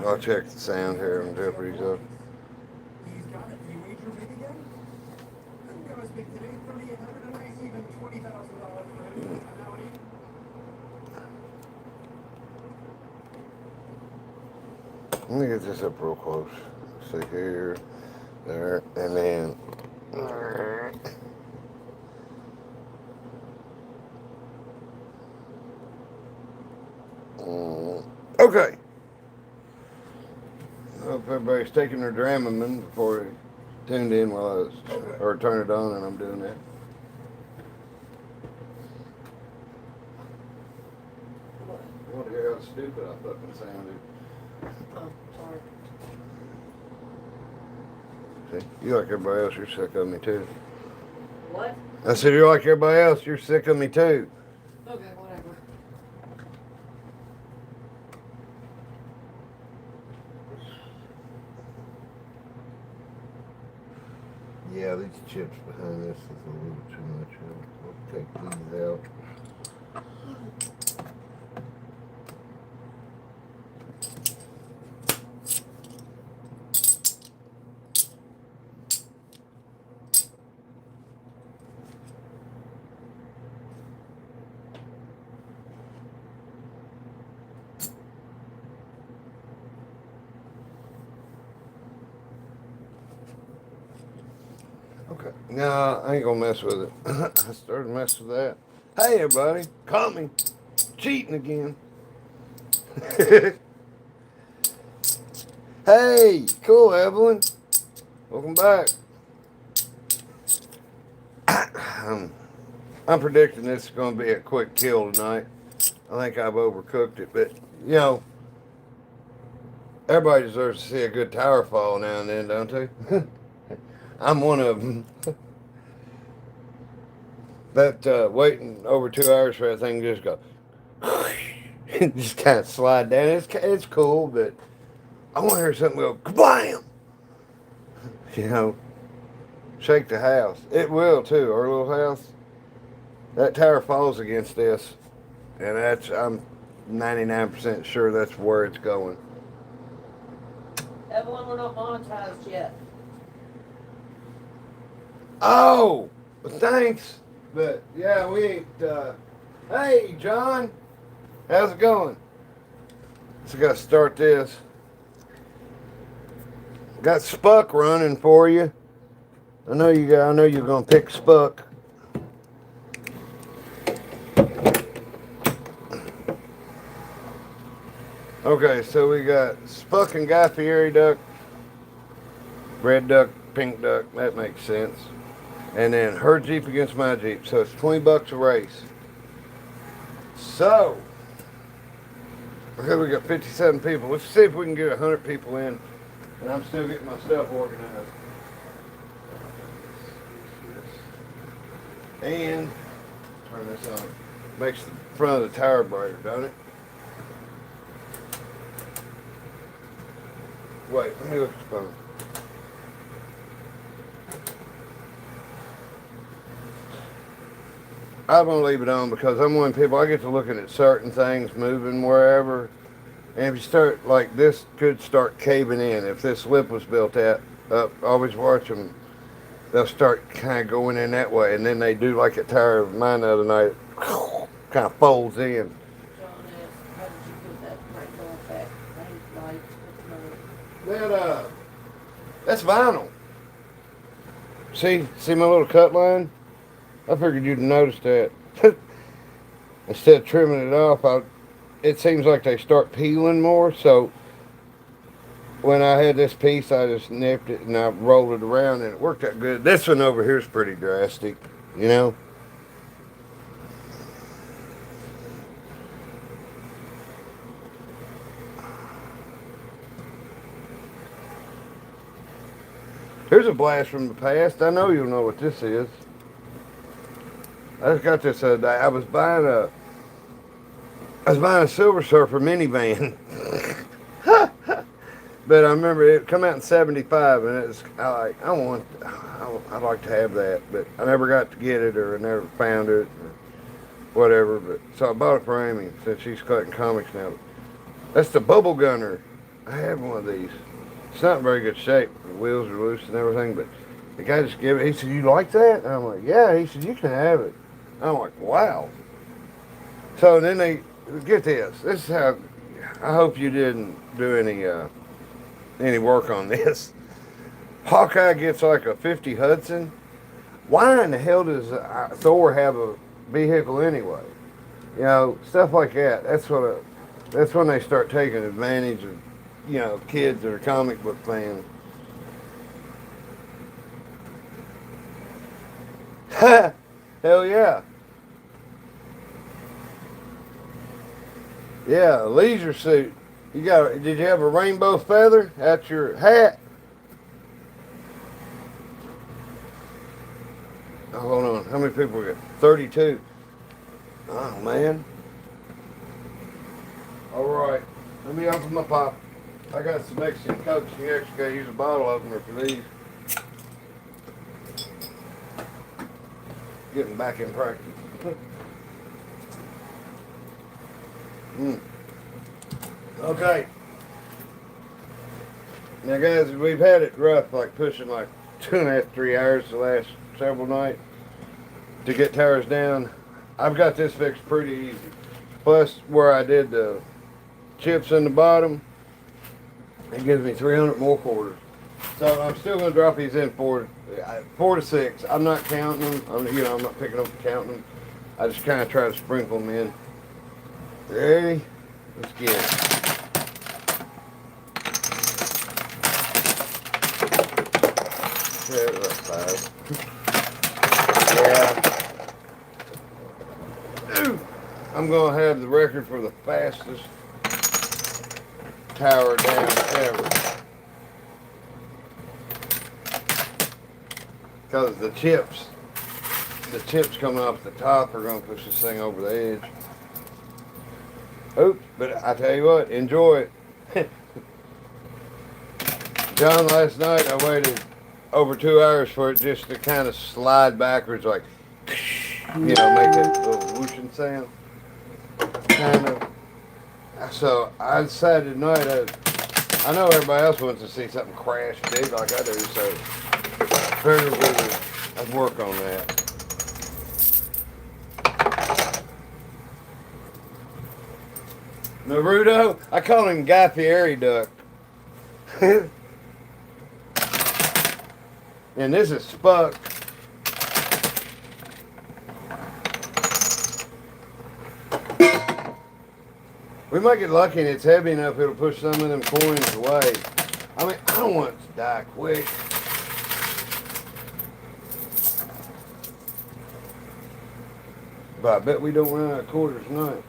I'll check the sound here on Jeopardy's up. Let me get this up real close. See here, there, and then. Okay. I hope everybody's taking their Dramamine before they tuned in while I was, or turn it on and I'm doing that. I want to hear how stupid I fucking sounded. Oh, sorry. See, you like everybody else, you're sick of me too. What? I said, you're like everybody else, you're sick of me too. Okay, whatever. Yeah, these chips behind this is a little too much. I'll take these out. Okay. No, I ain't gonna mess with it. I started messing with that. Hey, everybody. Caught me. Cheating again. Hey, cool, Evelyn. Welcome back. I'm predicting this is going to be a quick kill tonight. I think I've overcooked it, but, you know, everybody deserves to see a good tower fall now and then, don't they? I'm one of them. But waiting over 2 hours for that thing to just go, just kind of slide down. It's cool, but I want to hear something go kablam. You know, shake the house. It will too. Our little house. That tower falls against this, and I'm 99% sure that's where it's going. Evelyn, we're not monetized yet. Oh, well, thanks. But yeah, we ain't. Hey, John, how's it going? So got to start this. Got Spuck running for you. I know you're gonna pick Spuck. Okay, so we got Spuck and Guy Fieri duck, red duck, pink duck. That makes sense. And then her Jeep against my Jeep. So it's $20 a race. So, okay, we got 57 people. Let's see if we can get 100 people in. And I'm still getting my stuff organized. And turn this on. Makes the front of the tower brighter, doesn't it? Wait, let me look at the phone. I'm going to leave it on because I'm one of the people, I get to looking at certain things moving wherever. And if you start, like this could start caving in. If this lip was built up, always watch them. They'll start kind of going in that way. And then they do like a tire of mine the other night. Kind of folds in. John asked, how did you get that rainbow effect? That's vinyl. See my little cut line? I figured you'd notice that. Instead of trimming it off, it seems like they start peeling more. So when I had this piece, I just nipped it and I rolled it around and it worked out good. This one over here is pretty drastic, you know. Here's a blast from the past. I know you'll know what this is. I just got this other day. I was buying a Silver Surfer minivan. But I remember it come out in '75, and I'd like to have that, but I never got to get it, or I never found it, or whatever. But so I bought it for Amy since she's collecting comics now. That's the bubble gunner. I have one of these. It's not in very good shape. The wheels are loose and everything, but the guy just gave it. He said, "You like that?" And I'm like, "Yeah." He said, "You can have it." I'm like, "Wow." So then they get this. This is how. I hope you didn't do any work on this. Hawkeye gets like a 50 Hudson. Why in the hell does Thor have a vehicle anyway? You know, stuff like that. That's when they start taking advantage of, kids that are comic book fans. Hell yeah. Yeah, a leisure suit. Did you have a rainbow feather at your hat? Oh, hold on. How many people we got? 32. Oh, man. All right. Let me open my pop. I got some Mexican Cokes. You actually got to use a bottle opener for these. Getting back in practice. Okay. Now, guys, we've had it rough, like pushing like 2.5, 3 hours the last several nights to get tires down. I've got this fixed pretty easy. Plus, where I did the chips in the bottom, it gives me 300 more quarters. So I'm still going to drop these in 4 to 6. I'm not counting them. I'm not picking up and counting them. I just kind of try to sprinkle them in. Ready? Let's get it. Yeah, that's 5. Yeah. Ooh. I'm going to have the record for the fastest tower down ever. Because the chips coming off the top are going to push this thing over the edge. Oops, but I tell you what, enjoy it. John, last night I waited over 2 hours for it just to kind of slide backwards, like, make that little whooshing sound. Kind of. So I decided tonight, I know everybody else wants to see something crash big like I do, so I figured I'd work on that. Naruto, I call him Guy Fieri Duck. And this is Spuck. We might get lucky and it's heavy enough it'll push some of them coins away. I mean, I don't want it to die quick. But I bet we don't run out of quarters tonight.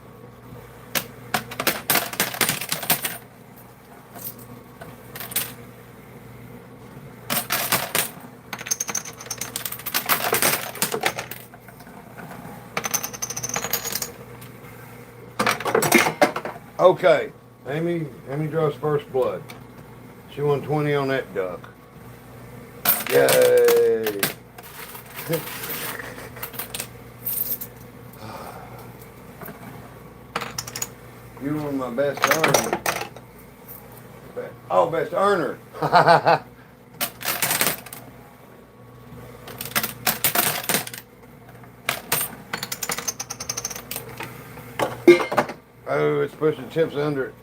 Okay, Amy draws first blood. She won 20 on that duck. Yay! You were my best earner. Oh, best earner. Oh, it's pushing chips under it.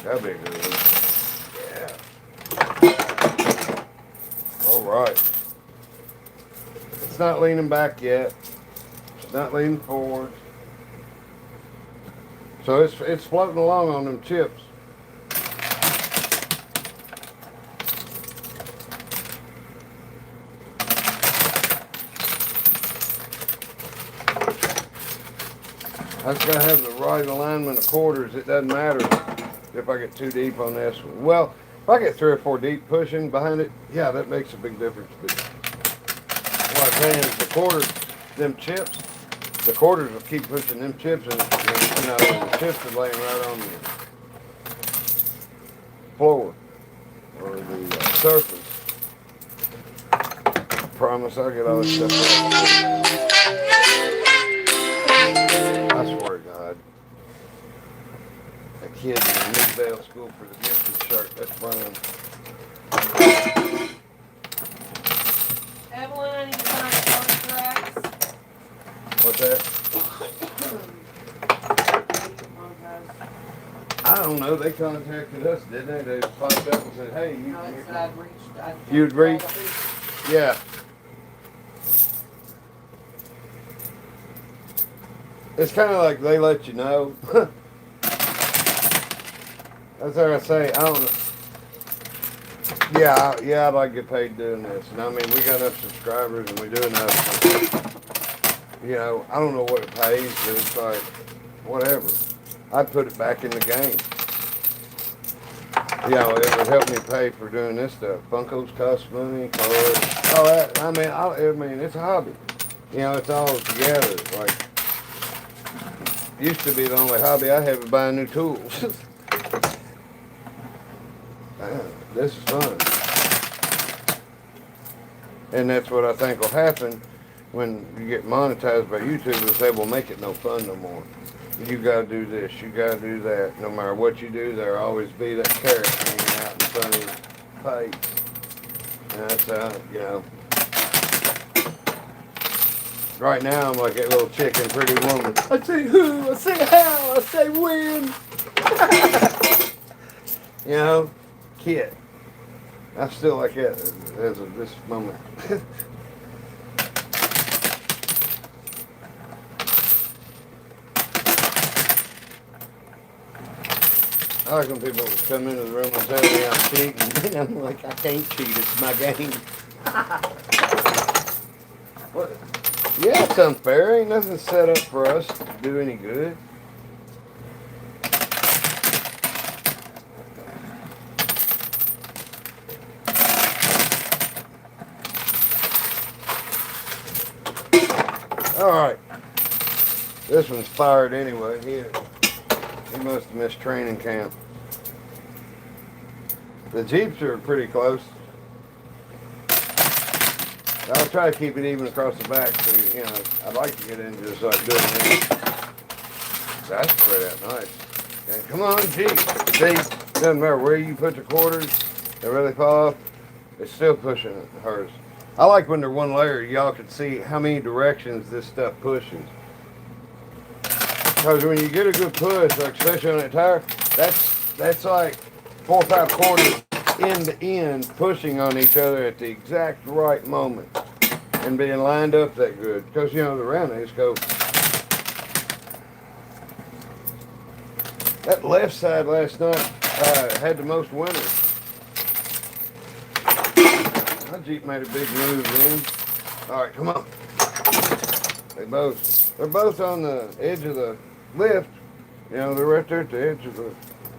That'd be a good one. Yeah. All right. It's not leaning back yet. It's not leaning forward. So it's floating along on them chips. I just gotta have the right alignment of quarters. It doesn't matter if I get too deep on this one. Well, if I get 3 or 4 deep pushing behind it, yeah, that makes a big difference. But what I'm saying is the quarters, them chips, the quarters will keep pushing them chips, and you know the chips are laying right on the floor or the surface. I promise I'll get all this stuff right. I swear to God. A kid in the Midvale School for the Gifted shirt. That's Brian. Evelyn, I need to find contracts. What's that? I don't know. They contacted us, didn't they? They popped up and said, "Hey, No, it said I'd reached. you'd reach." Yeah. It's kind of like they let you know. That's what I say. I don't know. Yeah, I'd like to get paid doing this. And I mean, we got enough subscribers and we do enough. You know, I don't know what it pays, but it's like, whatever. I'd put it back in the game. You know, it would help me pay for doing this stuff. Funkos cost money, cars, all that. I mean, it's a hobby. You know, it's all together. Like, used to be the only hobby I had was buying new tools. This is fun. And that's what I think will happen when you get monetized by YouTube, is they will make it no fun no more. You gotta do this, you gotta do that. No matter what you do, there'll always be that carrot hanging out in front of your face. And that's how, you know. Right now, I'm like that little chicken, pretty woman. I say who, I say how, I say when. You know, kid. I still like that as of this moment. I like when people come into the room and tell me I'm cheating. And I'm like, I can't cheat, it's my game. What? Yeah, it's unfair. Ain't nothing set up for us to do any good. Alright. This one's fired anyway. He must have missed training camp. The Jeeps are pretty close. I'll try to keep it even across the back, so, you know, I'd like to get into just like doing this. That's spread out nice. And come on, Jeep. See, doesn't matter where you put the quarters, they really fall off. It's still pushing hers. I like when they're one layer, y'all can see how many directions this stuff pushes. Because when you get a good push, like especially on that tire, that's like 4 or 5 quarters end to end pushing on each other at the exact right moment and being lined up that good. Because, you know, the round they just go. That left side last night had the most winners. My Jeep made a big move then. All right, come on. They're both on the edge of the lift. You know, they're right there at the edge of the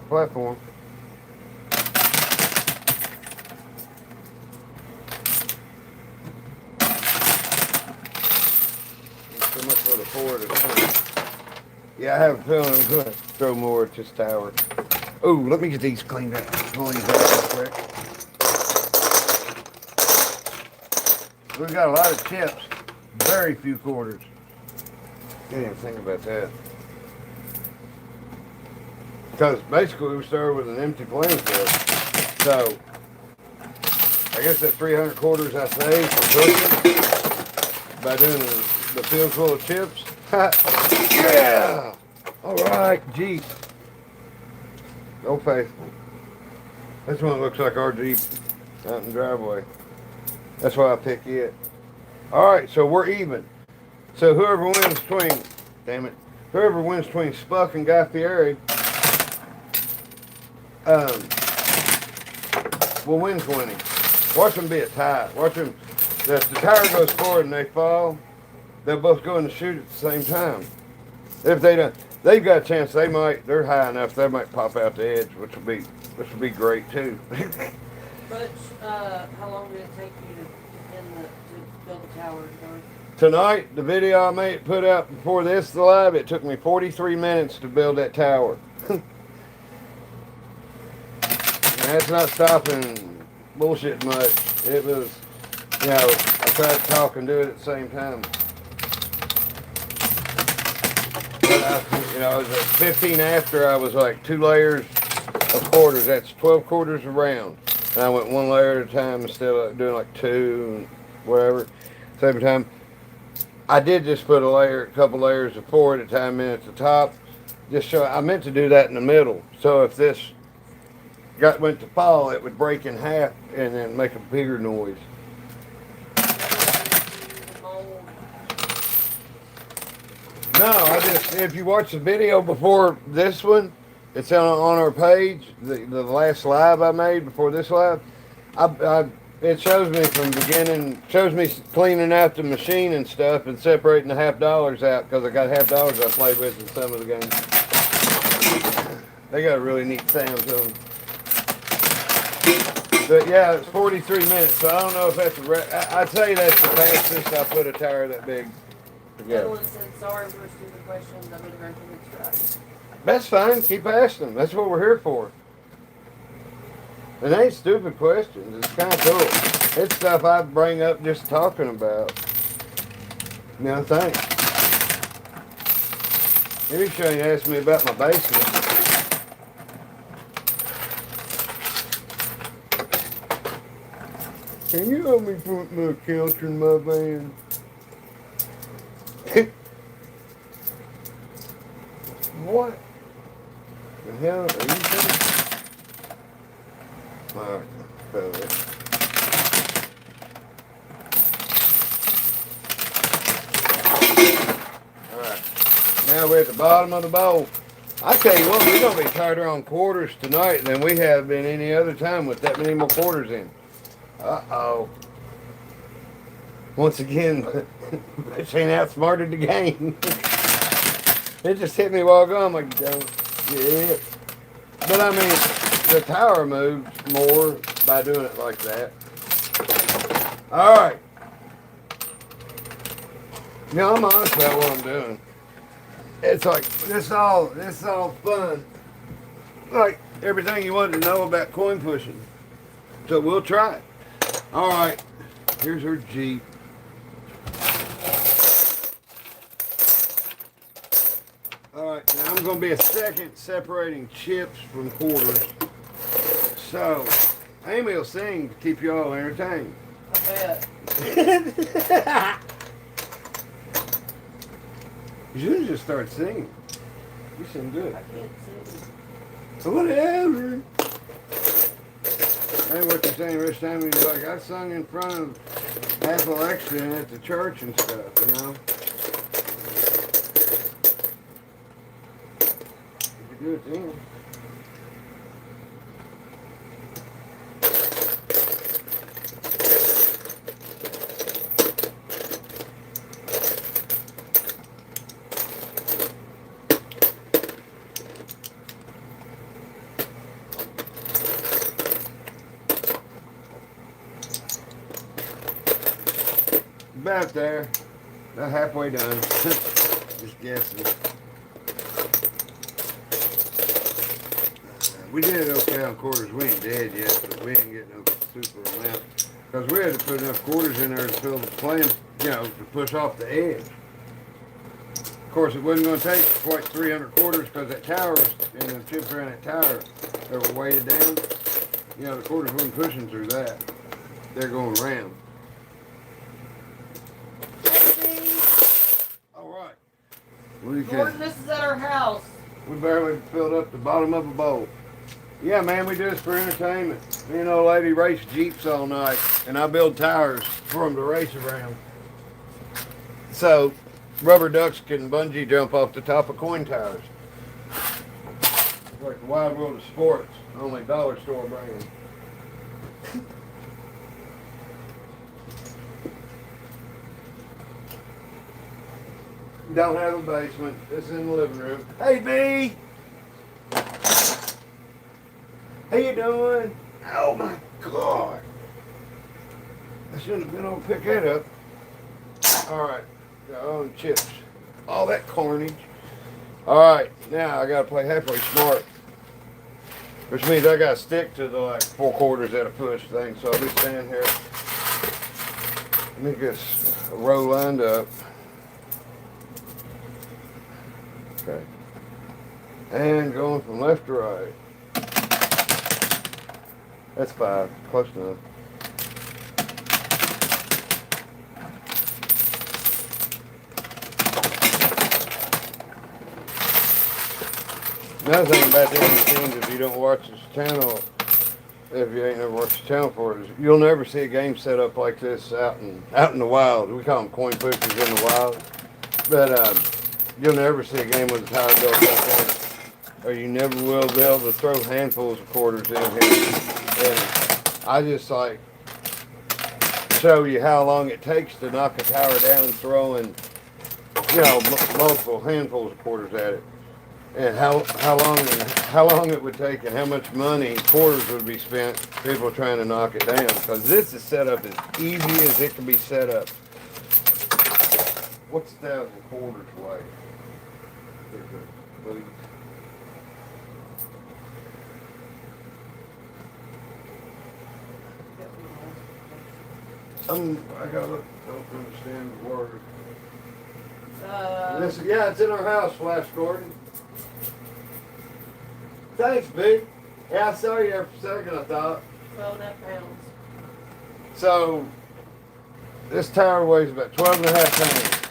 platform. So much for the Ford at home. Yeah, I have a feeling I'm going to throw more at this tower. Oh, let me get these cleaned up. Pull these out real quick. We've got a lot of chips, very few quarters. Didn't even think about that. Because basically we started with an empty playing field. So, I guess that 300 quarters I saved for cooking by doing the field full of chips. Yeah! Alright, Jeep. Go faithful. This one looks like our Jeep out in the driveway. That's why I pick it. Alright, so we're even. So whoever wins between, damn it, whoever wins between Spuck and Guy Fieri, will win 20. Watch them be a tie. Watch them, if the tire goes forward and they fall, they'll both go in the chute at the same time. If they don't, they've got a chance. They're high enough. They might pop out the edge, which would be great too. Butch, how long did it take you to build the tower? Tonight, the video I put out before this live, it took me 43 minutes to build that tower. And that's not stopping bullshit much. It was, I tried to talk and do it at the same time. But I was at 15 after. I was like 2 layers of quarters. That's 12 quarters around. And I went 1 layer at a time instead of doing like 2 and whatever. Same time. I did just put a couple layers of 4 at a time in at the top. I meant to do that in the middle. So if this went to fall, it would break in half and then make a bigger noise. No, if you watch the video before this one, it's on our page. The last live I made before this live, it shows me from beginning, shows me cleaning out the machine and stuff and separating the $50 out because I got $50 I played with in some of the games. They got a really neat sound to them. But yeah, it's 43 minutes, so I don't know if that's I'd say that's the fastest I put a tower that big together. Evelyn said, sorry for stupid questions. I mean, everything it's right. That's fine. Keep asking them. That's what we're here for. It ain't stupid questions. It's kind of cool. It's stuff I bring up just talking about. Thanks. Maybe she ain't asked me about my basement. Can you help me put my counter in my van? What the hell are you doing? Alright, now we're at the bottom of the bowl. I tell you what, we're going to be tighter on quarters tonight than we have been any other time with that many more quarters in. Uh-oh. Once again, Butch ain't outsmarted the game. It just hit me while ago. I'm like, don't get it. But I mean, the tower moves more by doing it like that. Alright. I'm honest about what I'm doing. It's like, this all fun. Like everything you wanted to know about coin pushing. So we'll try it. Alright. Here's her Jeep. Alright, now I'm going to be a second separating chips from quarters. So, Amy will sing to keep you all entertained. I bet. You should just start singing. You sing good. I can't sing. Whatever. Hey, what you're saying, Rich Time, you're like, I sung in front of half election at the church and stuff, you know? You could do it then. About there. About halfway done. Just guessing. We did okay on quarters. We ain't dead yet, but we ain't getting no super amount. Because we had to put enough quarters in there to fill the plane, to push off the edge. Of course, it wasn't going to take quite 300 quarters because that tower and the chips around that tower, they were weighted down. The quarters wasn't pushing through that. They're going around. Gordon, this is at our house. We barely filled up the bottom of a bowl. Yeah, man, we do this for entertainment. Me and old lady race Jeeps all night, and I build tires for them to race around. So, rubber ducks can bungee jump off the top of coin towers. It's like the wide world of sports, only dollar store brand. don't have a basement. It's in the living room. Hey, B! How you doing? Oh my God! I shouldn't have been able to pick that up. All right, got all the chips, all that carnage. All right, now I gotta play halfway smart, which means I gotta stick to the like 4/4 at a push thing. So I'll be standing here. Let me get a row lined up. Okay, and going from left to right. That's 5, close enough. Another thing about these machines, if you don't watch this channel, if you ain't never watched the channel for it, is you'll never see a game set up like this out in the wild. We call them coin pushers in the wild, but you'll never see a game with a tire built like that, or you never will be able to throw handfuls of quarters in here. And I just like show you how long it takes to knock a tower down throwing, multiple handfuls of quarters at it. And how long it would take and how much money quarters would be spent people trying to knock it down, because this is set up as easy as it can be set up. What's 1,000 quarters weigh? I gotta look, don't understand the word. Yeah, it's in our house, Flash Gordon. Thanks, B. Yeah, I saw you there for a second, I thought. 12.5 pounds. So, this tower weighs about 12.5 pounds.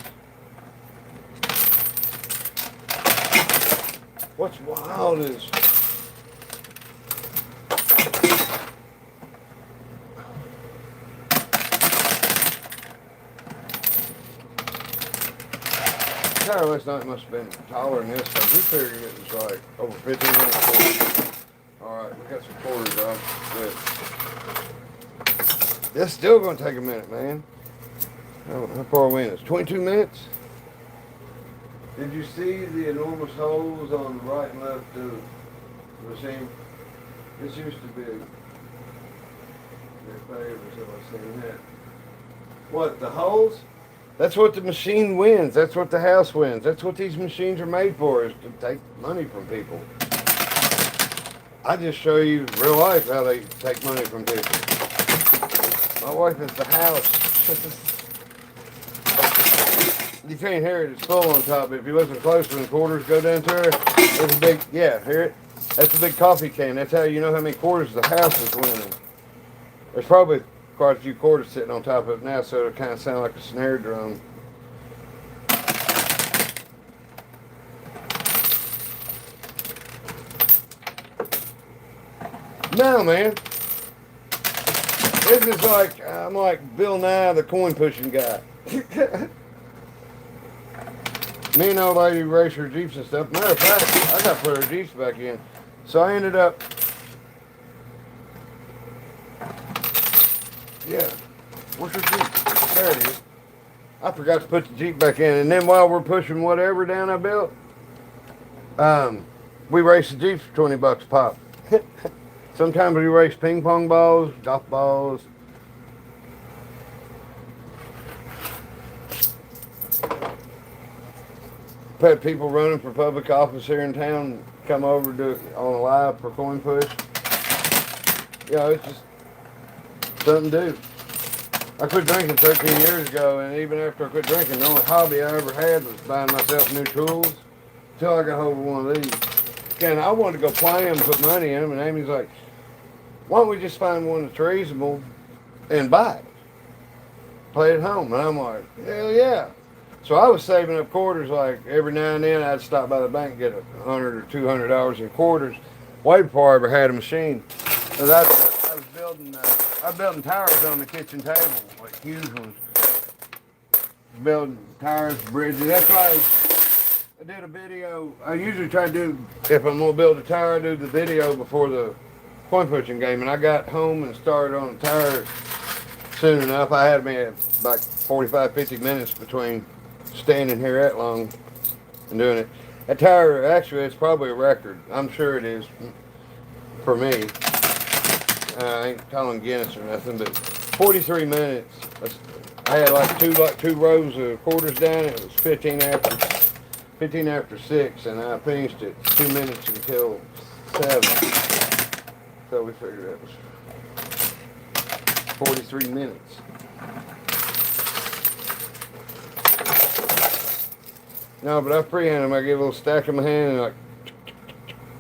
What's wild is tower last night must have been taller than this, because we figured it was like over 1,500 quarters. Alright, we got some quarters off. Good. This still going to take a minute, man. How far are we in? It's 22 minutes? Did you see the enormous holes on the right and left of the machine? This used to be their favorites, if I've seen that. What, the holes? That's what the machine wins. That's what the house wins. That's what these machines are made for, is to take money from people. I just show you real life how they take money from people. My wife is the house. You can't hear it. It's full on top. But if you listen close when the quarters go down to her, there's a big, yeah, hear it? That's a big coffee can. That's how you know how many quarters the house is winning. There's probably quite a few quarters sitting on top of it now, so it'll kind of sound like a snare drum. No, man. This is like, I'm like Bill Nye, the coin pushing guy. Me and old lady race her Jeeps and stuff. Matter of fact, I got to put her Jeeps back in. So I ended up, yeah, where's her Jeep? There it is. I forgot to put the Jeep back in. And then while we're pushing whatever down I built, we race the Jeeps for 20 bucks a pop. Sometimes we race ping pong balls, golf balls. Had people running for public office here in town come over to do it on a live for Coin Push. It's just something to do. I quit drinking 13 years ago, and even after I quit drinking, the only hobby I ever had was buying myself new tools until I got hold of one of these. And I wanted to go play them, put money in them, and Amy's like, why don't we just find one that's reasonable and buy it? Play it at home. And I'm like, hell yeah. So I was saving up quarters, like every now and then I'd stop by the bank and get $100 or $200 in quarters, way before I ever had a machine. Cause I was building tires on the kitchen table, like huge ones. Building tires, bridges. That's why I did a video. I usually try to do, if I'm gonna build a tire, I do the video before the coin pushing game. And I got home and started on the tire soon enough. I had me at like 45, 50 minutes between standing here that long and doing it. That tire, actually, it's probably a record. I'm sure it is for me. I ain't calling Guinness or nothing, but 43 minutes. I had like two rows of quarters down. It was 15 after 6, and I finished it 2 minutes until 7. So we figured it was 43 minutes. No, but I freehand them. I get a little stack in my hand and like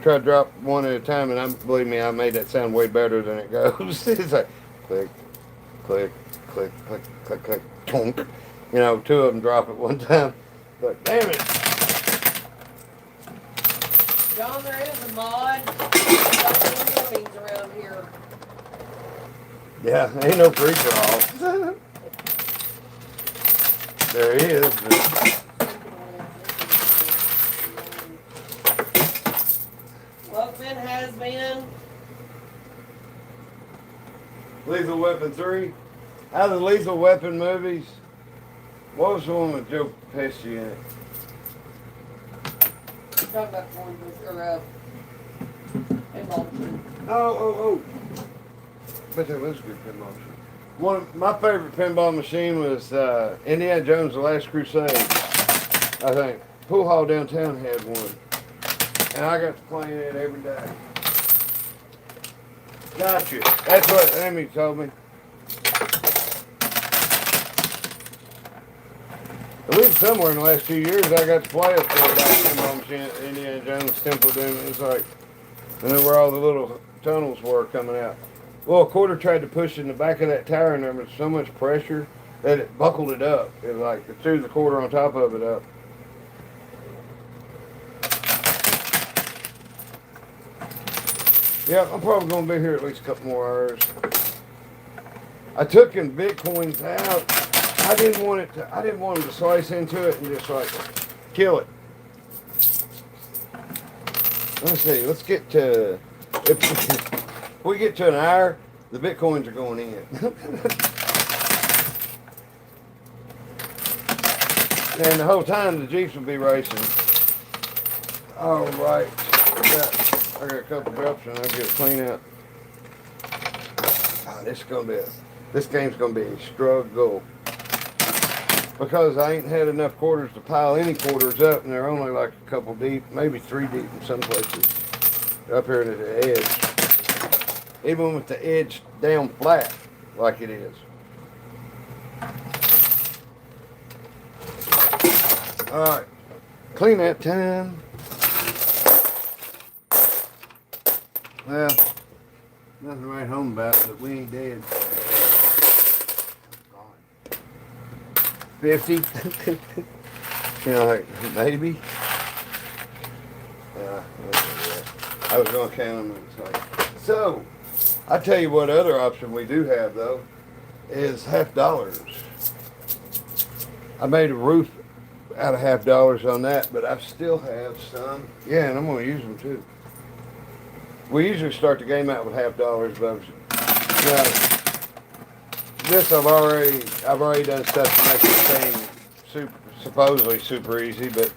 try to drop one at a time. And believe me, I made that sound way better than it goes. It's like click, click, click, click, click, click, tonk. You know, 2 of them drop at one time. But damn it. John, there is a mod. Got warnings around here. Yeah, ain't no free for all. There is. Welcome has been. Lethal Weapon 3. Out of the Lethal Weapon movies, what was the one with Joe Pesci in it? Talk about Coinpushing or pinball machine. Oh. But that was a good pinball machine. One of my favorite pinball machine was Indiana Jones: The Last Crusade. I think Pool Hall downtown had one, and I got to play in it every day. Gotcha. That's what Amy told me. At least somewhere in the last 2 years, I got to play it for about pinball machine at Indiana Jones Temple. Doing it's like, I know where all the little tunnels were coming out. Well, a quarter tried to push in the back of that tire, and there was so much pressure that it buckled it up. It threw the quarter on top of it up. Yeah, I'm probably going to be here at least a couple more hours. I took in Bitcoins out. I didn't want them to slice into it and just like kill it. Let me see. Let's get to. If we get to an hour, the Bitcoins are going in. And the whole time the Jeeps will be racing. All right. I got a couple drops and I'll get it clean out. Oh, this game's gonna be a struggle. Because I ain't had enough quarters to pile any quarters up, and they're only like a couple deep, maybe 3 deep in some places. Up here to the edge. Even with the edge down flat, like it is. Alright, clean that time. Well, nothing to write home about, but we ain't dead. 50. You know, like, maybe. Yeah, I was going to count them. It's like, so, I tell you what other option we do have, though, is $half. I made a roof out of $half on that, but I still have some. Yeah, and I'm going to use them, too. We usually start the game out with $half, but this I've already done stuff to make the game supposedly super easy, but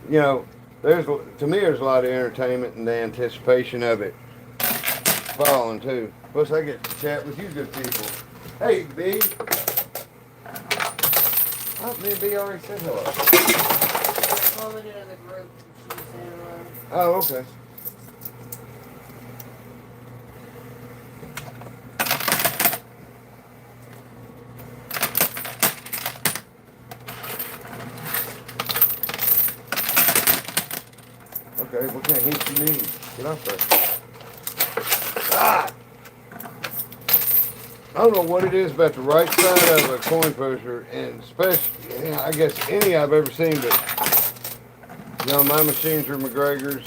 you know, to me there's a lot of entertainment and the anticipation of it falling too. Plus I get to chat with you good people. Hey B. Oh, me and B already said hello. Commented in the group. She was saying hello. Oh, okay. Okay, what kind of heat you need? Get off there. Ah! I don't know what it is about the right side of a coin pusher, and especially, you know, I guess any I've ever seen, but, you know, my machines are McGregor's.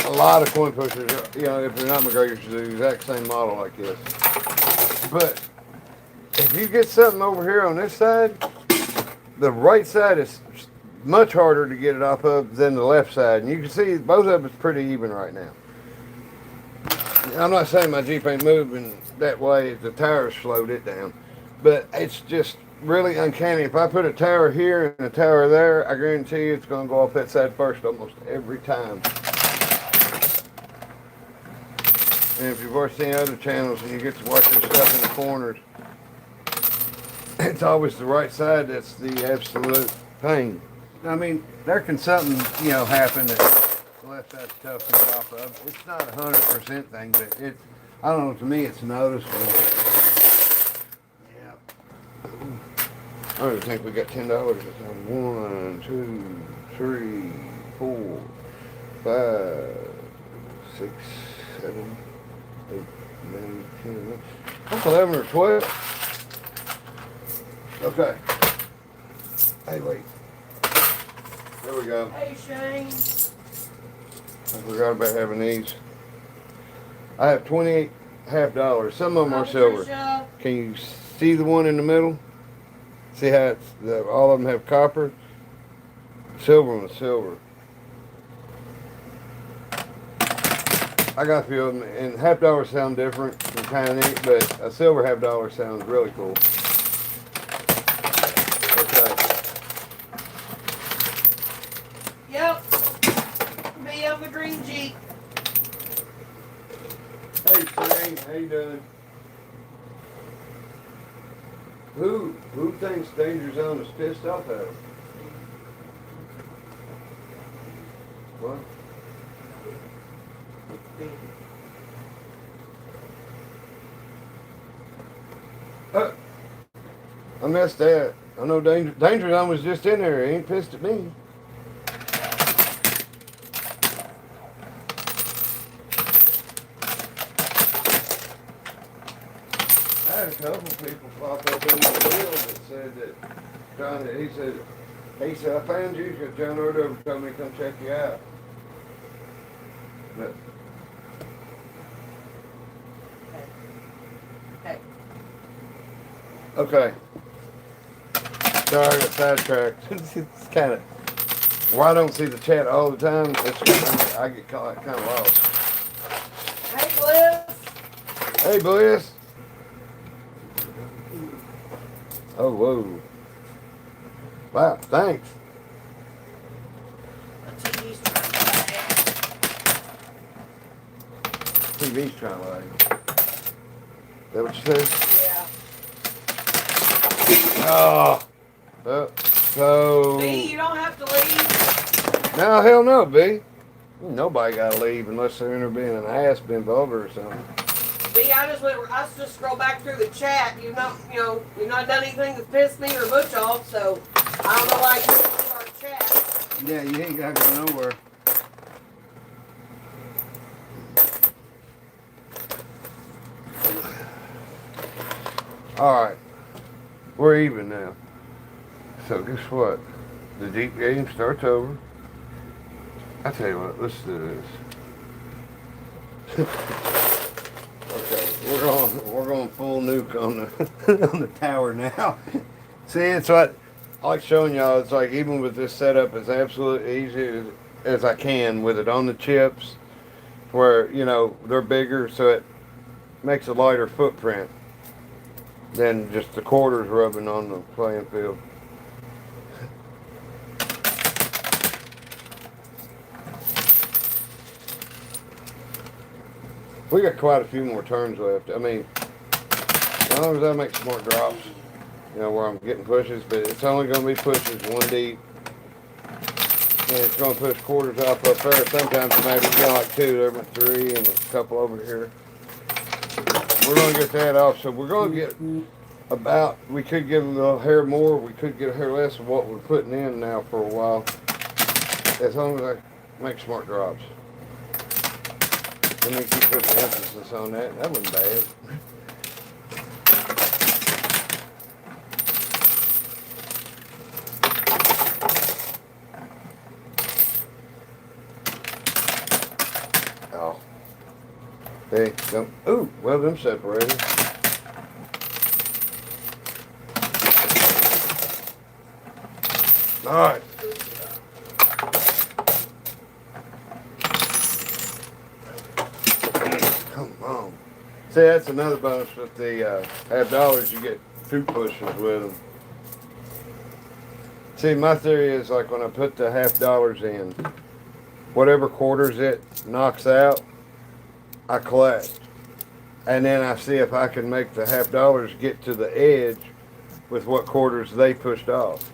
A lot of coin pushers, you know, if they're not McGregor's, do the exact same model like this. But if you get something over here on this side, the right side is much harder to get it off of than the left side. And you can see both of them is pretty even right now. I'm not saying my Jeep ain't moving that way. The tires slowed it down. But it's just, really uncanny. If I put a tower here and a tower there, I guarantee you it's going to go off that side first almost every time. And if you've watched any other channels and you get to watch this stuff in the corners, it's always the right side that's the absolute pain. I mean, there can something, happen that the left side's tough to get off of. It's not a 100% thing, but it's, I don't know, to me it's noticeable. Yeah. I don't even think we got $10. 1, 2, 3, 4, 5, 6, 7, 8, 9, 10. That's 11 or 12. Okay. Hey, wait. There we go. Hey, Shane. I forgot about having these. I have 28 half dollars. Some of them are silver. Can you see the one in the middle? See how all of them have copper? Silver and silver. I got a few of them, and half dollars sound different and kind of neat, but a silver half dollar sounds really cool. Okay. Yep. Me of the green Jeep. Hey, Shane, how you doing? Who thinks Danger Zone is pissed off at him? What? I missed that. I know Danger Zone was just in there. He ain't pissed at me. I had a couple people pop up in the wheel that said that he said, I found you because John Ordover told me to come check you out. But okay. Sorry, I got sidetracked. It's kind of, well, I don't see the chat all the time. I get kind of lost. Hey, Bliss. Hey, Bliss. Oh, whoa. Wow, thanks. TV's trying to lag. Is that what you said? Yeah. Oh. So. B, you don't have to leave. No, hell no, B. Nobody got to leave unless they're in there being an ass, being vulgar or something. B, I just scroll back through the chat. You've not done anything to piss me or Butch off, so I don't know why you didn't do our chat. Yeah, you ain't got to go nowhere. All right, we're even now. So guess what? The deep game starts over. I tell you what, let's do this. Okay, we're going full nuke on the on the tower now. See, it's like I like showing y'all. It's like even with this setup, it's absolutely easy as I can with it on the chips, where they're bigger, so it makes a lighter footprint than just the quarters rubbing on the playing field. We got quite a few more turns left. I mean, as long as I make some more drops, where I'm getting pushes, but it's only going to be pushes one deep. And it's going to push quarters off up there. Sometimes it may be like two, there went three, and a couple over here. We're going to get that off, so we're going to get we could get a little hair more, we could get a hair less of what we're putting in now for a while. As long as I make smart drops. Let me keep putting emphasis on that. That wasn't bad. Oh. Hey, don't. Ooh, well, them separated. All right. Come on. See, that's another bonus with the half dollars. You get two pushes with them. See, my theory is like when I put the $half in, whatever quarters it knocks out, I collect. And then I see if I can make the $half get to the edge with what quarters they pushed off.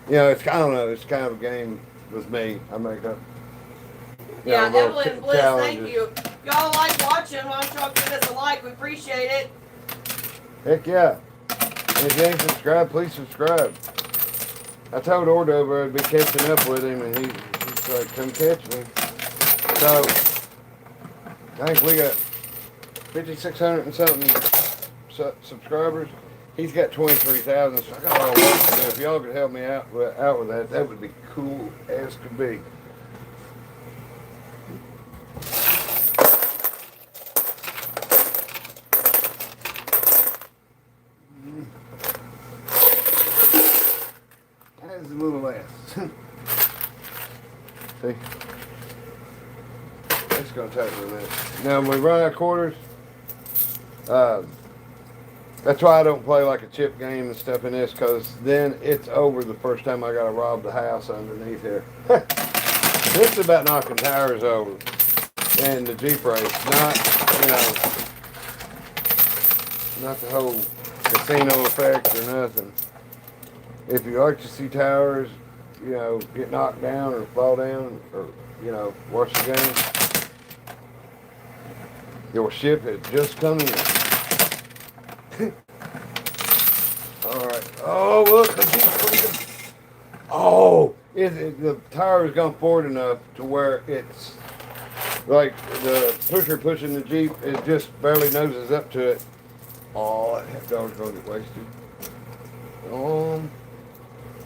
You know, it's, I don't know, it's kind of a game with me. I make up. Yeah, little Evelyn Bliss, challenges. thank you. Y'all like watching, why don't y'all give us a like? We appreciate it. Heck yeah. And if you ain't subscribed, please subscribe. I told Ordover I'd be catching up with him, and he's like, come catch me. So, I think we got 5,600 and something subscribers. He's got 23,000, so I got a lot of work to do. If y'all could help me out with that, that would be cool as could be. That's a little less. See? It's going to take me a minute. Now, when we run out of quarters, that's why I don't play like a chip game and stuff in this, because then it's over the first time I got to rob the house underneath here. This is about knocking tires over and the Jeep race, not, you know, not the whole casino effect or nothing. If you like to see towers, you know, get knocked down or fall down or, you know, watch the game, your ship has just come in. Alright. Oh, look. Oh, the tire has gone forward enough to where it's like the pusher pushing the Jeep, it just barely noses up to it. Oh, that $half going to get wasted.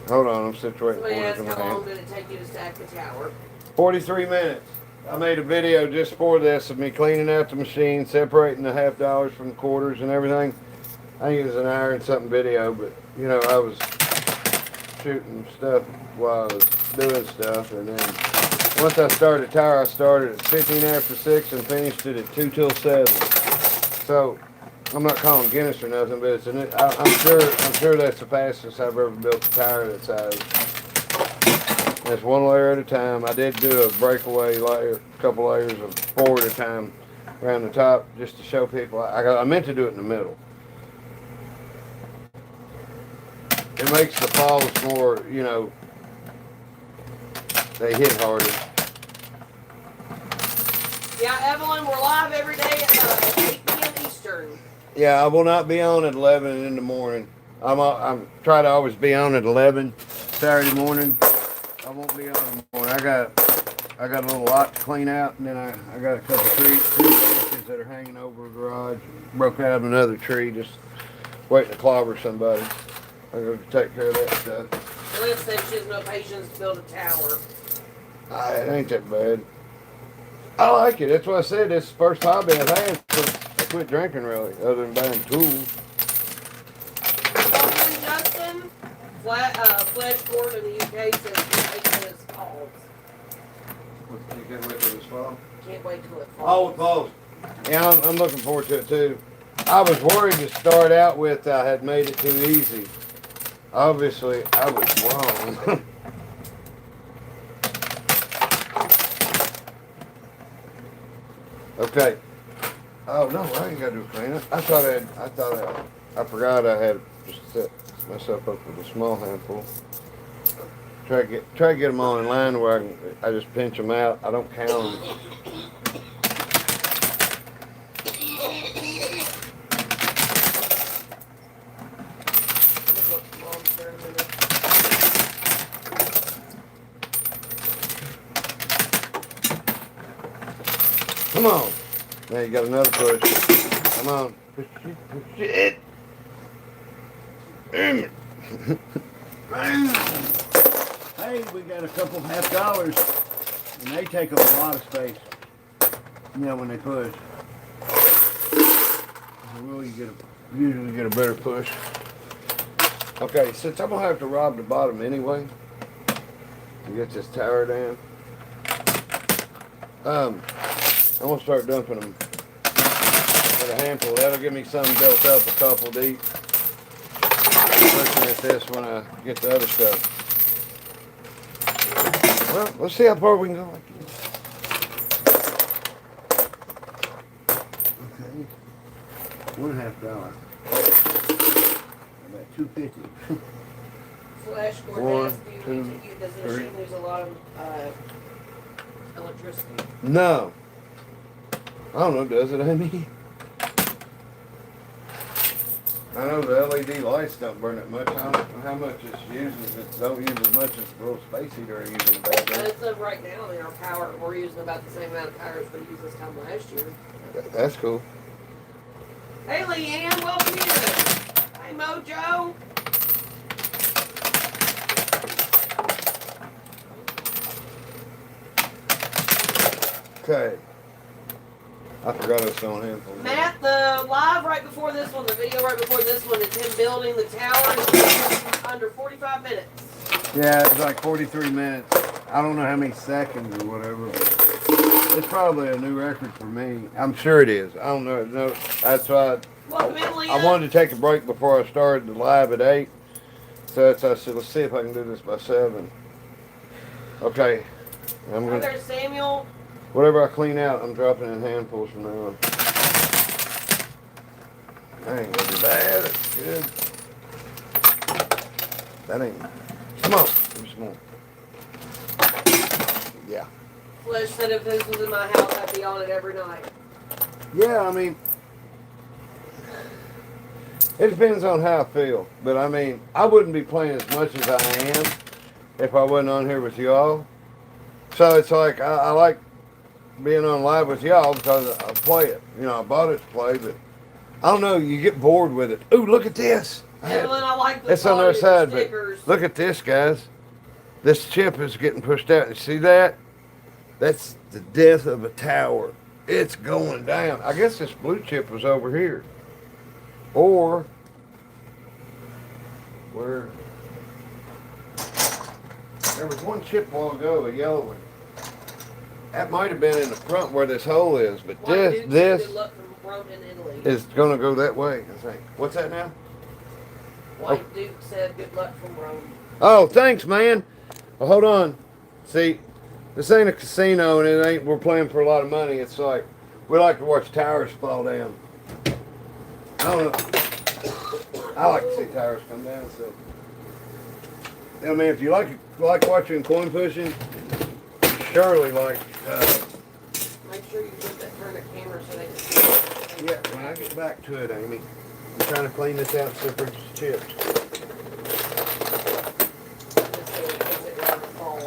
Hold on, I'm situating Somebody asked quarters in how my long hand. did it take you to stack the tower? 43 minutes. I made a video just for this of me cleaning out the machine, separating the $half from the quarters and everything. I think it was an hour and something video, but you know, I was shooting stuff while I was doing stuff, and then once I started the tower, I started at 15 after 6 and finished it at 2 till 7. So I'm not calling Guinness or nothing, but it's I'm sure that's the fastest I've ever built a tire that size. That's one layer at a time. I did do a breakaway layer, a couple layers of 4 at a time around the top, just to show people. I meant to do it in the middle. It makes the falls more, you know, they hit harder. Yeah, Evelyn, we're live every day at 8 p.m. Eastern. Yeah, I will not be on at 11 in the morning. I'm try to always be on at 11 Saturday morning. I won't be on in the morning. I got a little lot to clean out, and then I got a couple tree branches that are hanging over the garage. Broke out another tree, just waiting to clobber somebody. I'm going to take care of that stuff. Liz said she has no patience to build a tower. It ain't that bad. I like it. That's what I said. It's the first hobby I've had since I quit drinking, really, other than buying tools. Welcome, Justin. Fleshport in the UK says he makes his falls. You can't wait till this fall? Can't wait till it Oh, falls. it falls. Yeah, I'm looking forward to it, too. I was worried to start out with I had made it too easy. Obviously, I was wrong. Okay. Oh no, I ain't got to do a cleanup. I forgot I had just set myself up with a small handful. Try to get them all in line where I just pinch them out. I don't count them. Come on. Now you got another push. Come on. Push it. Damn it. Hey, we got a couple $half, and they take up a lot of space. You know, when they push. Well, you usually get a better push. Okay, since I'm gonna have to rob the bottom anyway to get this tower down, I'm gonna start dumping them at a handful. That'll give me some built up, a couple deep. Looking at this when I get the other stuff. Well, let's see how far we can go. Okay. $1.50. About $2.50. Flash cord One, has to two, to use this three. machine. There's a lot of electricity. No. I don't know, does it, Amy? I know the LED lights don't burn that much. I don't know how much it's using. It don't use as much as the little space heater are using back there. As of right now, in our power, we're using about the same amount of power as we used this time last year. That's cool. Hey, Leanne, welcome in. Hey, Mojo. Okay. I forgot I was on him. Matt, the live right before this one, the video right before this one, is him building the tower in under 45 minutes. Yeah, it's like 43 minutes. I don't know how many seconds or whatever, but it's probably a new record for me. I'm sure it is. I don't know. No, that's why Welcome in, Leah. I wanted to take a break before I started the live at 8. So I said, let's see if I can do this by 7. Okay. I'm gonna. There's Samuel. Whatever I clean out, I'm dropping in handfuls from now on. That ain't gonna be bad. That's good. That ain't. Come on. Give me some more. Yeah. Flesh said if this was in my house, I'd be on it every night. Yeah, I mean, it depends on how I feel. But I mean, I wouldn't be playing as much as I am if I wasn't on here with y'all. So it's like, I like being on live with y'all because I play it. You know, I bought it to play, but I don't know, you get bored with it. Ooh, look at this. Evelyn, I like the It's on their quality of side, the but stickers. look at this, guys. This chip is getting pushed out. You see that? That's the death of a tower. It's going down. I guess this blue chip was over here. Or, where? There was one chip a while ago, a yellow one. That might have been in the front where this hole is, but White Duke this said good luck from Rome in Italy. is going to go that way, I think. What's that now? White Duke said good luck from Rome. Oh, thanks, man. Well, hold on. See, this ain't a casino, and it ain't. We're playing for a lot of money. It's like we like to watch towers fall down. I don't know. I like to see towers come down. So, I mean, if you like watching coin pushing, surely like. Make sure you put that turn the camera so they can see it. Yeah, when I get back to it, Amy, I'm trying to clean this out so for chips.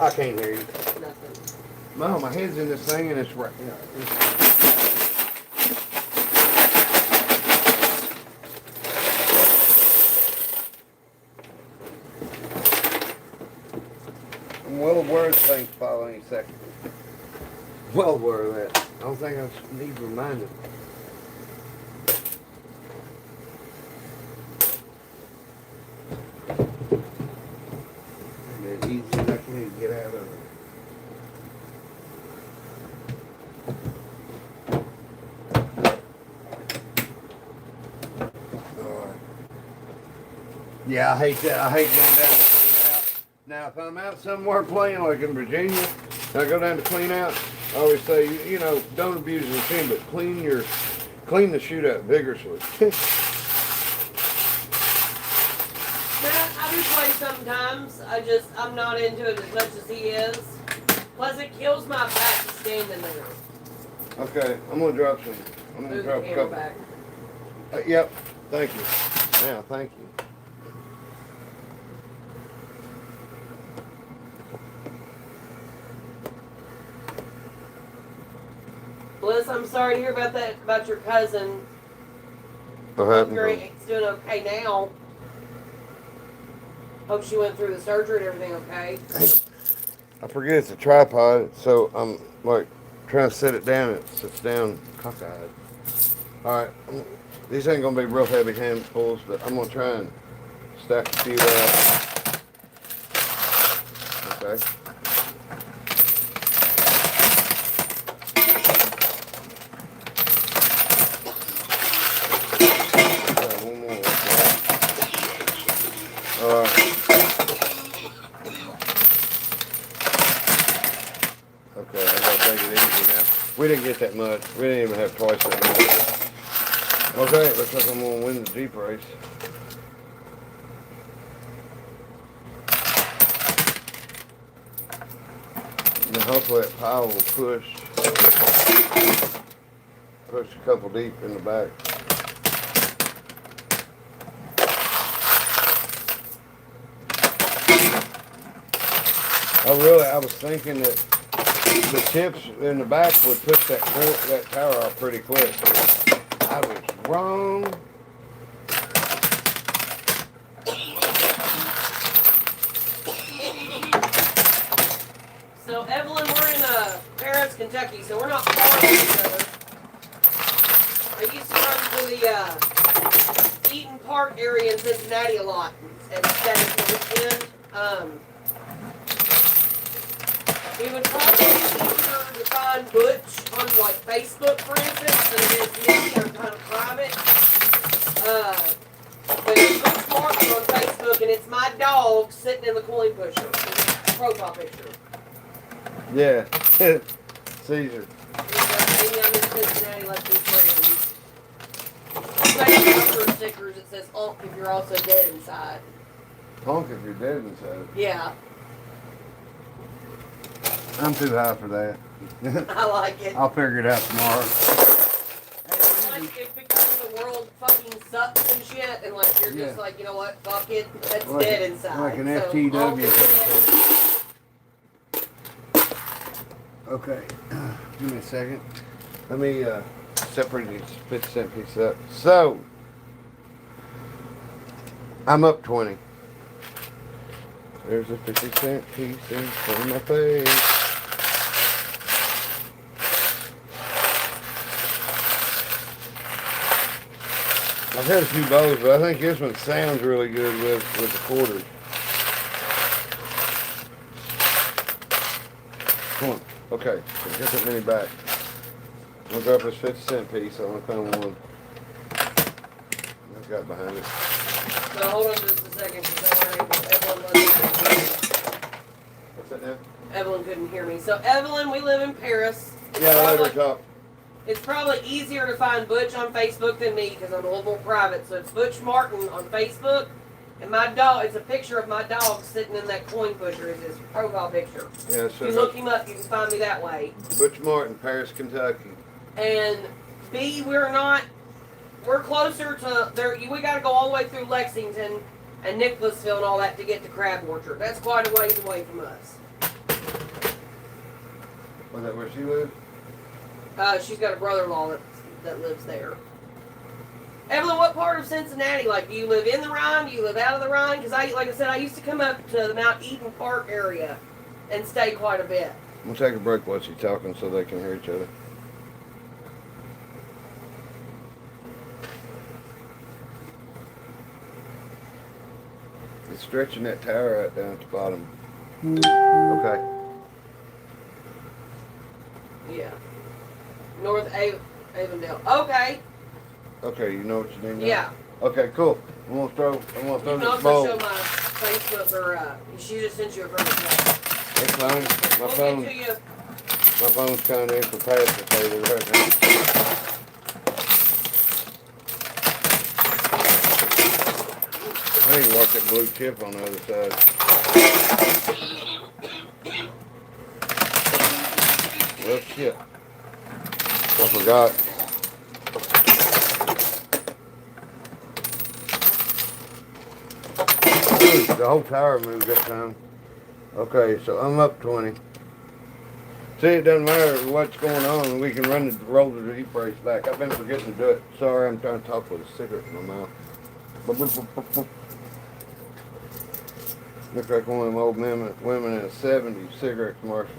I can't hear you. Nothing. No, my head's in this thing and it's right. You know, I'm well aware of things fall any second. Well aware of that. I don't think I need reminded. As easy as I can get out of it. Yeah, I hate that. I hate going down to clean out. Now, if I'm out somewhere playing, like in Virginia, and I go down to clean out, I always say, you know, don't abuse the machine, but clean the shootout vigorously. I do play sometimes. I'm not into it as much as he is. Plus, it kills my back to stand in there. Okay, I'm gonna drop some. I'm gonna Move drop the a camera couple. back. Yep. Thank you. Yeah, thank you. Bliss, I'm sorry to hear about that, about your cousin. What happened? It's doing okay now. Hope she went through the surgery and everything okay. I forget it's a tripod, so I'm like trying to set it down. It sits down cockeyed. All right, these ain't gonna be real heavy handfuls, but I'm gonna try and stack a few out. Okay. One more. All right. now. We didn't get that much. We didn't even have twice that much. Okay, looks like I'm gonna win the Jeep race. Now hopefully that pile will push a couple deep in the back. I was thinking that the chips in the back would push that tower off pretty quick. I was wrong. So Evelyn, we're in Paris, Kentucky, so we're not far from each other. I used to run through the Eaton Park area in Cincinnati a lot and Saturday weekend. We would probably be easier to find Butch on like Facebook, for instance, than it is me. I'm kind of private. But it's Butch Martin on Facebook, and it's my dog sitting in the coin pusher. Profile picture. Yeah, Caesar. Maybe I'm in Cincinnati like these friends. Especially bumper stickers that says "Honk" if you're also dead inside. Honk if you're dead inside. Yeah. I'm too high for that. I like it. I'll figure it out tomorrow. Like if because the world fucking sucks and shit, and like you're just like, you know what, fuck it, that's Like- dead inside. like an So, FTW. Okay, give me a second. Let me separate these 50-cent pieces up. So, I'm up 20. There's a 50-cent piece in front of my face. I've had a few bows, but I think this one sounds really good with the quarters. Come on. Okay, so get that mini back. I'm gonna grab this 50-cent piece. I'm gonna find one. I've got behind it. So hold on just a second, because Evelyn wasn't. What's that now? Evelyn couldn't hear me. So Evelyn, we live in Paris. Yeah, I let her talk. It's probably easier to find Butch on Facebook than me because I'm a little more private. So it's Butch Martin on Facebook. And my dog, it's a picture of my dog sitting in that coin pusher. It's his profile picture. Yeah, If you so look him up, you can find me that way. Butch Martin, Paris, Kentucky. And B, we're closer to there. We got to go all the way through Lexington and Nicholasville and all that to get to Crab Orchard. That's quite a ways away from us. Was that where she lives? She's got a brother-in-law that lives there. Evelyn, what part of Cincinnati? Like, do you live in the Rhine? Do you live out of the Rhine? Because like I said, I used to come up to the Mount Eaton Park area and stay quite a bit. We'll take a break while she's talking so they can hear each other. It's stretching that tower out down at the bottom. Okay. Yeah. North Avondale. Okay. Okay, you know what you need now? Yeah. Okay, cool. I'm gonna throw You can this also bowl. show my Facebook or she just sent you a friend request. It's fine. We'll get to you. My phone's kind of incapacitated right now. I need to watch that blue chip on the other side. Well, shit. I forgot. The whole tower moved that time. Okay, so I'm up 20. See, it doesn't matter what's going on. We can roll the Jeep race back. I've been forgetting to do it. Sorry, I'm trying to talk with a cigarette in my mouth. Looks like one of them old women in a 70s cigarette commercial.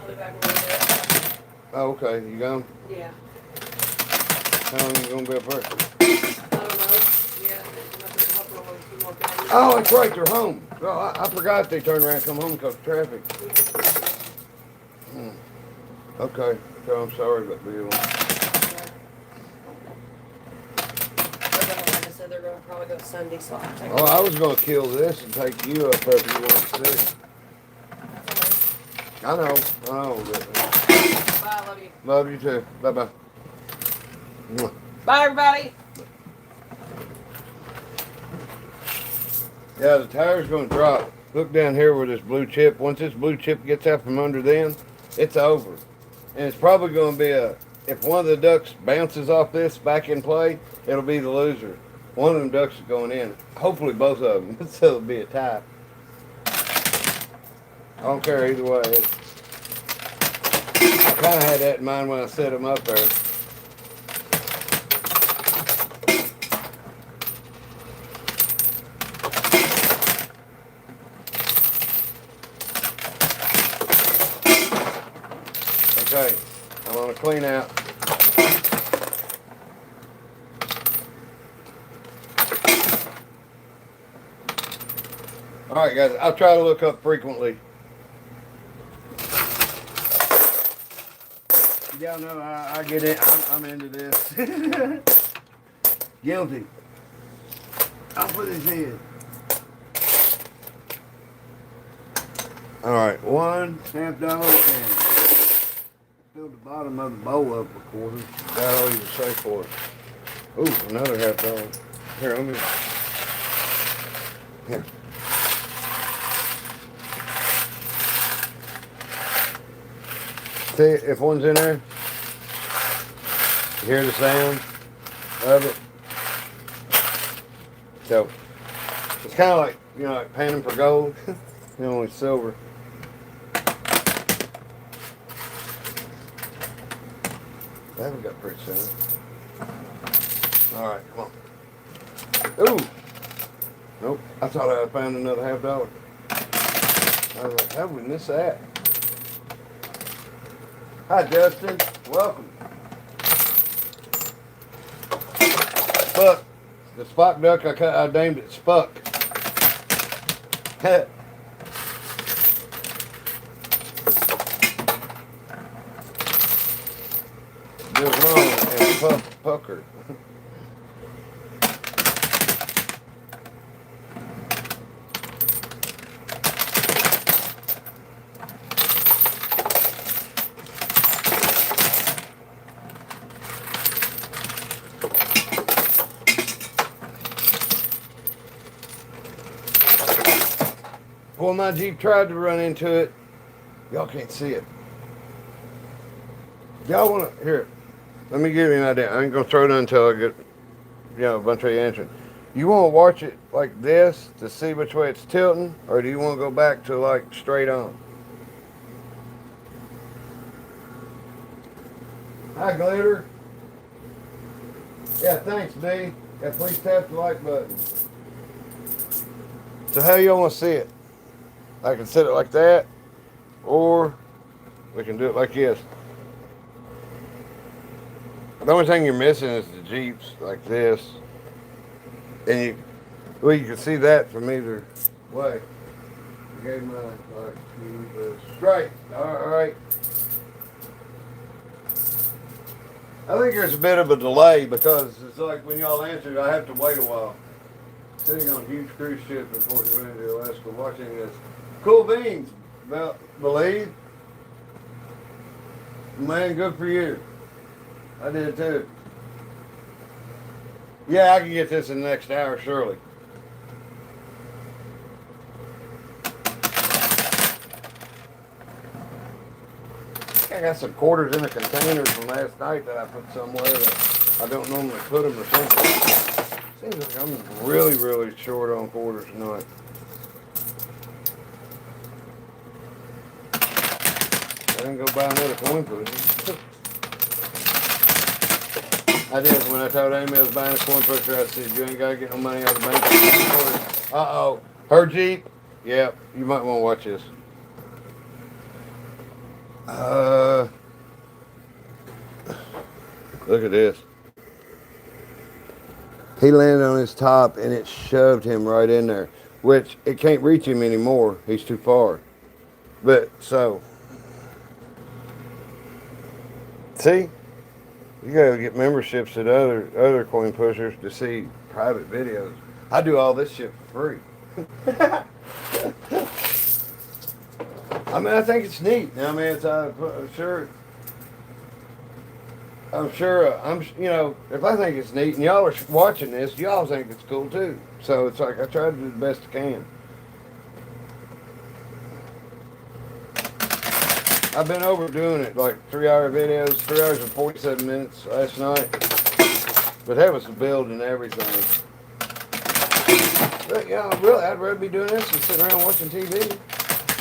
I'll be back in a little bit. Oh, okay. You gone? Yeah. How long are you going to be up there? I don't know. Yeah. Oh, that's right. They're home. Oh, I forgot they turned around and come home because of traffic. Okay. So I'm sorry about the deal. Like I said, they're going to probably go Sunday, so I'll take Oh, I was going to kill this and take you up there if you want to see. I know. But I Bye, love you. Love you too. Bye-bye. Mwah. Bye, everybody. Yeah, the tire's going to drop. Look down here where this blue chip. Once this blue chip gets out from under them, it's over. And it's probably going to be if one of the ducks bounces off this back in play, it'll be the loser. One of them ducks is going in. Hopefully both of them, so it'll be a tie. I don't care either way. I kind of had that in mind when I set them up there. Okay, I'm gonna clean out. All right, guys, I'll try to look up frequently. Y'all know I get it. I'm into this. Guilty. I'll put his head. All right, $1.50 and fill the bottom of the bowl up a quarter. That's all you can say for it. Ooh, another $1/2. Here, let me. Here. See if one's in there. You hear the sound of it. So it's kind of like, you know, like panning for gold. You know, only silver. That one got pretty soon. All right, come on. Ooh. Nope. I thought I had found another $1/2. I was like, how did we miss that? Hi, Justin. Welcome. Spuck. The Spock duck, I named it Spuck. Just long and puckered. Well, my Jeep tried to run into it. Y'all can't see it. Y'all want to, here, let me give you an idea. I ain't going to throw it until I get, you know, a bunch of you answering. You want to watch it like this to see which way it's tilting, or do you want to go back to like straight on? Hi, Glitter. Yeah, thanks, B. Yeah, please tap the like button. So how y'all want to see it? I can set it like that, or we can do it like this. The only thing you're missing is the Jeeps, like this. And you can see that from either way. I gave my straight. All right. I think there's a bit of a delay because it's like when y'all answer, I have to wait a while. Sitting on a huge cruise ship in Fort Winter, Alaska, watching this. Cool beans, believe. Man, good for you. I did too. Yeah, I can get this in the next hour, surely. I got some quarters in a container from last night that I put somewhere that I don't normally put them or something. Seems like I'm really, really short on quarters tonight. I didn't go buy another coin pusher. I did. When I told Amy I was buying a coin pusher, I said, you ain't got to get no money out of the bank. Uh-oh. Her Jeep? Yeah, you might want to watch this. Look at this. He landed on his top and it shoved him right in there, which it can't reach him anymore. He's too far. But so, see, you gotta get memberships at other coin pushers to see private videos. I do all this shit for free. I mean, I think it's neat. I mean, it's sure. I'm sure, if I think it's neat and y'all are watching this, y'all think it's cool too. So it's like I try to do the best I can. I've been overdoing it, like 3-hour videos, 3 hours and 47 minutes last night. But that was the build and everything. But, really, I'd rather be doing this than sitting around watching TV.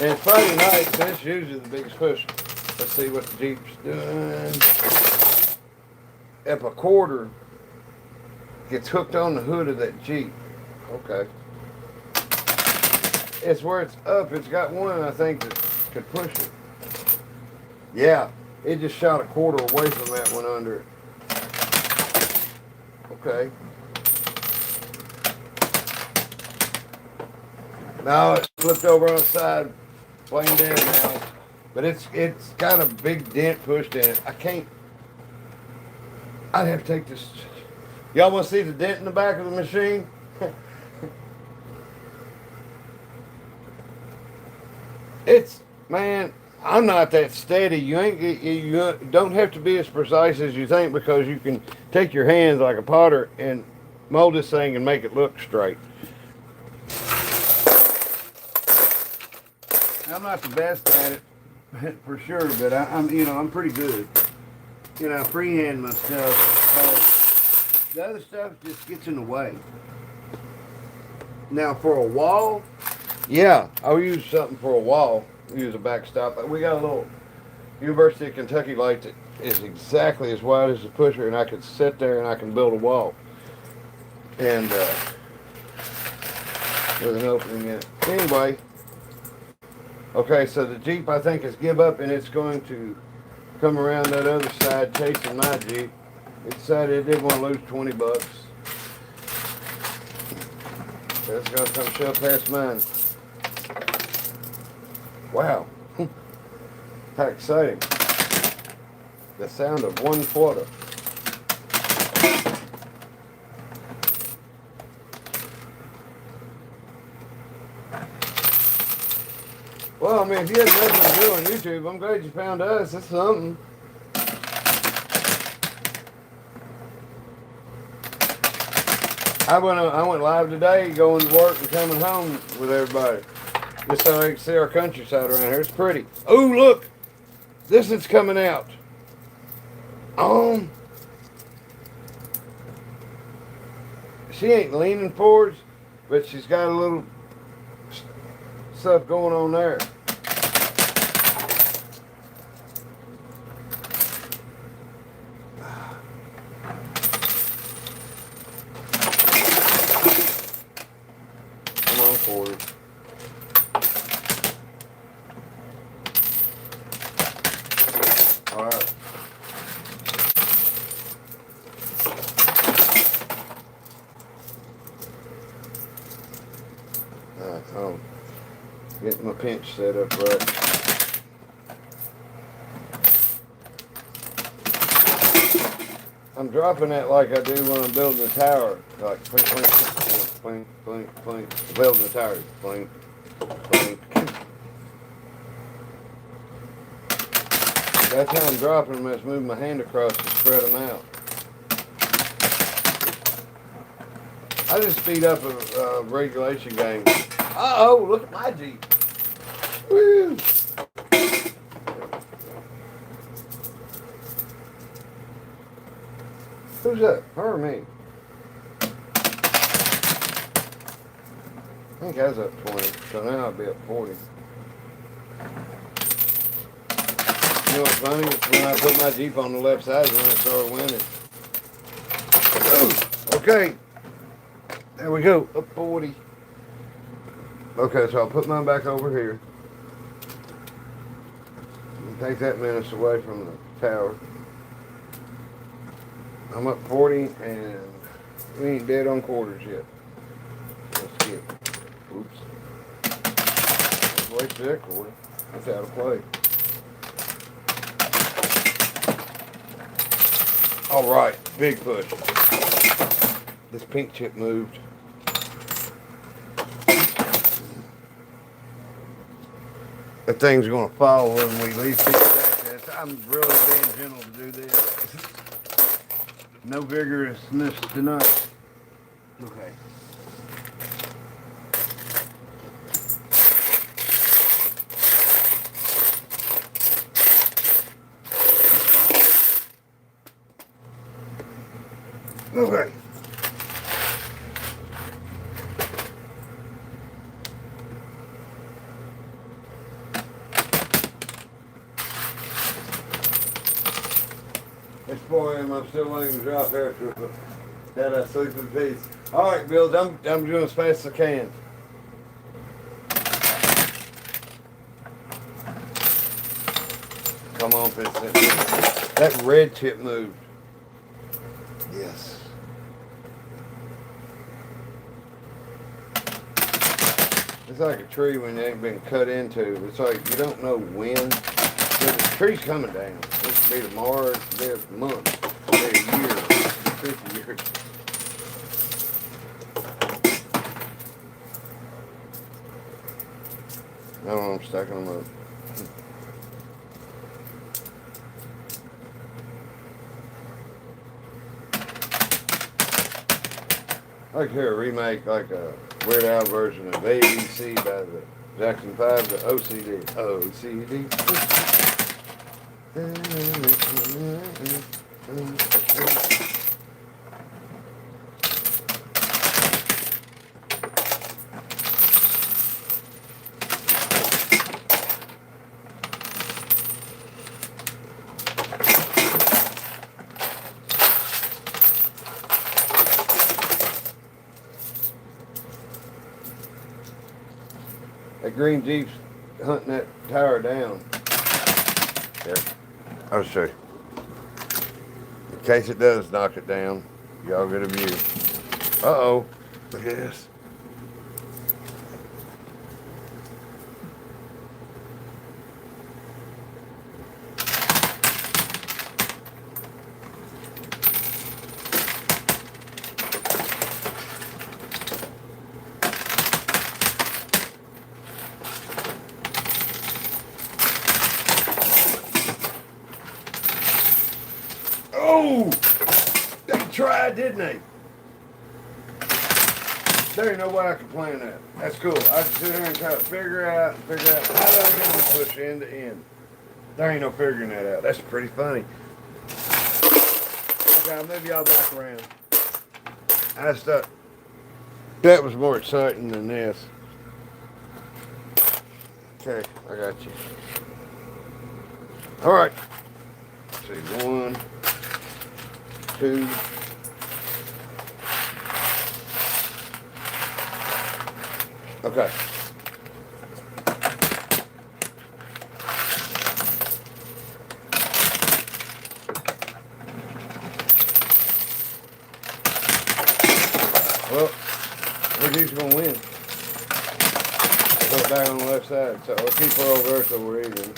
And it's Friday night, so it's usually the biggest push. Let's see what the Jeep's doing. If a quarter gets hooked on the hood of that Jeep, okay. It's where it's up. It's got one, I think, that could push it. Yeah, it just shot a quarter away from that one under it. Okay. Now it's flipped over on the side, playing down now. But it's got a big dent pushed in it. I'd have to take this. Y'all want to see the dent in the back of the machine? Man, I'm not that steady. You don't have to be as precise as you think, because you can take your hands like a potter and mold this thing and make it look straight. I'm not the best at it, for sure, but I'm pretty good. Freehand my stuff. The other stuff just gets in the way. Now for a wall, yeah, I'll use something for a wall. Use a backstop. We got a little University of Kentucky light that is exactly as wide as the pusher, and I could sit there and I can build a wall. And with an opening in it. Anyway, okay, so the Jeep, I think, has give up, and it's going to come around that other side chasing my Jeep. It decided it didn't want to lose 20 bucks. So it's going to come shove past mine. Wow. How exciting. The sound of 1/4. Well, if you had nothing to do on YouTube, I'm glad you found us. That's something. I went live today, going to work and coming home with everybody. Just so I can see our countryside around here. It's pretty. Oh, look! This is coming out. She ain't leaning forwards, but she's got a little stuff going on there. Come on forward. All right. Getting my pinch set up right. I'm dropping that like I do when I'm building a tower. Like, plink, plink, plink, plink, plink. Building a tower. Plink, plink. That's how I'm dropping them. I just move my hand across to spread them out. I just speed up a regulation game. Uh-oh, look at my Jeep. Woo! Who's that? Her or me? I think I was up 20, so now I'll be up 40. You know what's funny? It's when I put my Jeep on the left side is when I started winning. Oh, okay. There we go, up 40. Okay, so I'll put mine back over here. And take that menace away from the tower. I'm up 40 and we ain't dead on quarters yet. Let's skip. Oops. Wasted that quarter. That's out of play. Alright, big push. This pink chip moved. That thing's gonna fall when we leave 50 seconds. I'm really being gentle to do this. No vigorousness tonight. Okay. Okay. It's 4 a.m. I'm still waiting to drop after that I sleep in peace. All right, Bill. I'm doing as fast as I can. Come on, Pittsburgh. That red tip moved. Yes. It's like a tree when it ain't been cut into. It's like you don't know when. The tree's coming down. It could be tomorrow, it could be a month, it could be a year, 50 years. I don't know, I'm stacking them up. I like to hear a remake, like a Weird Al version of ABC by the Jackson 5, the OCD. OCD. That green Jeep's hunting that tower down. There. I'll show you. In case it does knock it down, y'all get a view. Uh-oh. Look at this. Oh! They tried, didn't they? There ain't no way I can plan that. That's cool. I can sit here and try to figure out how do I get them to push end to end. There ain't no figuring that out. That's pretty funny. Okay, I'll move y'all back around. That was more exciting than this. Okay, I got you. All right. Let's see, 1, 2. Okay. Well, look who's gonna win. Put it back on the left side, so I'll keep her over there so we're even.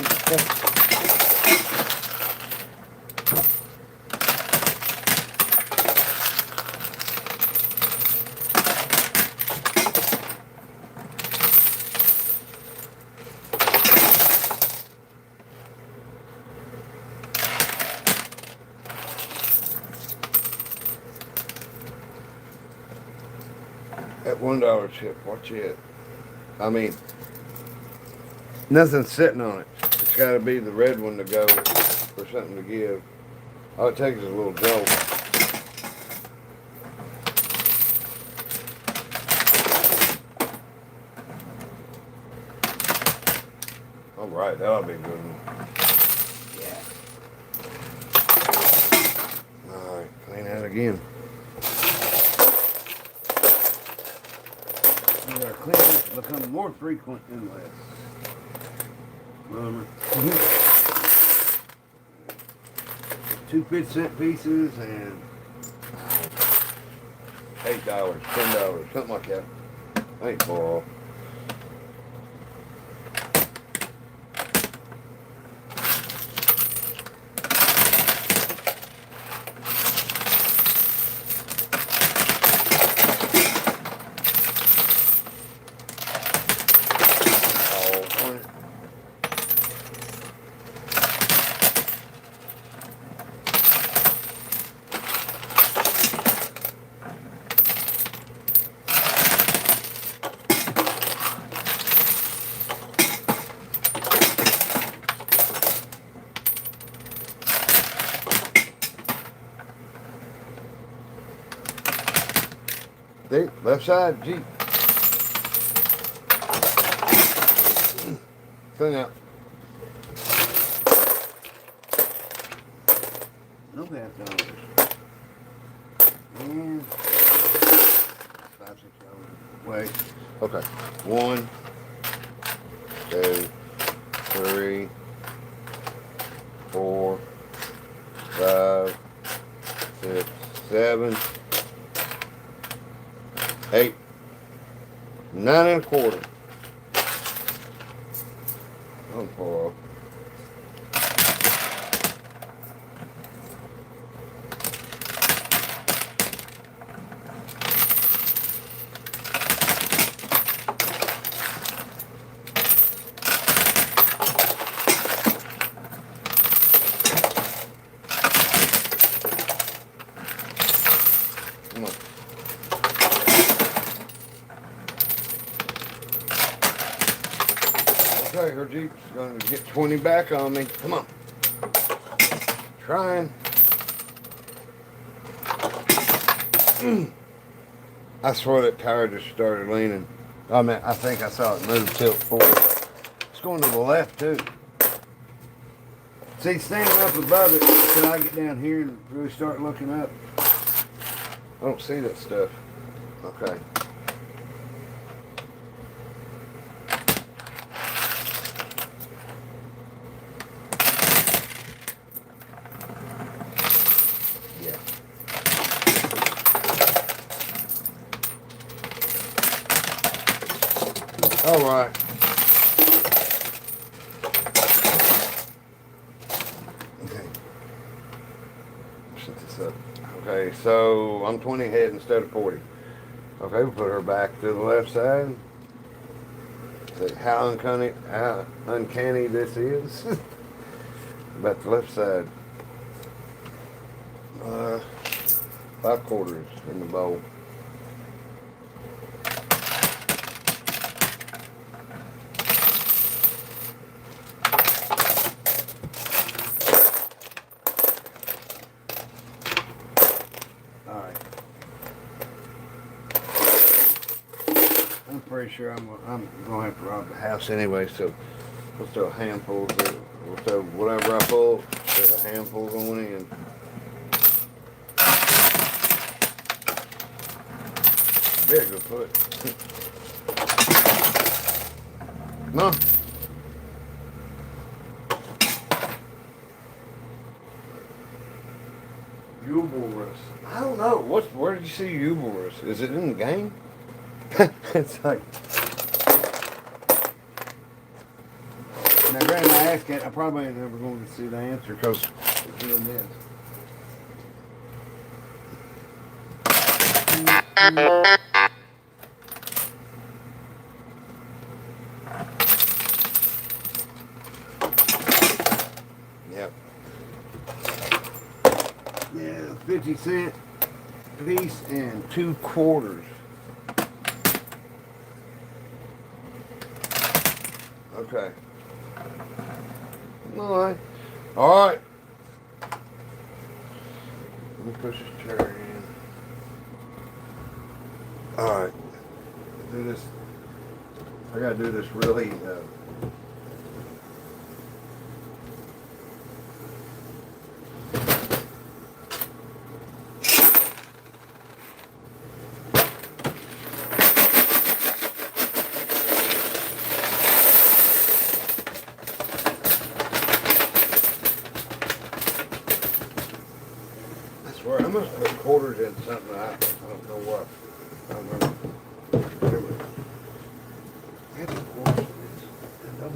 That $1 chip, watch it. I mean, nothing's sitting on it. It's got to be the red one to go for something to give. All it takes is a little jolt. All right, that'll be a good one. Yeah. All right, clean that again. Our cleaners become more frequent and less. Bummer. 2 5-cent pieces and $8, $10, something like that. Ain't far off. There, left side, Jeep. Clean out. No $5. And $5, $6. Wait. Okay. 1, 2, 3, 4, 5, 6, 7, 8, 9 and a quarter. I'm full. Come on. Okay, her Jeep's going to get 20 back on me. Come on. Trying. I swear that tire just started leaning. I mean, I think I saw it move tilt forward. It's going to the left too. See, standing up above it, can I get down here and really start looking up? I don't see that stuff. Okay. Yeah. All right. Okay. Set this up. Okay, so I'm 20 ahead instead of 40. Okay, we'll put her back to the left side. See how uncanny this is. About the left side. 5 quarters in the bowl. Alright. I'm pretty sure I'm gonna have to rob the house Anyway, so we'll throw a handful of it. We'll throw whatever I pull, there's a handful going in. Very good foot. Come on. Uberus. I don't know. Where did you see Uberus? Is it in the game? It's like, Now, granted, I asked it, I probably ain't never going to see the answer because it's doing this. yep. Yeah, 50 cent piece and 2 quarters. Okay. Alright. Alright. Let me push this chair in. Alright. Do this. I gotta do this really I must put quarters in something. I don't know what. I don't remember. That's a quarter.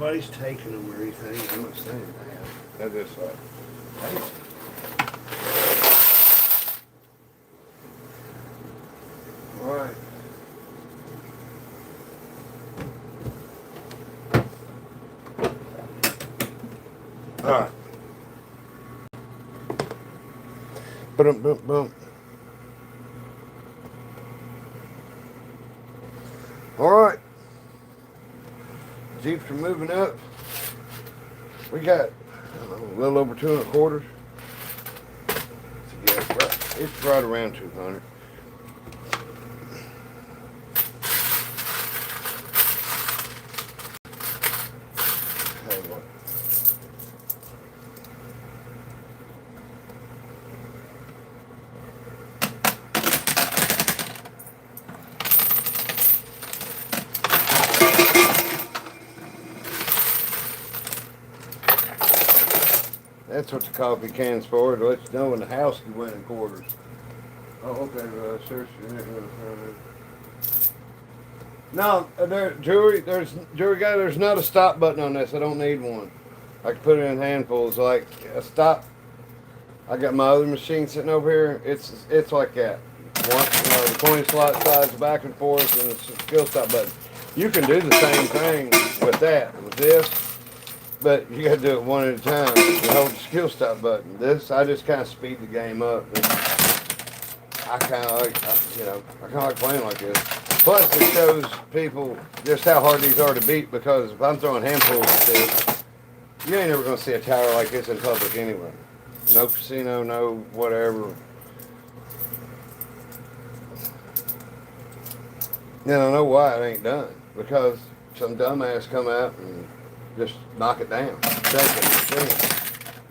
nobody's taking them or anything. I'm not saying that. That is hey. All right. All right. Boom, boom, boom. All right. Jeeps are moving up. We got a little over 2 1/4. So yeah, it's right around 200. That's what the coffee can's for, to let you know when the house you went in quarters. Oh, okay, search. No, jury guy, there's not a stop button on this. I don't need one. I can put it in handfuls, like a stop. I got my other machine sitting over here. It's like that. The coin slot slides back and forth, and it's a skill stop button. You can do the same thing with that, with this, but you got to do it one at a time. You hold the skill stop button. This, I just kind of speed the game up. I kind of like playing like this. Plus, it shows people just how hard these are to beat, because if I'm throwing handfuls at this, you ain't never going to see a tower like this in public anyway. No casino, no whatever. And I know why it ain't done. Because some dumbass come out and just knock it down.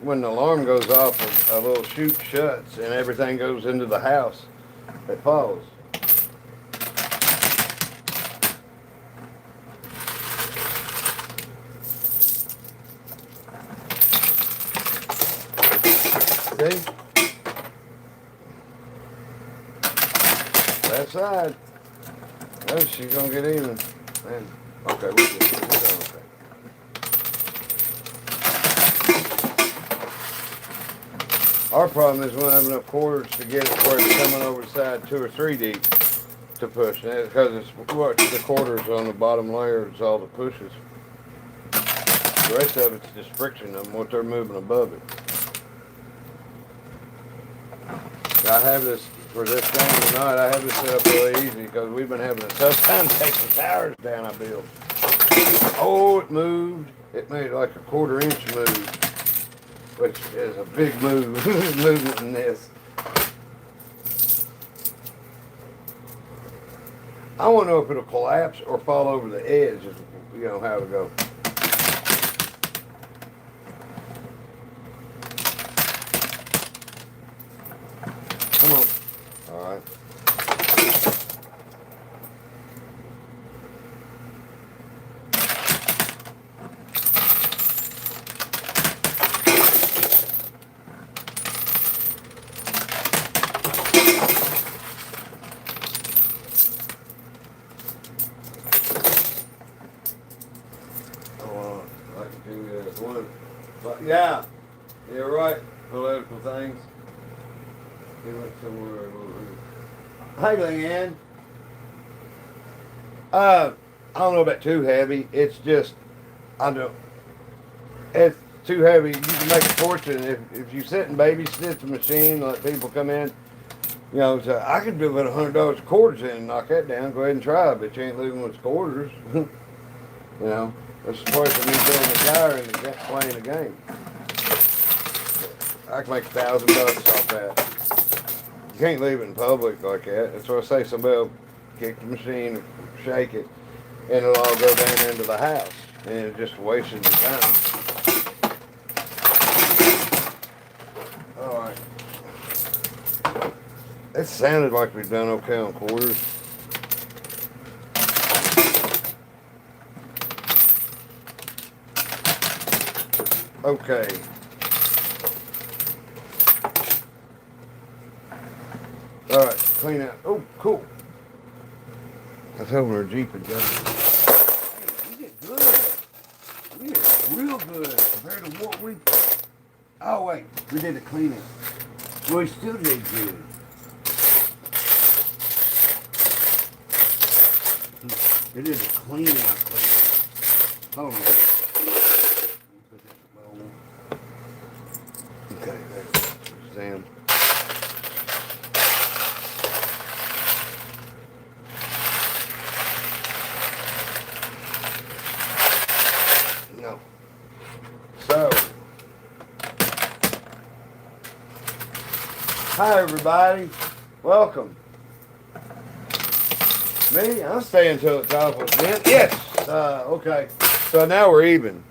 When the alarm goes off, a little chute shuts and everything goes into the house. It falls. See? That side. Oh, she's gonna get even. Man. Okay, we're okay. Our problem is we don't have enough quarters to get it where it's coming over the side 2 or 3 deep to push. Because it's what the quarters on the bottom layer is all the pushes. The rest of it's just friction on what they're moving above it. I have this for this game tonight. I have this set up really easy because we've been having a tough time taking towers down. I built. Oh, it moved. It made like a 1/4 inch move, which is a big move. Movement in this. I want to know if it'll collapse or fall over the edge. You know how to go. Come on. All right. I can do that one. But yeah, you're right. Political things. He went somewhere. Hey, Leanne. I don't know about too heavy. It's just, I don't. It's too heavy. You can make a fortune if you sit and babysit the machine. Let people come in. You know, so I could do about $100 of quarters in and knock that down. Go ahead and try, but you ain't losing with quarters. You know, that's the point of me building a tower and playing the game. I can make $1,000 off that. You can't leave it in public like that. That's why I say somebody will kick the machine, shake it, and it'll all go down into the house. And it's just wasting your time. Alright. It sounded like we've done okay on quarters. Okay. Alright, clean out. Oh, cool. That's over a Jeep and Hey, we did good. We did real good compared to what we... Oh, wait. We did the cleaning. Well, we still did good. We did the clean out clean. Hold on. Okay, there. Sam. No. So, hi everybody. Welcome. Me? I'm staying until it's off with them. Yes. Okay. So now we're even.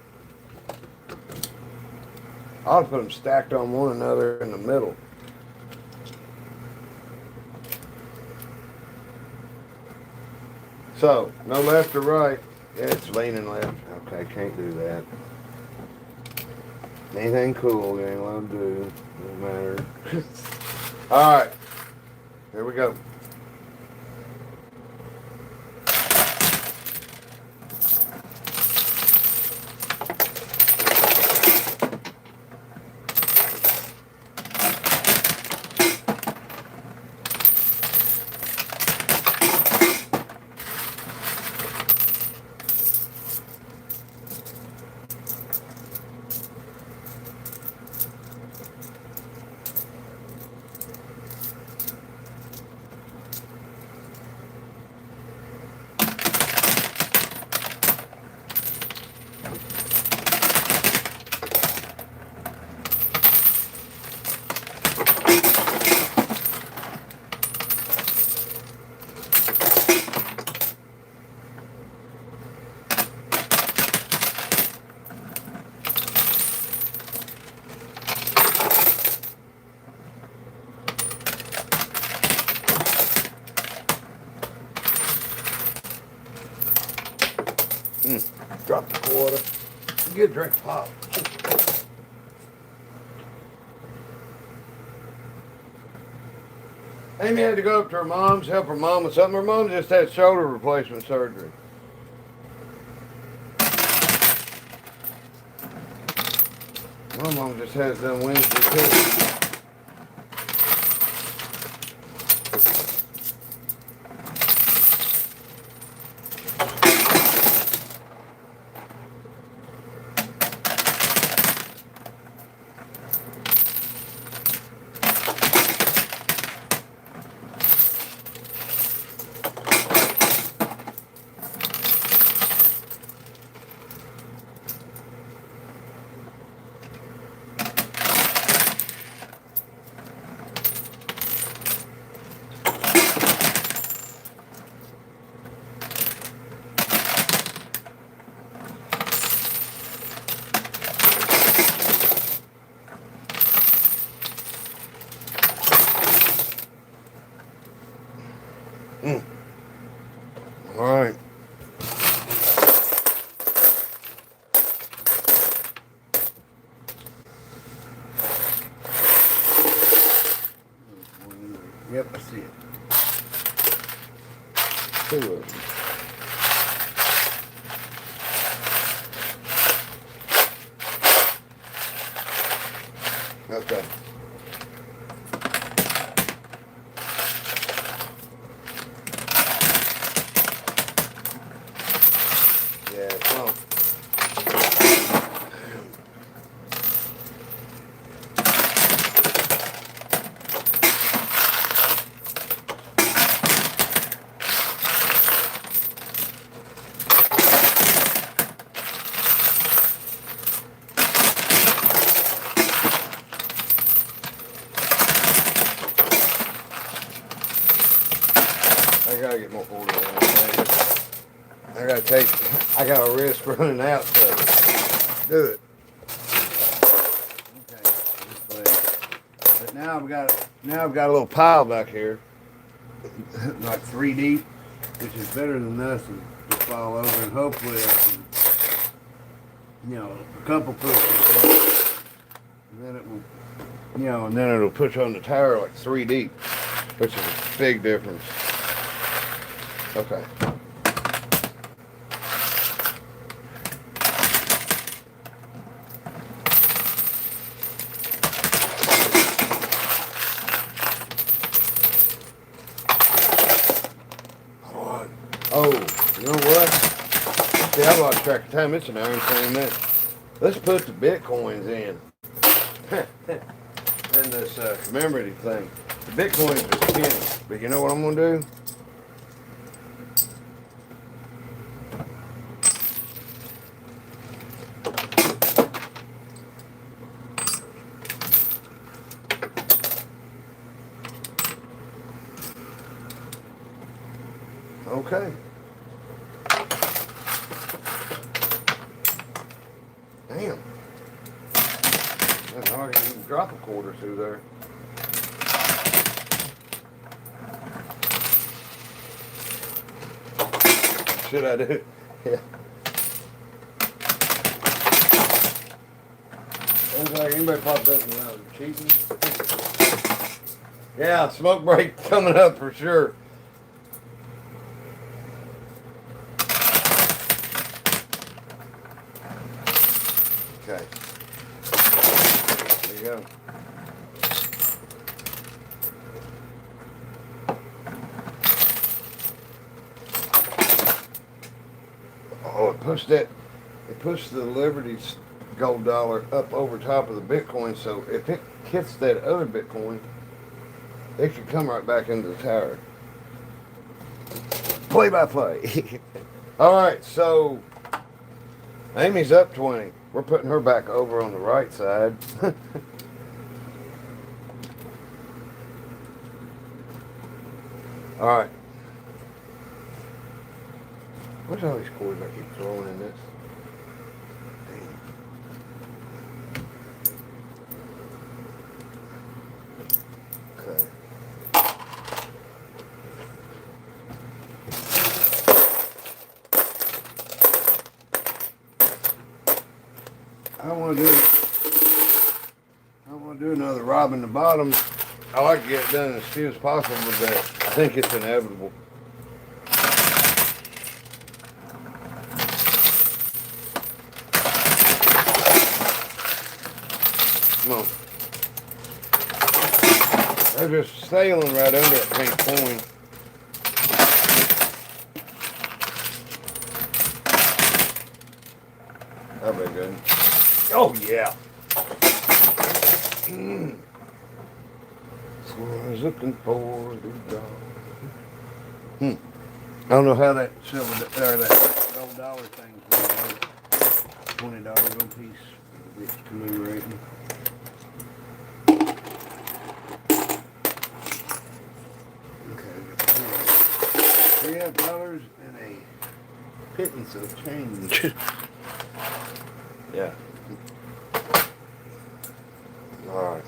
I'll put them stacked on one another in the middle. So, no left or right. Yeah, it's leaning left. Okay, can't do that. Anything cool, you ain't allowed to do. Don't matter. Alright. Here we go. Drop the quarter. Get a drink of pop. Amy had to go up to her mom's, help her mom with something. Her mom just had shoulder replacement surgery. My mom just had it done Wednesday too. All right. Yep, I see it. Two of them. Okay. Yeah, well. I gotta get more order on this. I gotta take. I got a wrist running out, so do it. Okay, this way. But now I've got a little pile back here. like 3 deep, which is better than nothing to fall over, and hopefully I can, a couple pushes, and then it will, And then it'll push on the tire like 3 deep, which is a big difference. Okay. Oh, you know what? See, I lost track of time. It's an hour and 20 minutes. Let's put the Bitcoins in. In this commemorative thing. The Bitcoins are skinny. But you know what I'm going to do? Okay. Damn. That's hard to even drop a quarter through there. Should I do? Yeah. Looks like anybody popped up and cheating. Yeah, smoke break coming up for sure. Okay. There you go. Oh, it pushed the Liberty's gold dollar up over top of the Bitcoin, so if it hits that other Bitcoin, it could come right back into the tower. Play by play. All right, so Amy's up 20. We're putting her back over on the right side. All right. What's all these quarters I keep throwing in this? Okay. I want to do another robbing the bottoms. I like to get it done as few as possible, but I think it's inevitable. Come on. They're just sailing right under that pink coin. That'll be good. Oh, yeah. That's what I was looking for. I don't know how that silver or that gold dollar thing's going to work. $20 gold piece. It's commemorating. $3 and a pittance of change. Yeah. All right.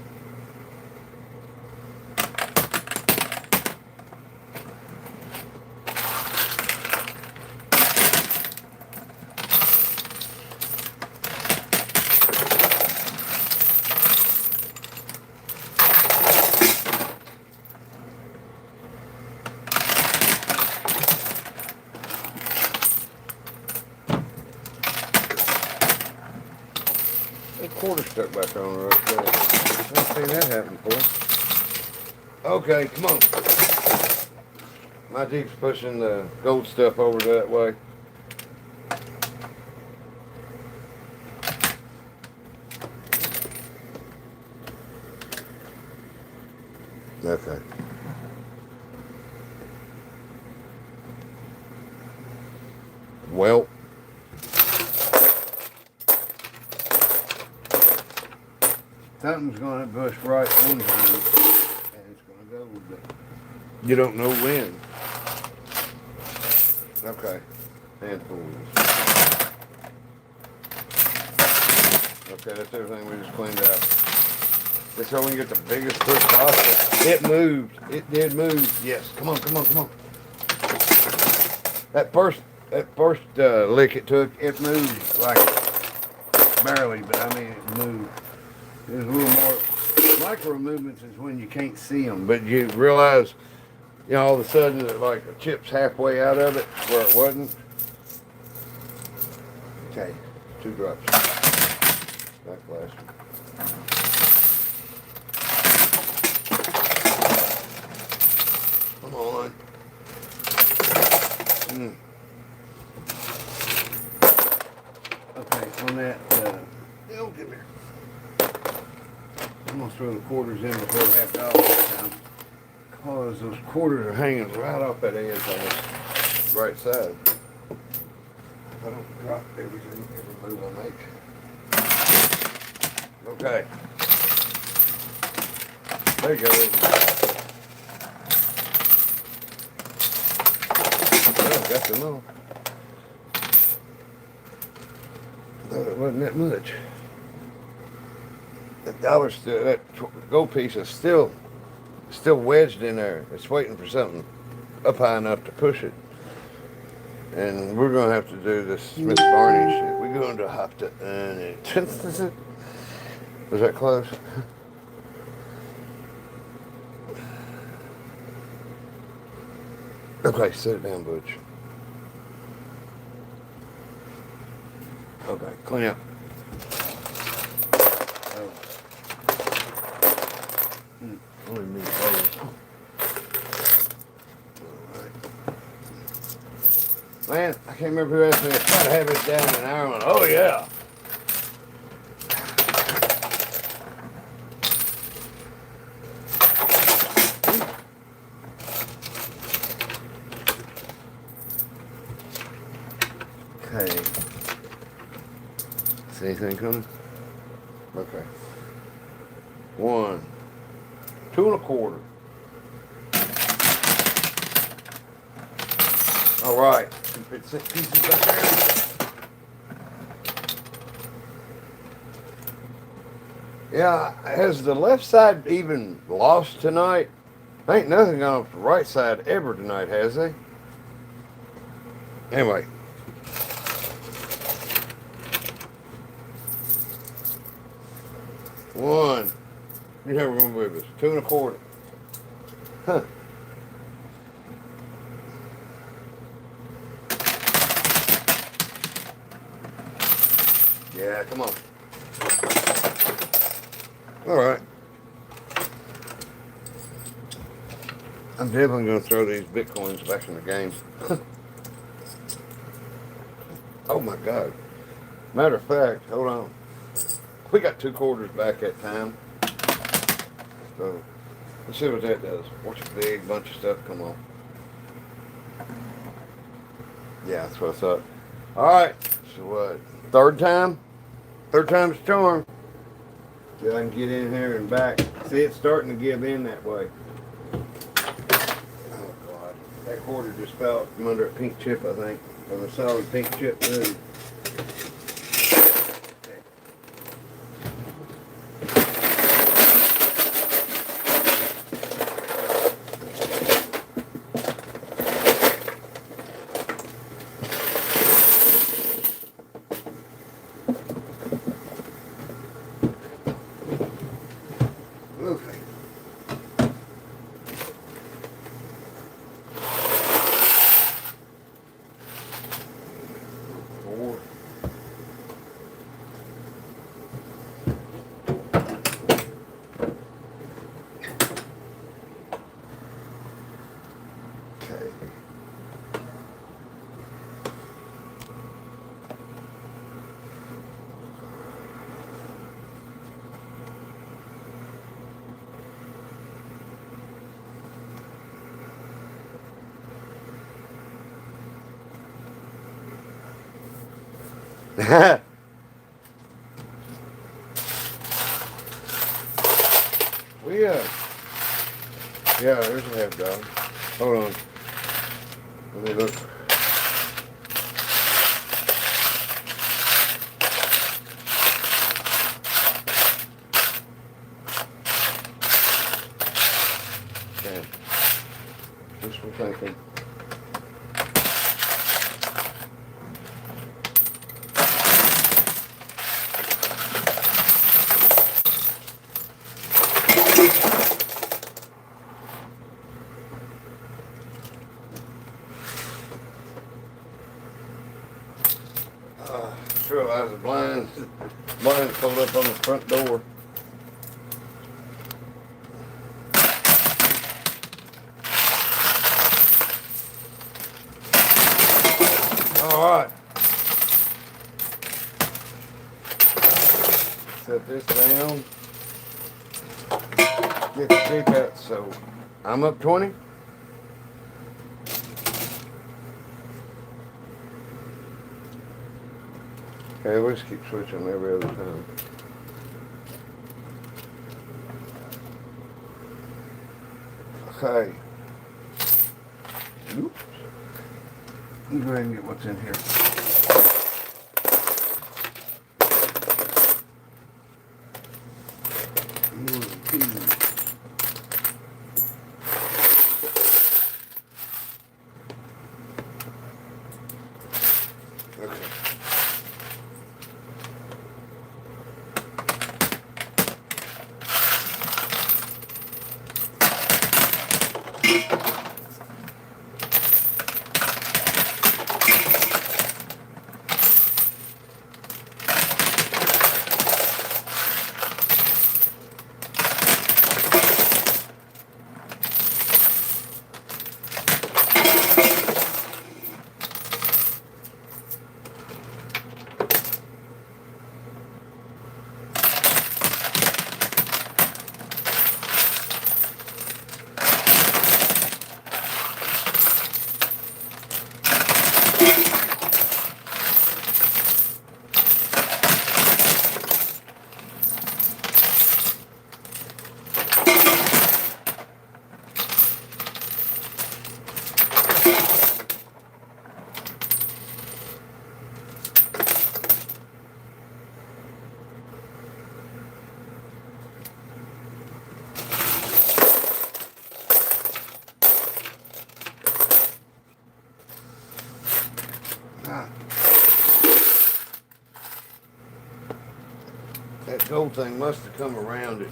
Quarter stuck back on her up there. I've seen that happen before. Okay, come on. My Jeep's pushing the gold stuff over that way. Okay. Well. Something's going to push right one time, and it's going to go, but you don't know when. Okay, handfuls. Okay, that's everything we just cleaned out. That's how we can get the biggest push possible. It moved. It did move. Yes. Come on, come on, come on. That first lick it took, it moved like barely, but I mean it moved. There's a little more micro movements is when you can't see them, but you realize, you know, all of a sudden that like a chip's halfway out of it where it wasn't. Okay, 2 drops. Back last one. Come on. Okay, on that, oh, give me. I'm going to throw the quarters in before $50 this time, because those quarters are hanging right off that edge on this right side. If I don't drop everything, every move I make. Okay. There you go. Well, got them all. Thought it wasn't that much. That dollar still, that gold piece is still wedged in there. It's waiting for something up high enough to push it. And we're gonna have to do this Smith Barney shit. We're going to have to earn it. Was that close? Okay, sit it down, Butch. Okay, clean up. Oh, Only me. Oh. Man, I can't remember who asked me to try to have it down in an hour. Oh, yeah. Okay. See anything coming? Okay. 1, 2 1/4. All right. Put 6 pieces back there. Yeah, has the left side even lost tonight? Ain't nothing on the right side ever tonight, has they? Anyway. One. You never remember it was 2 1/4. Huh. Yeah, come on. All right. I'm definitely going to throw these Bitcoins back in the game. Oh my God. Matter of fact, hold on. We got 2 quarters back that time. So let's see what that does. Watch a big bunch of stuff come on. Yeah, that's what I thought. All right. So what? Third time? Third time's a charm. See if I can get in here and back. See, it's starting to give in that way. Oh God. That quarter just fell from under a pink chip, I think. Or the solid pink chip move. Okay. Four. Okay. we yeah, there's a half dog. Hold on. Let me look. Okay. Just for thinking. Just realized the blinds pulled up on the front door. All right. Set this down. Get the tape out. So I'm up 20. Okay, we'll just keep switching every other time. Okay. Oops. Let me go ahead and get what's in here. Okay. That gold thing must have come around it.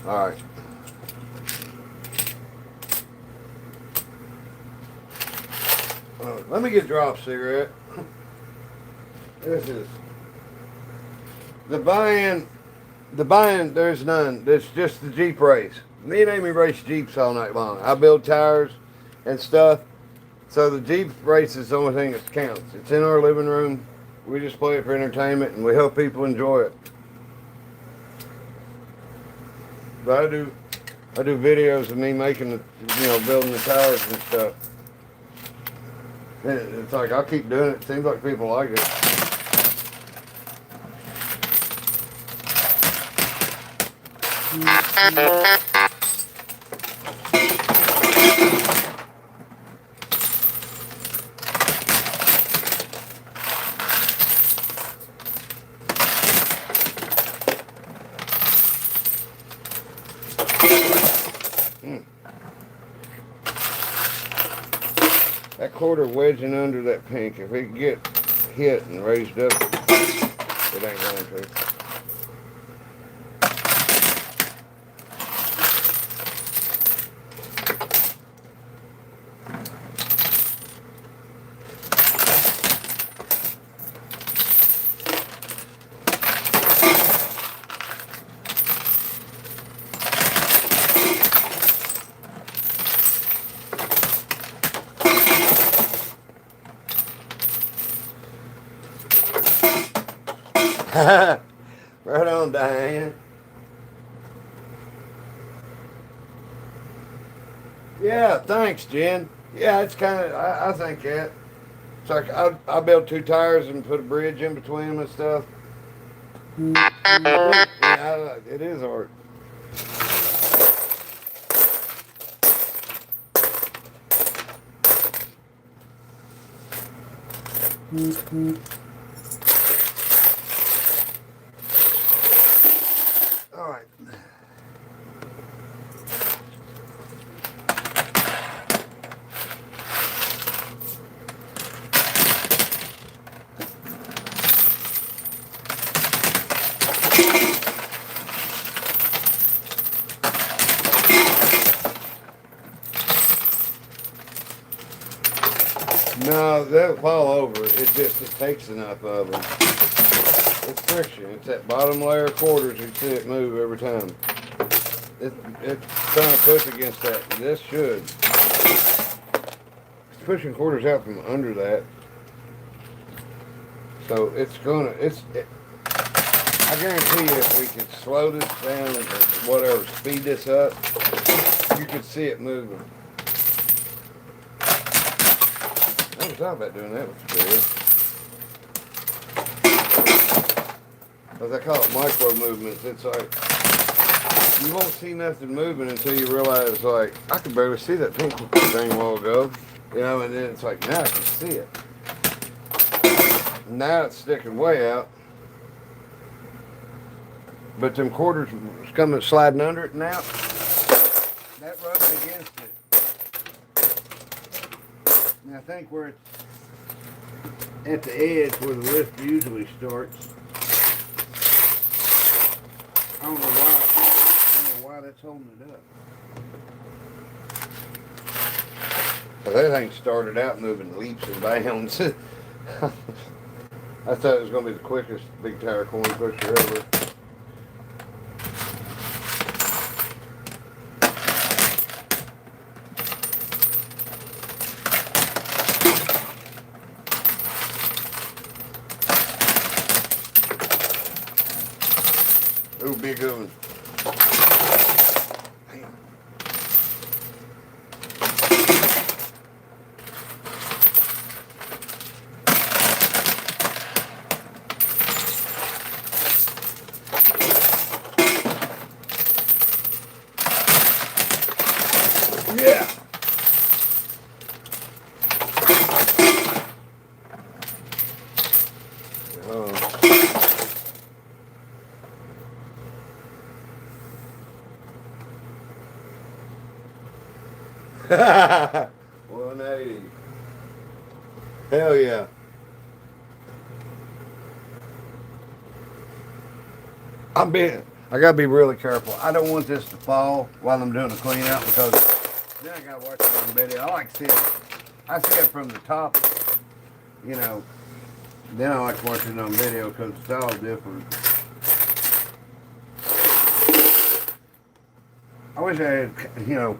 Alright. Let me get a drop cigarette. This is the buy-in. The buy-in, there's none. It's just the Jeep race. Me and Amy race Jeeps all night long. I build tires and stuff. So the Jeep race is the only thing that counts. It's in our living room. We just play it for entertainment and we help people enjoy it. But I do videos of me making the, building the tires and stuff. And it's like, I'll keep doing it. Seems like people like it. That quarter wedging under that pink, if it get hit and raised up, it ain't going to. Right on, Diane. Yeah, thanks, Jen. Yeah, it's kind of, I think that. It's like, I built 2 tires and put a bridge in between them and stuff. Yeah, it is art. All right. No, they'll fall over. It takes enough of them. It's friction. It's that bottom layer of quarters. You see it move every time. It's trying to push against that. This should. It's pushing quarters out from under that. So it's gonna. I guarantee you, if we could slow this down and whatever, speed this up, you could see it moving. I was thought about doing that with the video. As I call it, micro movements. It's like, you won't see nothing moving until you realize, like, I could barely see that pink thing a while ago. And then it's like, now I can see it. Now it's sticking way out. But them quarters was coming sliding under it now. That rubs against it. And I think where it's at the edge where the lift usually starts. I don't know why that's holding it up. That thing started out moving leaps and bounds. I thought it was going to be the quickest big tire coin pusher ever. Ooh, big one. Yeah. Oh. 180. Hell yeah. I gotta be really careful. I don't want this to fall while I'm doing the clean out because then I gotta watch it on video. I like to see it. I see it from the top, you know. Then I like watching it on video because it's all different. I wish I had, you know,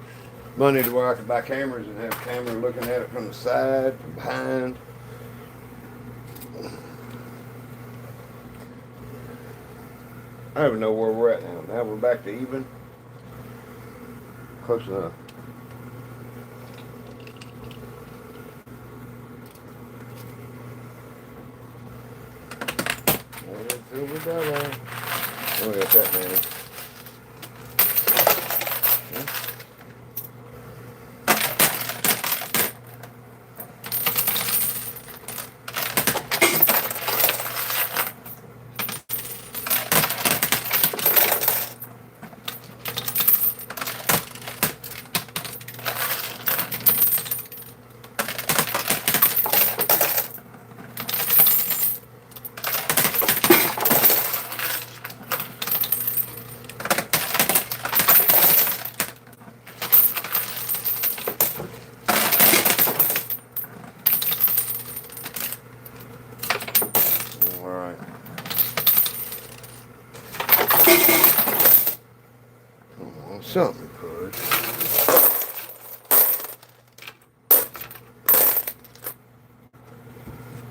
money to where I could buy cameras and have a camera looking at it from the side, from behind. I don't even know where we're at now. Now we're back to even. Close enough. We got that, man. Something good.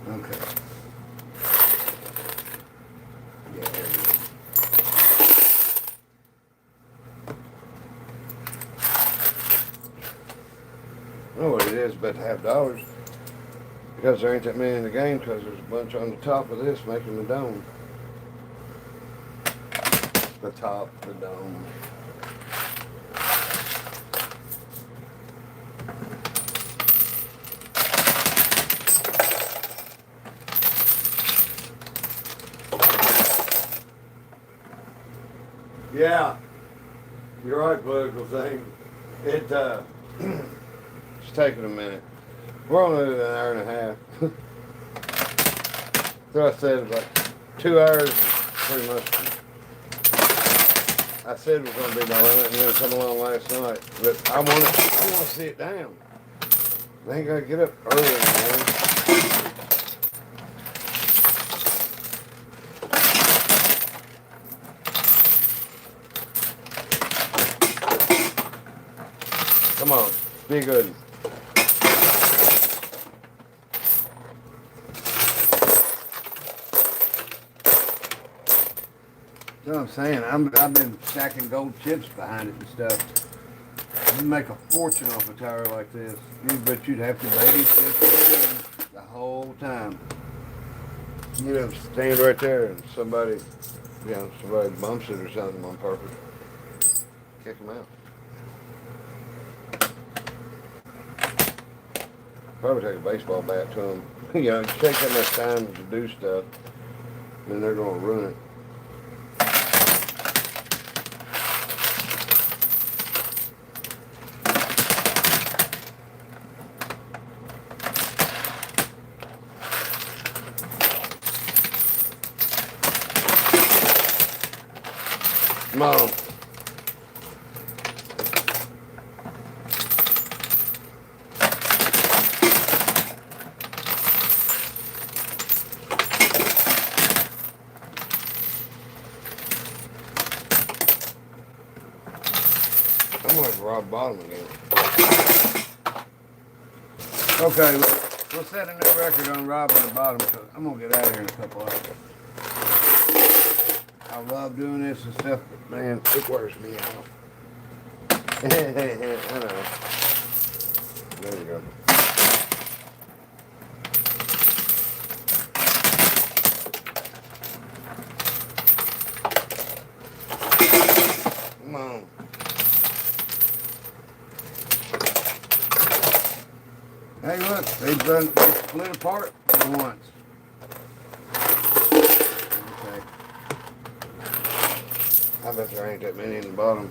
Okay. Yeah, there it is. I know what it is, but $50 because there ain't that many in the game because there's a bunch on the top of this making the dome. The top, the dome. Yeah, you're right, political thing. It's taking a minute. We're only an hour and a half. So I said about 2 hours is pretty much. I said it was going to be my limit, and then it come along last night. But I want to see it down. I ain't got to get up early in the morning. Come on, be good. You know what I'm saying? I've been stacking gold chips behind it and stuff. You make a fortune off a tire like this. But you'd have to babysit the whole time. You know, stand right there and somebody bumps it or something on purpose. Kick them out. Probably take a baseball bat to them. You know, you take that much time to do stuff, then they're going to ruin it. Come on. I'm gonna have to rob bottom again. Okay, we'll set a new record on robbing the bottom. Cause I'm gonna get out of here in a couple hours. I love doing this and stuff, but man, It wears me out. I know. There you go. Come on. hey, look, they split apart for once. Okay. I bet there ain't that many in the bottom.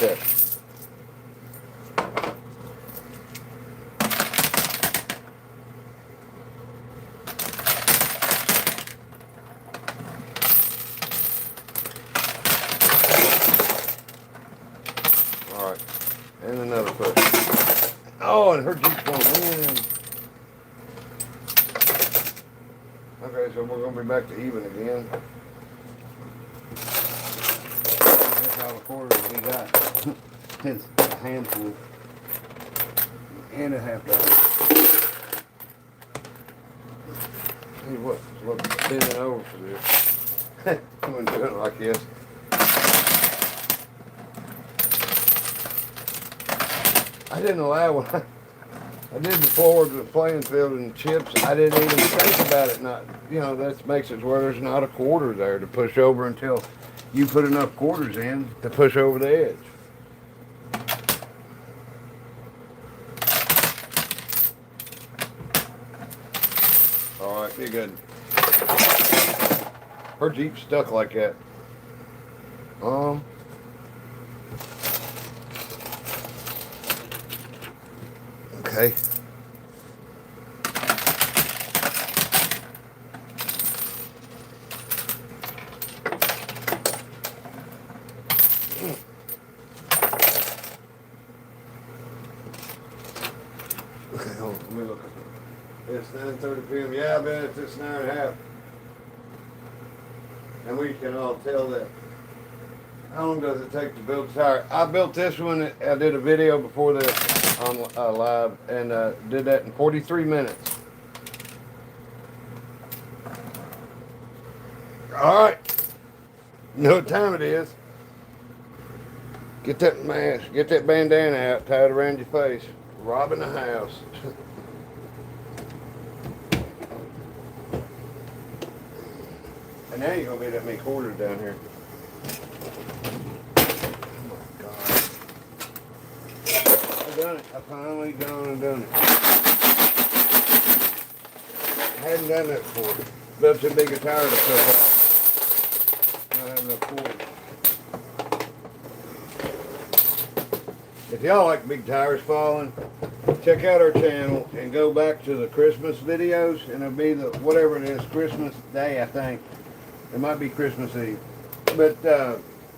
There. All right, and another push. Oh, and her Jeep's going to win. Okay, so we're going to be back to even again. That's all the quarters we got. It's a handful and a half dollar. Hey, what bending over for this? I'm going to do it like this. I didn't allow when I did the floor to the playing field and chips. I didn't even think about it. Not, that makes it where there's not a quarter there to push over until you put enough quarters in to push over the edge. All right, be good. Her Jeep's stuck like that. Okay. Okay, hold on, let me look at it. It's 9:30 p.m. Yeah, I bet it's an hour and a half. And we can all tell that. How long does it take to build a tire? I built this one. I did a video before this on live and did that in 43 minutes. All right. You know what time it is. Get that mask, get that bandana out, tie it around your face. Robbing the house. And now you're going to be that many quarters down here. Done it. I finally gone and done it. I hadn't done that before. Built too big a tire to put out. Not having enough quarters. If y'all like big tires falling, check out our channel and go back to the Christmas videos, and it'll be the whatever it is, Christmas Day, I think. It might be Christmas Eve. But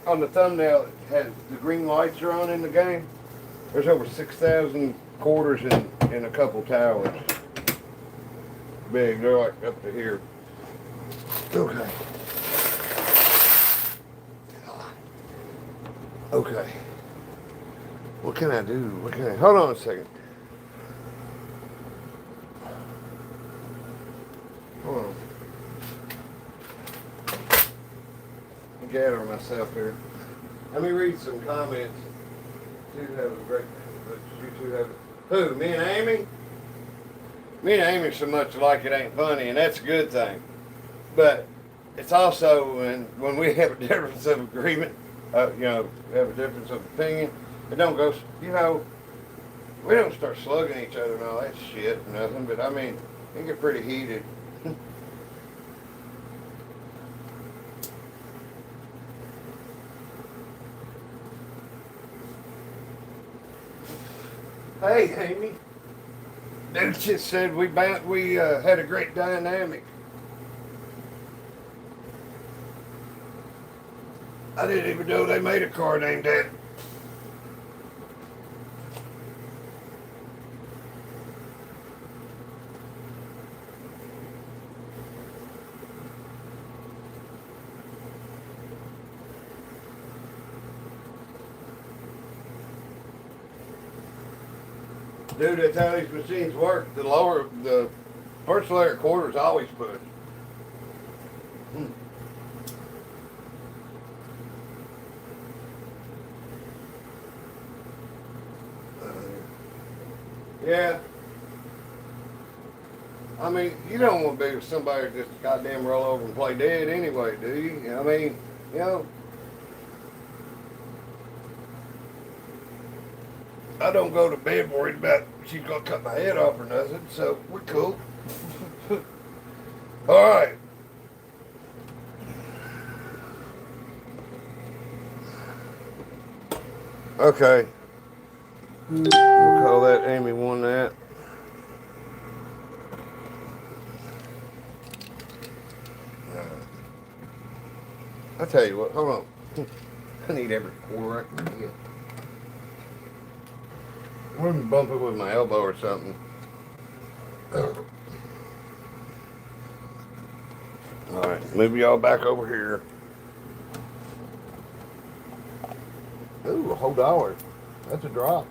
on the thumbnail, it has the green lights are on in the game. There's over 6,000 quarters in a couple towers. Big, they're like up to here. Okay. Okay. What can I do? Hold on a second. Hold on. I gather myself here. Let me read some comments. You two have a great, but you two have who? Me and Amy? Me and Amy so much like it ain't funny, and that's a good thing. But it's also when we have a difference of agreement, have a difference of opinion. It don't go, we don't start slugging each other and all that shit or nothing. But I mean, it get pretty heated. Hey, Amy. Dude just said we had a great dynamic. I didn't even know they made a car named that. Dude, that's how these machines work. The first layer quarters always push. Yeah. I mean, you don't want to be with somebody that just goddamn roll over and play dead anyway, do you? I mean, you know, I don't go to bed worried about she's going to cut my head off or nothing, so we're cool. All right. Okay. We'll call that Amy won that. I'll tell you what, hold on. I need every quarter I can get. I'm going to bump it with my elbow or something. Alright, move y'all back over here. Ooh, a whole $1. That's a drop.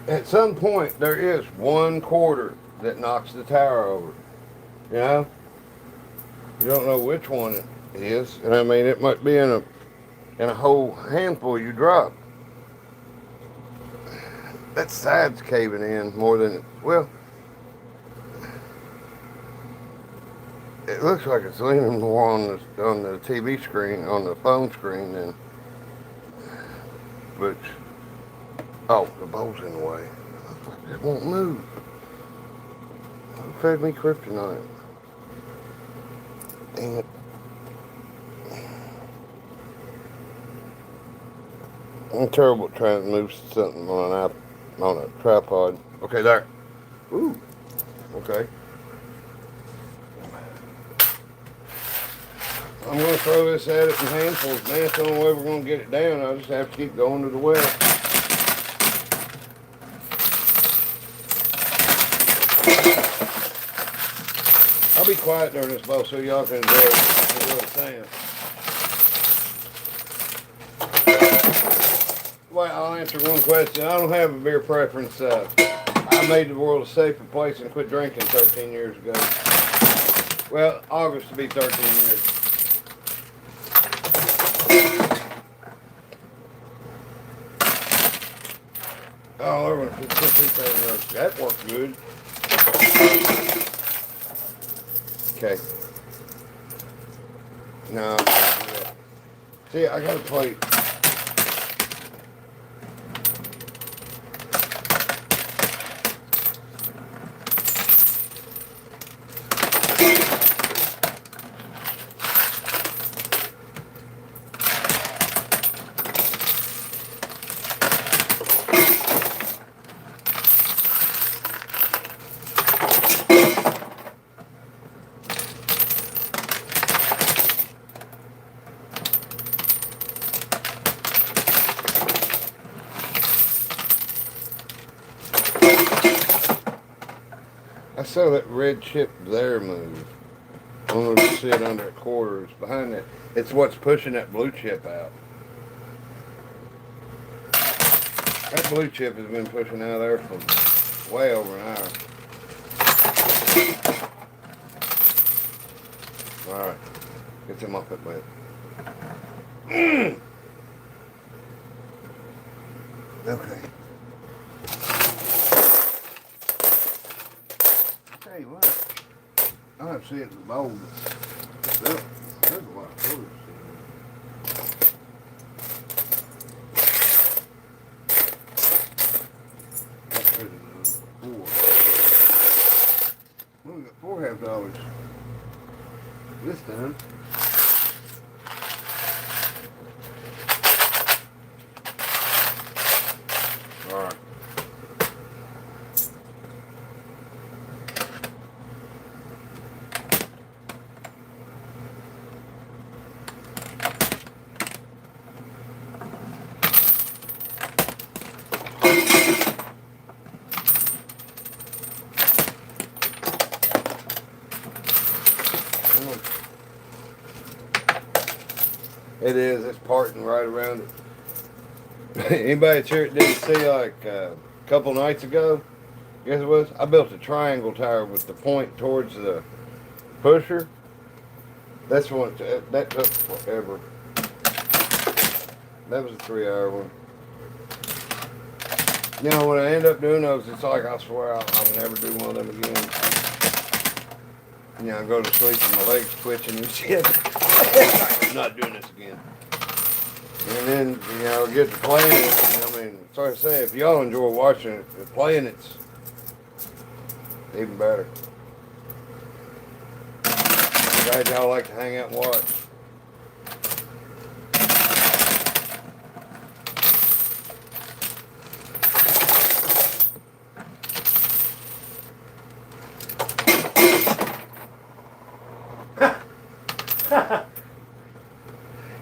At some point, there is one quarter that knocks the tower over. You know? You don't know which one it is. And I mean, it might be in a whole handful you drop. That side's caving in more than, well, it looks like it's leaning more on the TV screen, on the phone screen than, but, oh, the bowl's in the way. It won't move. Who fed me kryptonite? Dang it. I'm terrible at trying to move something on a tripod. Okay, there. Ooh. Okay. I'm going to throw this at it in handfuls, man. It's the only way we're going to get it down. I'll just have to keep going to the well. I'll be quiet during this bowl so y'all can enjoy what I'm saying. Well, I'll answer one question. I don't have a beer preference. I made the world a safer place and quit drinking 13 years ago. Well, August to be 13 years. Oh, they're going to put things. That worked good. Okay. No. See, I got a plate. I saw that red chip there move. I don't know if you see it under a quarter. It's behind it. It's what's pushing that blue chip out. That blue chip has been pushing out there for way over an hour. Alright. Get them off that bed. Okay. Tell you what, I don't have to see it in the bowl, but there's a lot of quarters. We got $4.50 this time. All right. It is. It's parting right around it. Anybody at church didn't see like a couple nights ago? Guess it was. I built a triangle tire with the point towards the pusher. That's one that took forever. That was a 3-hour one. You know, when I end up doing those, it's like I swear I'll never do one of them again. You know, I go to sleep and my legs twitching and shit. I'm not doing this again. And then, you know, get to playing it. I mean, so I say, if y'all enjoy watching it, the playing it's even better. Glad y'all like to hang out and watch.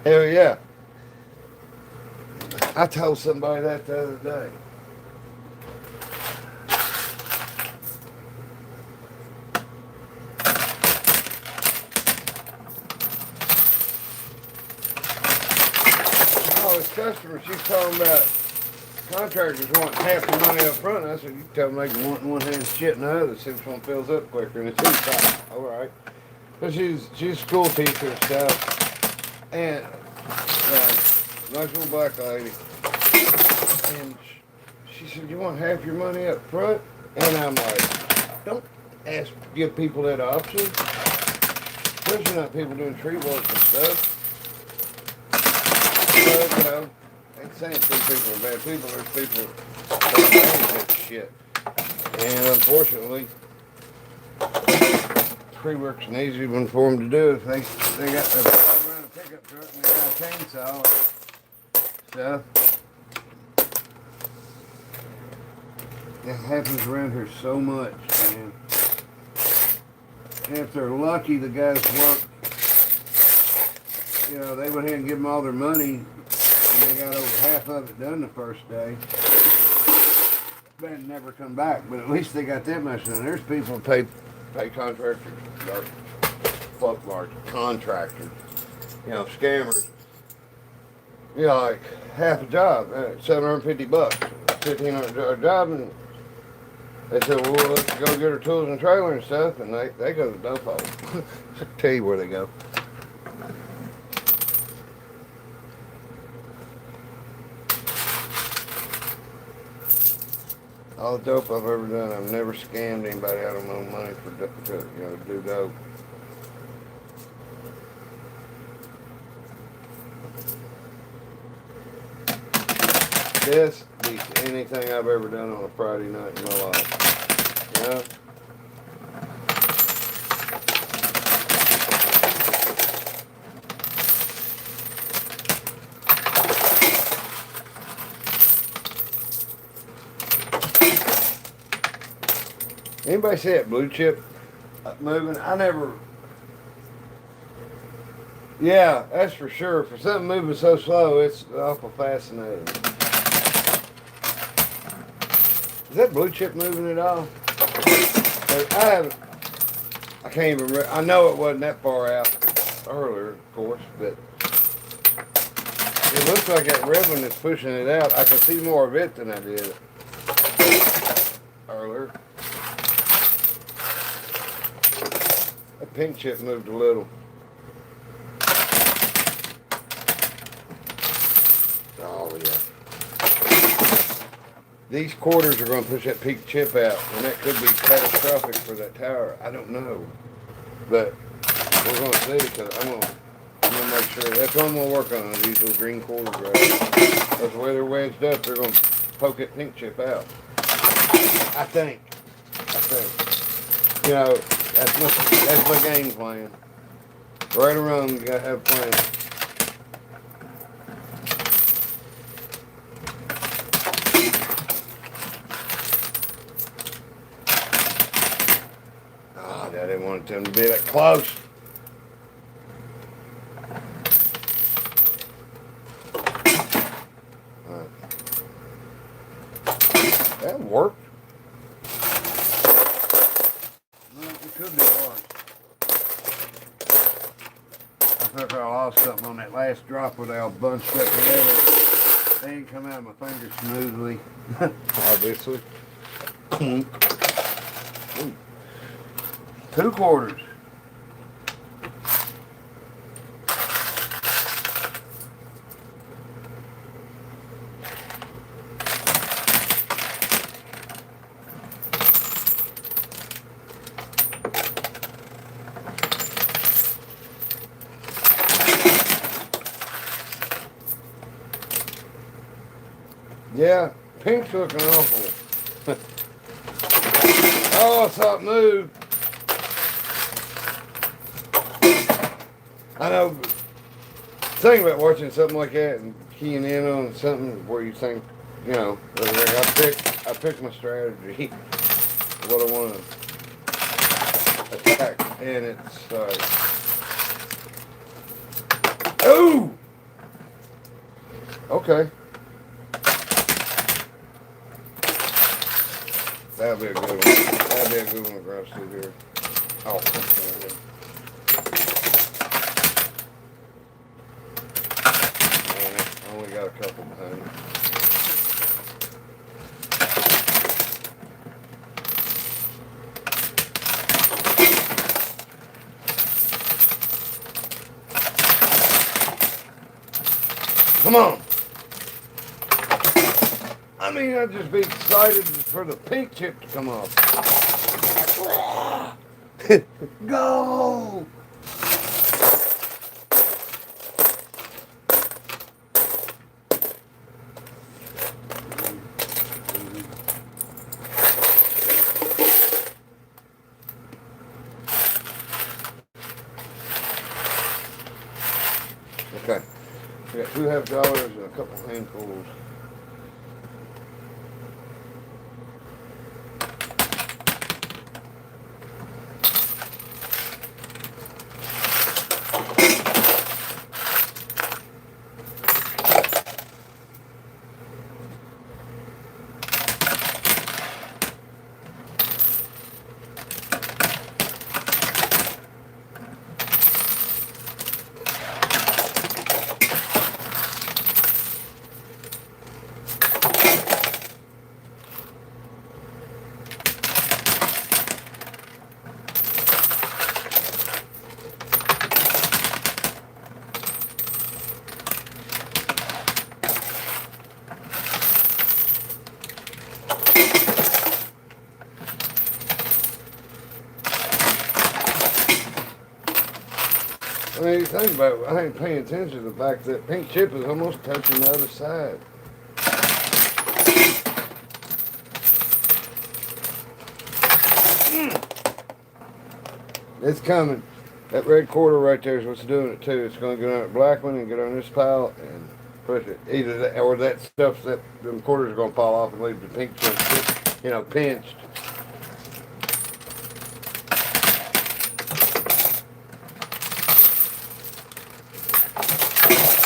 Hell yeah. I told somebody that the other day. Oh, this customer, she's talking about contractors wanting half the money up front. And I said, you tell them they can want in one hand shit in the other, see which one fills up quicker. And it's inside. All right. But she's a school teacher and stuff. And nice little black lady. And she said, you want half your money up front? And I'm like, don't give people that option. Especially not people doing tree work and stuff. So, you know, ain't saying two people are bad people. There's people that manage that shit. And unfortunately, tree work's an easy one for them to do if they got to drive around a pickup truck and they got a chainsaw and stuff. It happens around here so much, man. And if they're lucky, the guys work, you know, they went ahead and give them all their money and they got over half of it done the first day. They never come back, but at least they got that much done. There's people pay contractors, or fuck large contractors, you know, scammers. You know, like half a job, $750, $1,500 job, and they said, well, let's go get our tools and trailer and stuff, and they go to the dope hole. I'll tell you where they go. All the dope I've ever done, I've never scammed anybody out of my own money to do dope. This beats anything I've ever done on a Friday night in my life. You know? Anybody see that blue chip moving? I never. Yeah, that's for sure. For something moving so slow, it's awful fascinating. Is that blue chip moving at all? I can't even remember. I know it wasn't that far out earlier, of course, but it looks like that ribbon is pushing it out. I can see more of it than I did earlier. That pink chip moved a little. Oh, yeah. These quarters are going to push that pink chip out, and that could be catastrophic for that tower. I don't know. But we're going to see, because I'm going to make sure. That's what I'm going to work on, these little green quarters right here. Because the way they're wedged up, they're going to poke that pink chip out. I think. You know, that's my game plan. Right or wrong, you got to have a plan. I didn't want them to be that close. Right. That worked. Well, it could be ours. I put after I lost something on that last drop where they all bunched up together. They ain't come out of my fingers smoothly. Obviously. Ooh. 2 quarters. Yeah, pink's looking awful. Oh, I saw it move. I know. But think about watching something like that and keying in on something where you think, you know, I picked my strategy, what I want to attack, and it's like, ooh, okay. That'll be a good one. That'll be a good one across through here. Oh, okay. I only got a couple behind. Come on. I mean, I'd just be excited for the pink chip to come off. Go! Okay. We got $2.50 and a couple handfuls. I mean, you think about it, I ain't paying attention to the fact that pink chip is almost touching the other side. It's coming. That red quarter right there is what's doing it too. It's going to get on that black one and get on this pile and push it. Either that or that stuff that the quarters are going to fall off and leave the pink chip, you know, pinched.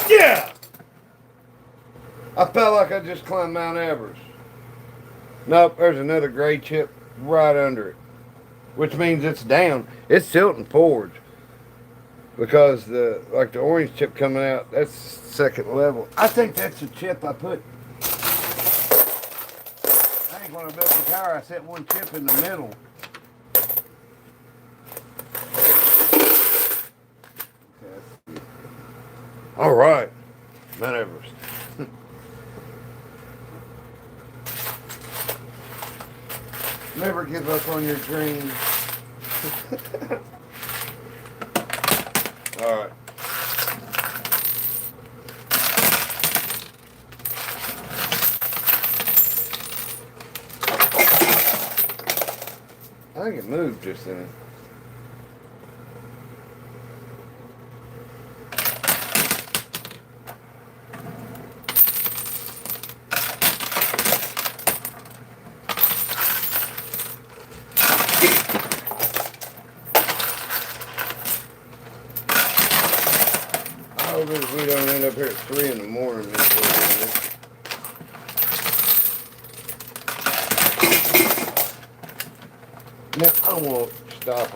Yeah! I felt like I just climbed Mount Everest. Nope, there's another gray chip right under it, which means it's down. It's tilting forward because the orange chip coming out, that's second level. I think that's the chip I put. I think when I built the tower, I set one chip in the middle. Okay. All right, Mount Everest. Never give up on your dreams. All right. I think it moved just then. I hope we don't end up here at 3 in the morning. Now, I won't stop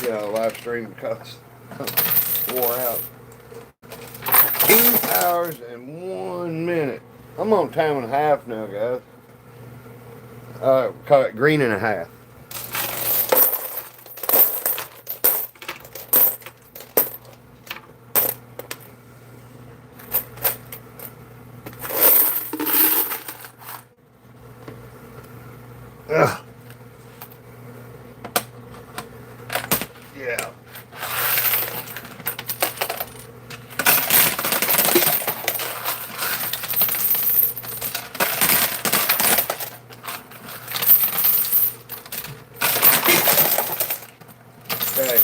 a live stream because I'm wore out. hours and 1 minute. I'm on time and a half now, guys. Call it green and a half. Ugh. Yeah. Okay.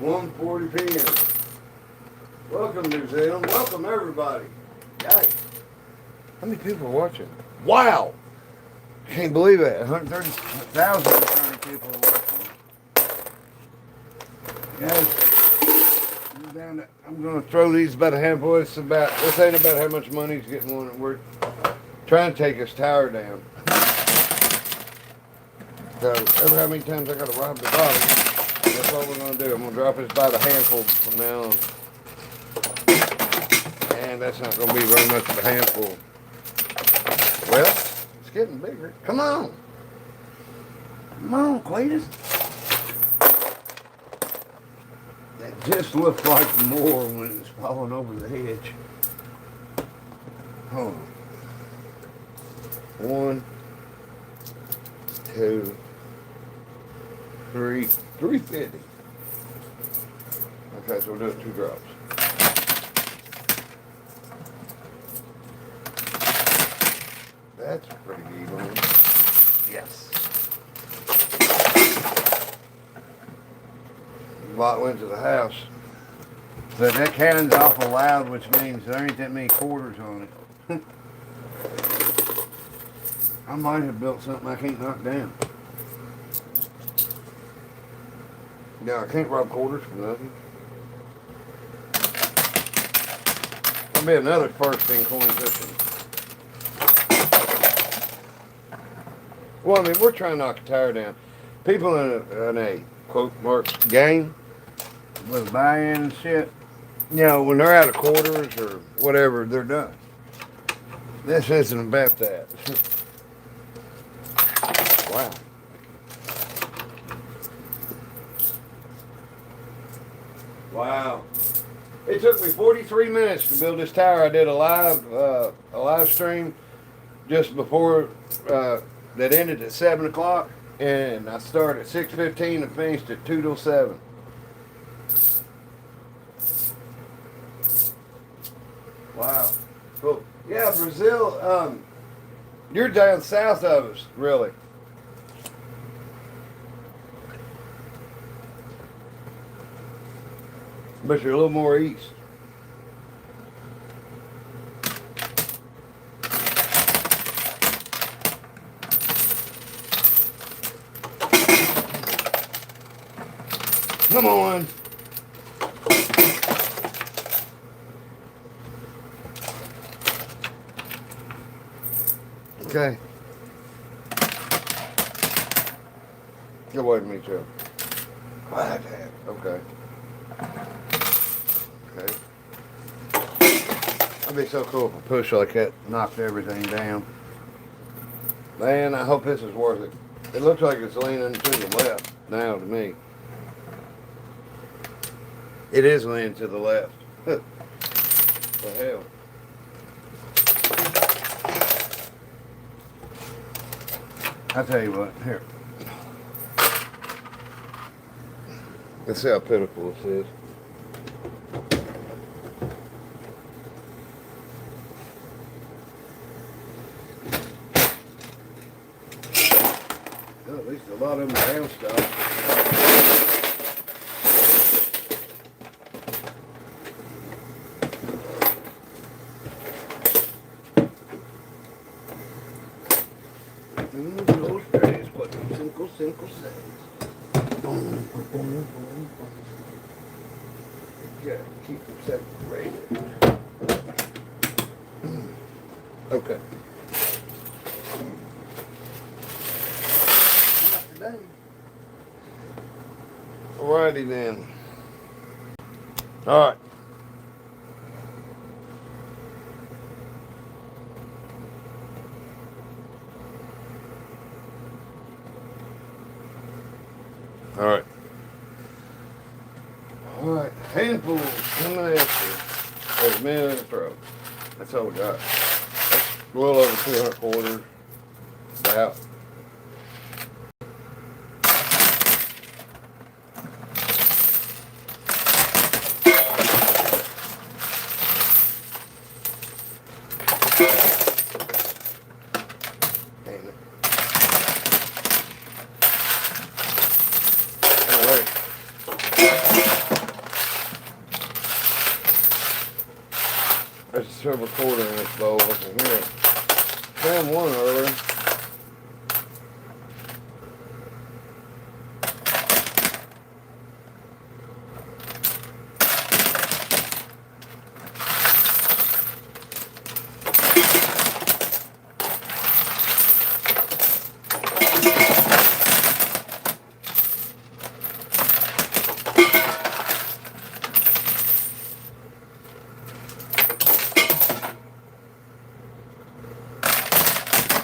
$1:40 p.m. Welcome, New Zealand. Welcome, everybody. Yikes. How many people are watching? Wow. Can't believe it. 130,000 people are watching. Guys, I'm going to throw these about a handful. This ain't about how much money's getting on it. We're trying to take this tower down. So, ever how many times I got to rob the bottom, that's all we're going to do. I'm going to drop this by the handful from now on. And that's not going to be very much of a handful. Well, it's getting bigger. Come on. Come on, Cletus. That just looks like more when it's falling over the edge. Hold on. 1, 2, 3, 350. Okay, so we'll do it 2 drops. That's pretty even. Yes. Lot went to the house. But that cannon's awful loud, which means there ain't that many quarters on it. I might have built something I can't knock down. No, I can't rob quarters for nothing. That'll be another first in Coinpushing. Well, I mean, we're trying to knock a tower down. People in a quote marks game with buy-in and shit, you know, when they're out of quarters or whatever, they're done. This isn't about that. Wow. Wow. It took me 43 minutes to build this tower. I did a live stream just before that ended at 7 o'clock, and I started at 6:15 and finished at 2 till 7. Wow. Cool. Yeah, Brazil, you're down south of us, really. But you're a little more east. Come on. Okay. Get away from me, Joe. Okay. Okay. That'd be so cool if a push like that knocked everything down. Man, I hope this is worth it. It looks like it's leaning to the left now to me. It is leaning to the left. What the hell? I'll tell you what, here. Let's see how pitiful this is. Well, at least a lot of them are down stuff. Those days, what 5, 6. Yeah, keep them separated. Okay. Not today. Alrighty then. Alright. Alright. Alright. Handfuls coming at you. There's men in the throat. That's all we got. That's a little over 200 quarters. About. There's a silver quarter in this bowl. Listen here. Found one earlier.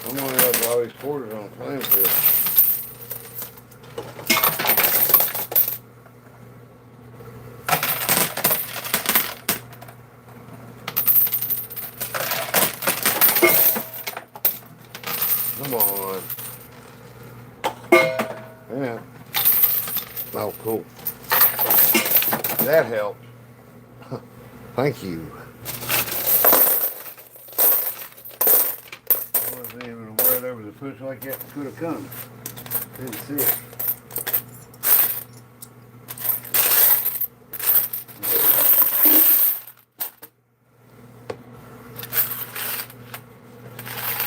I'm gonna have all these quarters on the playing field. Come on. Yeah. Oh, cool. That helped. Thank you. I wasn't even aware there was a push like that could have come. Didn't see it.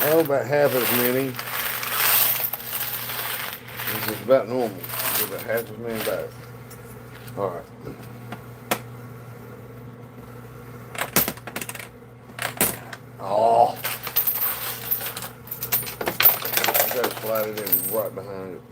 Oh, about half as many. This is about normal. About half as many bags. Alright. Oh. I gotta slide it in right behind it.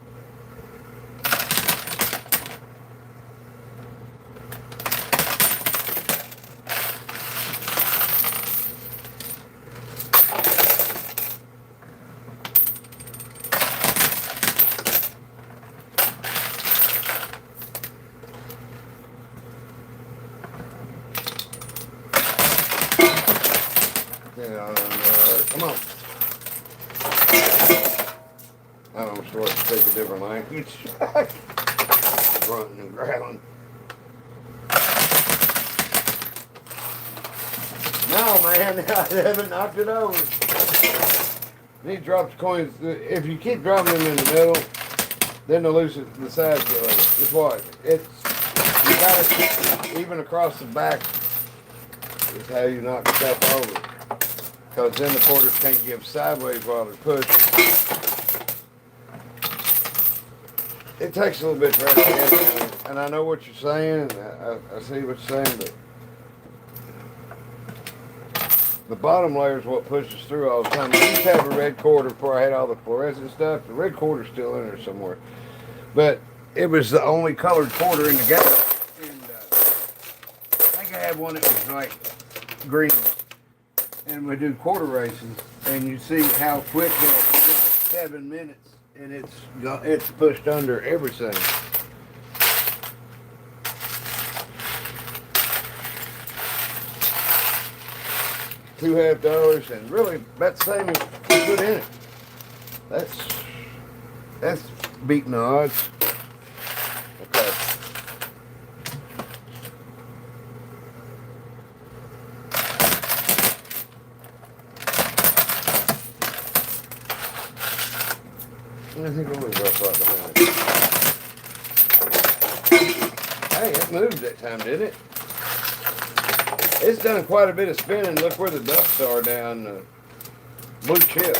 Come on. I'm supposed to speak a different language. Grunting and growling. No, man, I haven't knocked it over. He drops coins. If you keep dropping them in the middle, then they'll lose the sides of it. Just watch. You gotta, even across the back, is how you knock stuff over. Because then the quarters can't give sideways while they're pushing. It takes a little bit to wrap your head around, and I know what you're saying. I see what you're saying, but the bottom layer is what pushes through all the time. I used to have a red quarter before I had all the fluorescent stuff. The red quarter's still in there somewhere, but it was the only colored quarter in the game. And I think I had one that was like green. And we do quarter races, and you see how quick that is, like 7 minutes, and it's pushed under everything. $2.50, and really about the same as you put in it. That's beating the odds. Okay. I think it was up right behind. Hey, it moved that time, didn't it? It's done quite a bit of spinning. Look where the ducks are down the blue chip.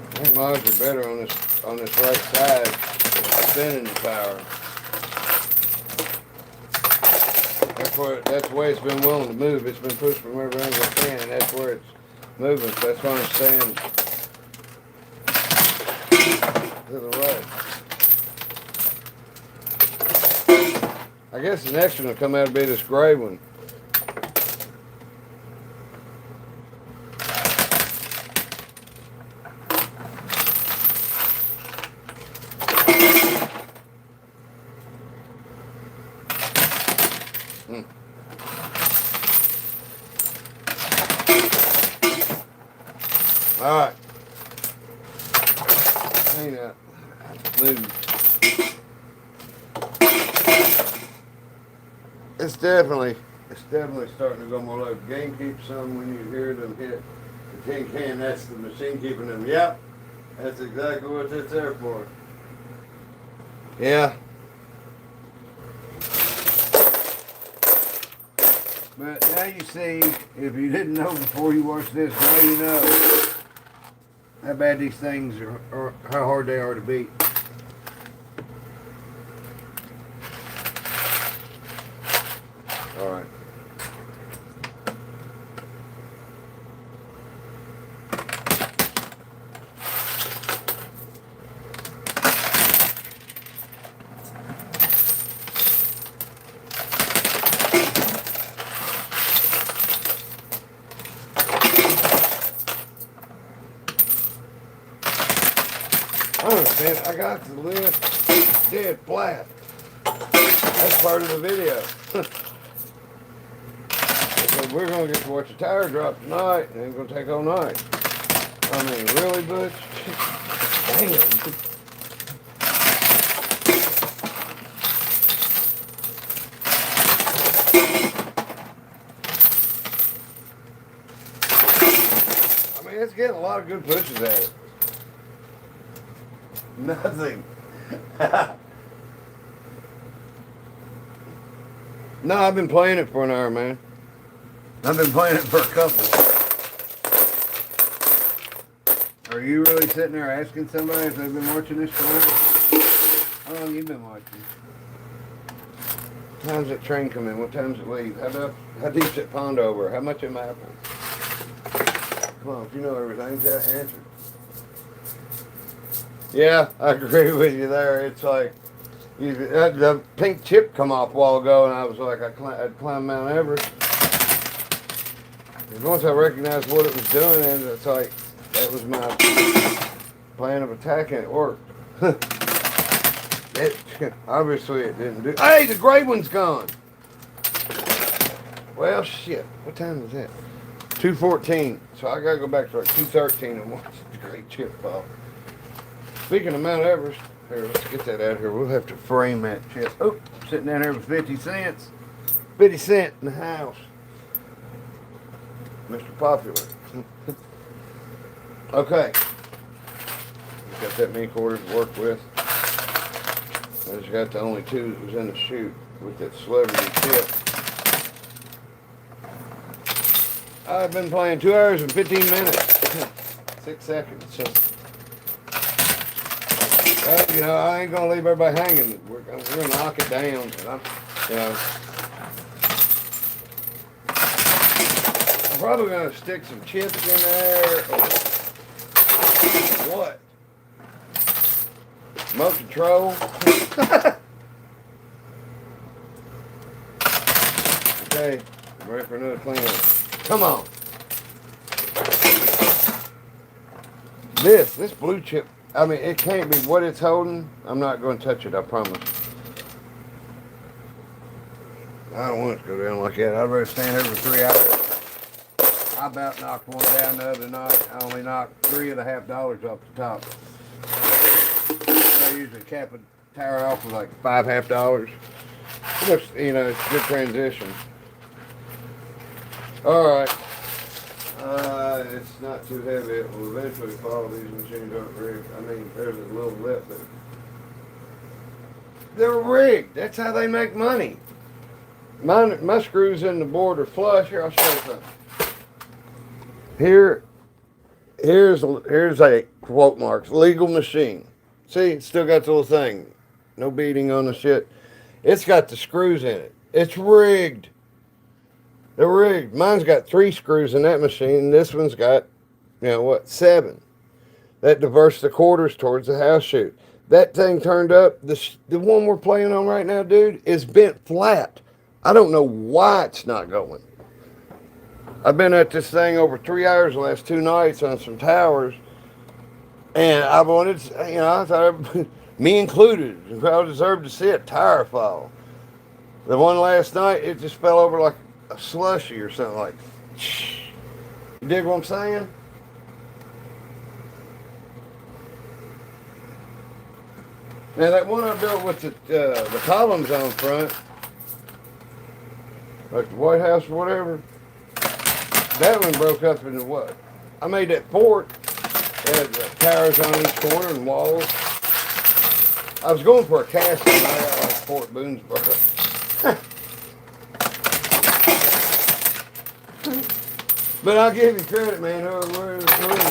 I think logs are better on this right side, spinning the power. That's the way it's been willing to move. It's been pushed from every angle it can, and that's where it's moving, so that's why I'm staying to the right. I guess the next one will come out to be this gray one. All right. Clean up. Move. It's definitely starting to go more like game keep some when you hear them hit the tin can. That's the machine keeping them. Yep. That's exactly what it's there for. Yeah. But now you see, if you didn't know before you watched this, now you know how bad these things are, or how hard they are to beat. All right. I understand. I got the lid dead flat. That's part of the video. So we're gonna get to watch the tire drop tonight, and it's gonna take all night. I mean, really, Butch? Damn. I mean, it's getting a lot of good pushes at it. Nothing. No, I've been playing it for an hour, man. I've been playing it for a couple. Are you really sitting there asking somebody if they've been watching this for long? How long you been watching? What time's that train come in? What time's it leave? How deep's that pond over? How much am apple? Come on, if you know everything, answer. Yeah, I agree with you there. It's like the pink chip come off a while ago, and I was like, I'd climb Mount Everest. And once I recognized what it was doing, and it's like that was my plan of attack, and it worked. Obviously, it didn't do. Hey, the gray one's gone. Well, shit. What time is that? 2:14. So I gotta go back to like 2:13 and watch the gray chip fall. Speaking of Mount Everest, here, let's get that out of here. We'll have to frame that chip. Oh, sitting down here with 50 cents. 50 cent in the house. Mr. Popular. Okay. Got that many quarters to work with. I just got the only two that was in the chute with that celebrity chip. I've been playing 2 hours and 15 minutes. 6 seconds. So, you know, I ain't gonna leave everybody hanging. We're gonna knock it down. And I'm probably gonna stick some chips in there. Or what? Remote control. Okay, I'm ready for another cleanup. Come on. This blue chip. I mean, it can't be what it's holding. I'm not going to touch it, I promise. I don't want it to go down like that. I'd rather stand there for 3 hours. I about knocked one down the other night. I only knocked $3.50 off the top. I usually cap a tire off with like $5.50. Looks, you know, it's a good transition. All right. It's not too heavy. It will eventually fall. These machines aren't rigged. I mean, there's a little lip, but they're rigged. That's how they make money. My screws in the board are flush. Here, I'll show you something. Here's a quote marks legal machine. See, it's still got the little thing. No beading on the shit. It's got the screws in it. It's rigged. They're rigged. Mine's got 3 screws in that machine. This one's got, 7. That diverts the quarters towards the house chute. That thing turned up. The one we're playing on right now, dude, is bent flat. I don't know why it's not going. I've been at this thing over 3 hours the last 2 nights on some towers, and I wanted, I thought, me included, I deserved to see a tire fall. The one last night, it just fell over like a slushy or something like. You dig what I'm saying? Now that one I built with the columns on front, like the White House or whatever, that one broke up into what? I made that fort. It had towers on each corner and walls. I was going for a casting. I got like Fort Boonesboro. But I'll give you credit, man. Whoever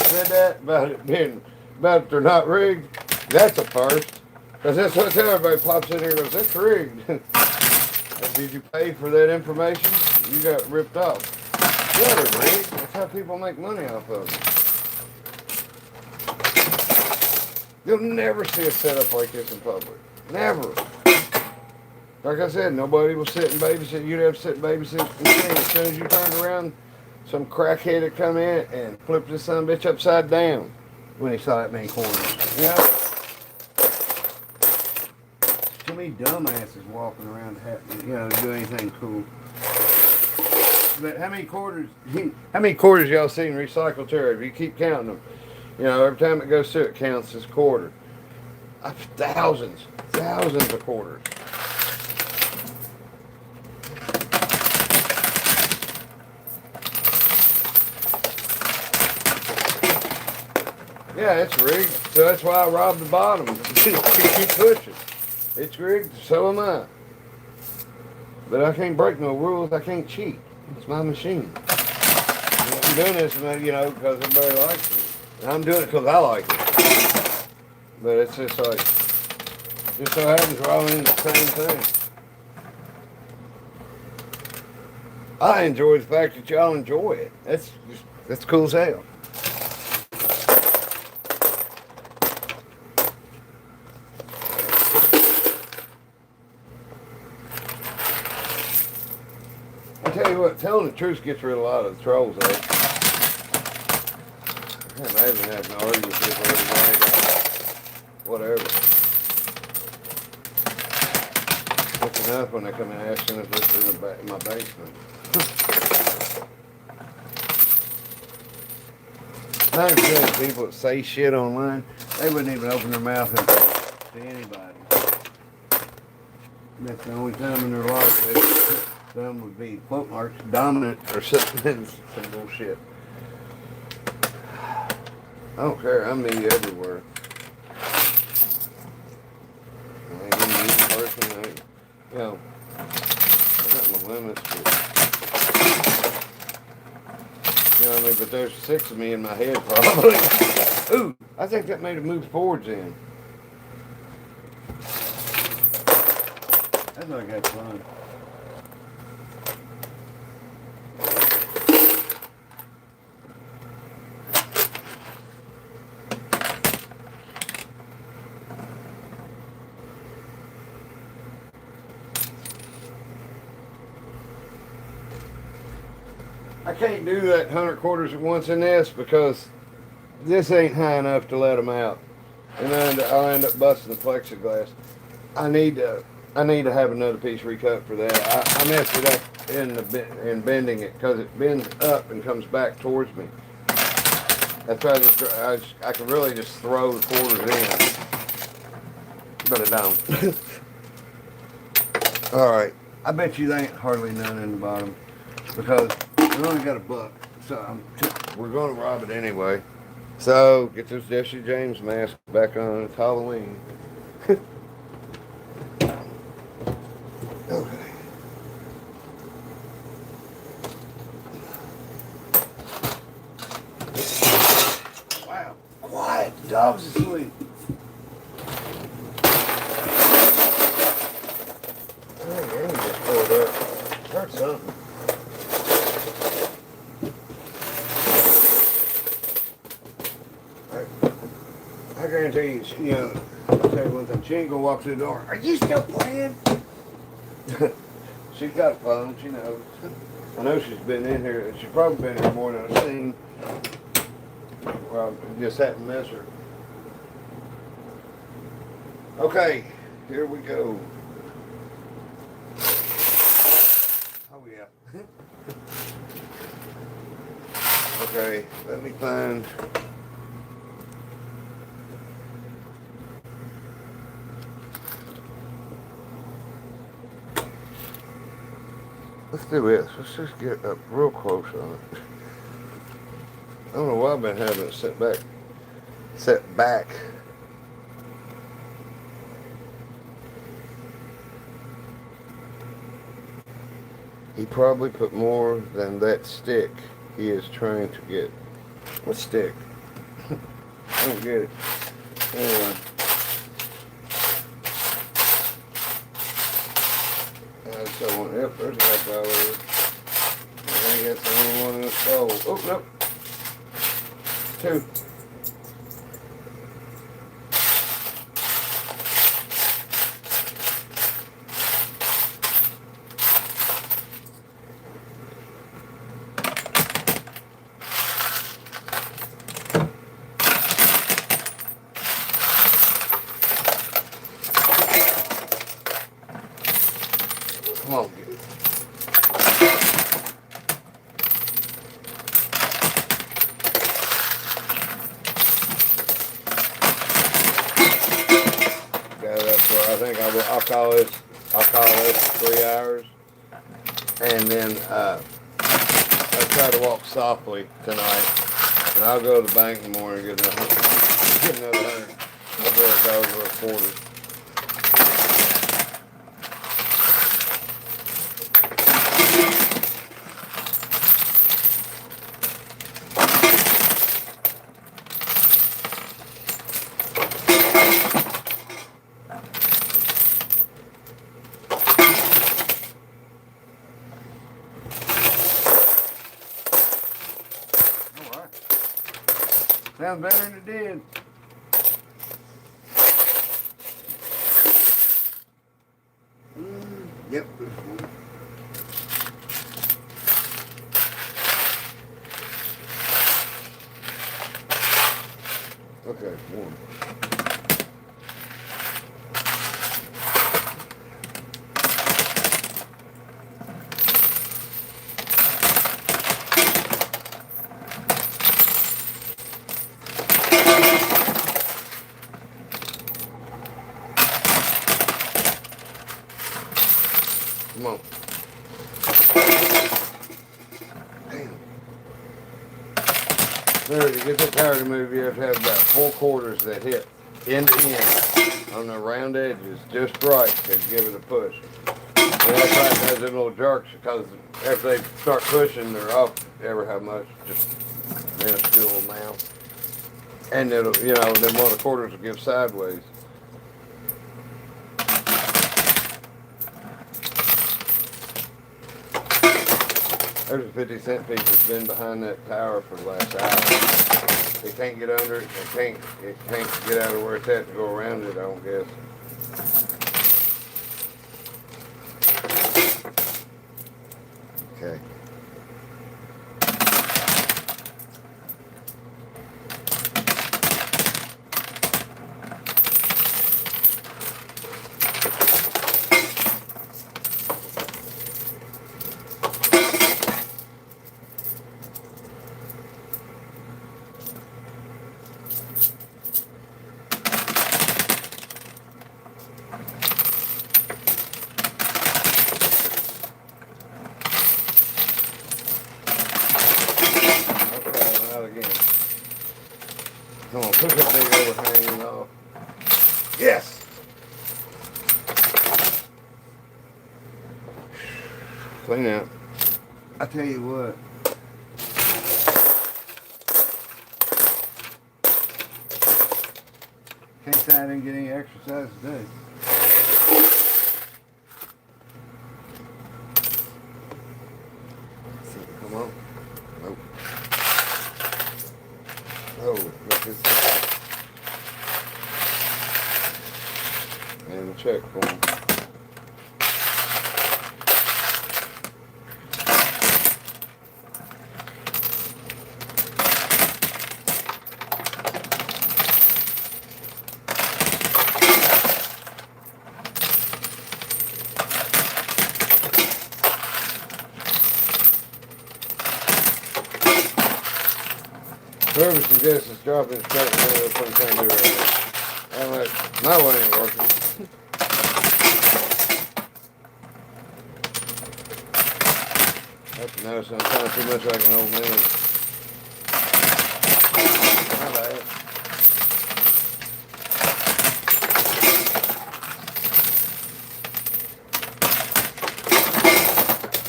said that about they're not rigged, that's a first. Because that's what everybody pops in here and goes, that's rigged. Did you pay for that information? You got ripped off. Yeah, they're rigged. That's how people make money off of them. You'll never see a setup like this in public. Never. Like I said, nobody will sit and babysit. You'd have to sit and babysit the machine. As soon as you turned around, some crackhead would come in and flip this son of a bitch upside down when he saw that many corners. You know? Too many dumbasses walking around to do anything cool. But how many quarters y'all seen recycled tire? If you keep counting them, every time it goes through, it counts as quarter. Thousands of quarters. Yeah, it's rigged. So that's why I robbed the bottom. Keep pushing. It's rigged, so am I. But I can't break no rules. I can't cheat. It's my machine. I'm doing this, because everybody likes it. And I'm doing it because I like it. But it's just like, just so happens we're all in the same thing. I enjoy the fact that y'all enjoy it. That's cool as hell. Tell you what, telling the truth gets rid of a lot of the trolls, though. I can't imagine having to argue with people every day, whatever. It's enough when they come in asking if this is in my basement. 90% of people that say shit online, they wouldn't even open their mouth to anybody. That's the only time in their life some would be quote marks dominant or something, some bullshit. I don't care. I'm me everywhere. I ain't gonna use a person. I got my limits, but but there's 6 of me in my head probably. Ooh, I think that made a move forwards in. That's like that's fun. I can't do that 100 quarters at once in this because this ain't high enough to let them out, and then I'll end up busting the plexiglass. I need to have another piece recut for that. I messed it up in bending it because it bends up and comes back towards me. That's why I can really just throw the quarters in, but I don't. All right, I bet you there ain't hardly none in the bottom because we only got $1, so we're going to rob it anyway. So get this Jesse James mask back on. It's Halloween. Okay. Wow. Quiet. The dog's asleep. Oh, yeah, just pulled up. Heard something. guarantee you, I'll tell you one thing. She ain't gonna walk through the door. Are you still playing? She's got a phone. She knows. I know she's been in here. She's probably been here more than I've seen. Well, I just had to miss her. Okay, here we go. Oh yeah. Okay, let me find. Let's do this. Let's just get up real close on it. I don't know why I've been having it set back. Set back. He probably put more than that stick he is trying to get. What stick? I don't get it. Anyway. So one, yep, there's half hour. I think that's the only one in this bowl. Oh, nope. Two. Come on, get it. Got it up for, I think I'll call this 3 hours. And then I'll try to walk softly tonight. And I'll go to the bank in the morning and get another 100. I'll go over a quarter. Sounds better than it did. Yep. Okay, one. Come on. Damn. There, to get the tire to move, you have to have about 4 quarters that hit end to end on the round edges just right to give it a push. And that's why it has them little jerks, because after they start pushing, they're off ever how much, just minuscule amount. And it'll, then one of the quarters will give sideways. There's a 50-cent piece that's been behind that tower for the last hour. They can't get under it. It can't get out of where it's at to go around it, I don't guess. Okay. Come on, push that big overhanging off. Yes! Clean out. I tell you what. Can't say I didn't get any exercise today. Come on. Nope. Oh, look at this. And a check form. Whoever suggests it's dropping straight in the middle, that's what I'm trying to do right now. I'm like, my way ain't working. That's no, so I'm sounding too much like an old man. My bad.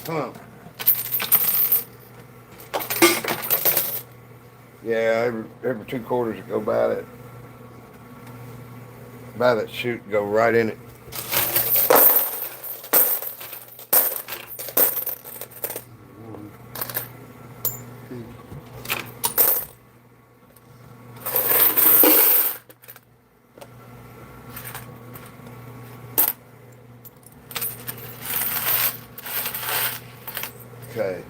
Come on. Yeah, every 2 quarters go by that chute, go right in it. Okay.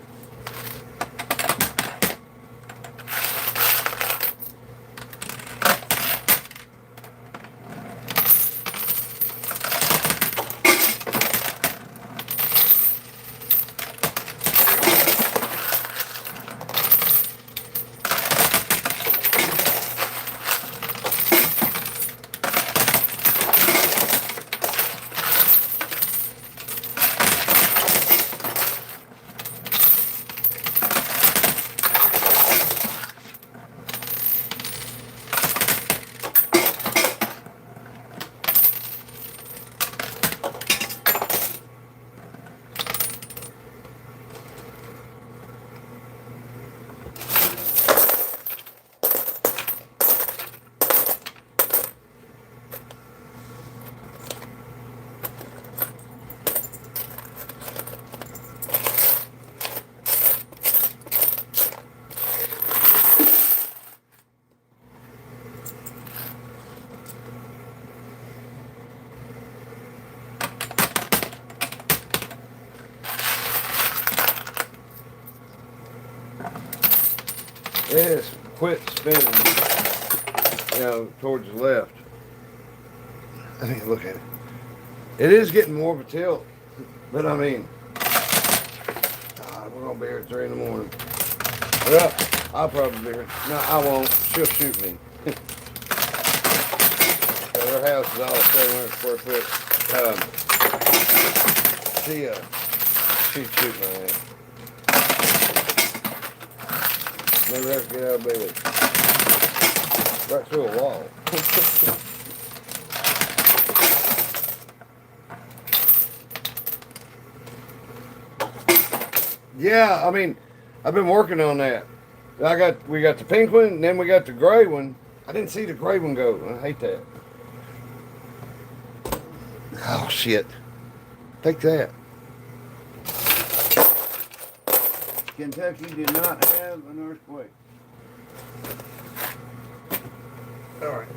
It has quit spinning, towards the left. I mean, look at it. It is getting more of a tilt, but I mean, God, we're gonna be here at 3 in the morning. Well, I'll probably be here. No, I won't. She'll shoot me. Her house is all 700 square foot. She'd shoot my ass. Never have to get out of bed. Right through a wall. Yeah, I mean, I've been working on that. We got the pink one, and then we got the gray one. I didn't see the gray one go. I hate that. Oh shit! Take that. Kentucky did not have an earthquake. All right.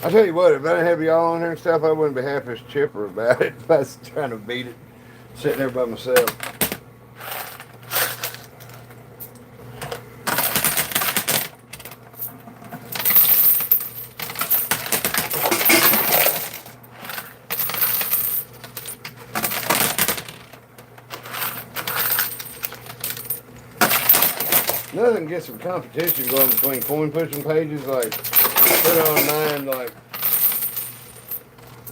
I tell you what, if I didn't have y'all on here and stuff, I wouldn't be half as chipper about it. If I was trying to beat it, sitting there by myself. Nothing gets some competition going between coin pushing pages, like put on mine like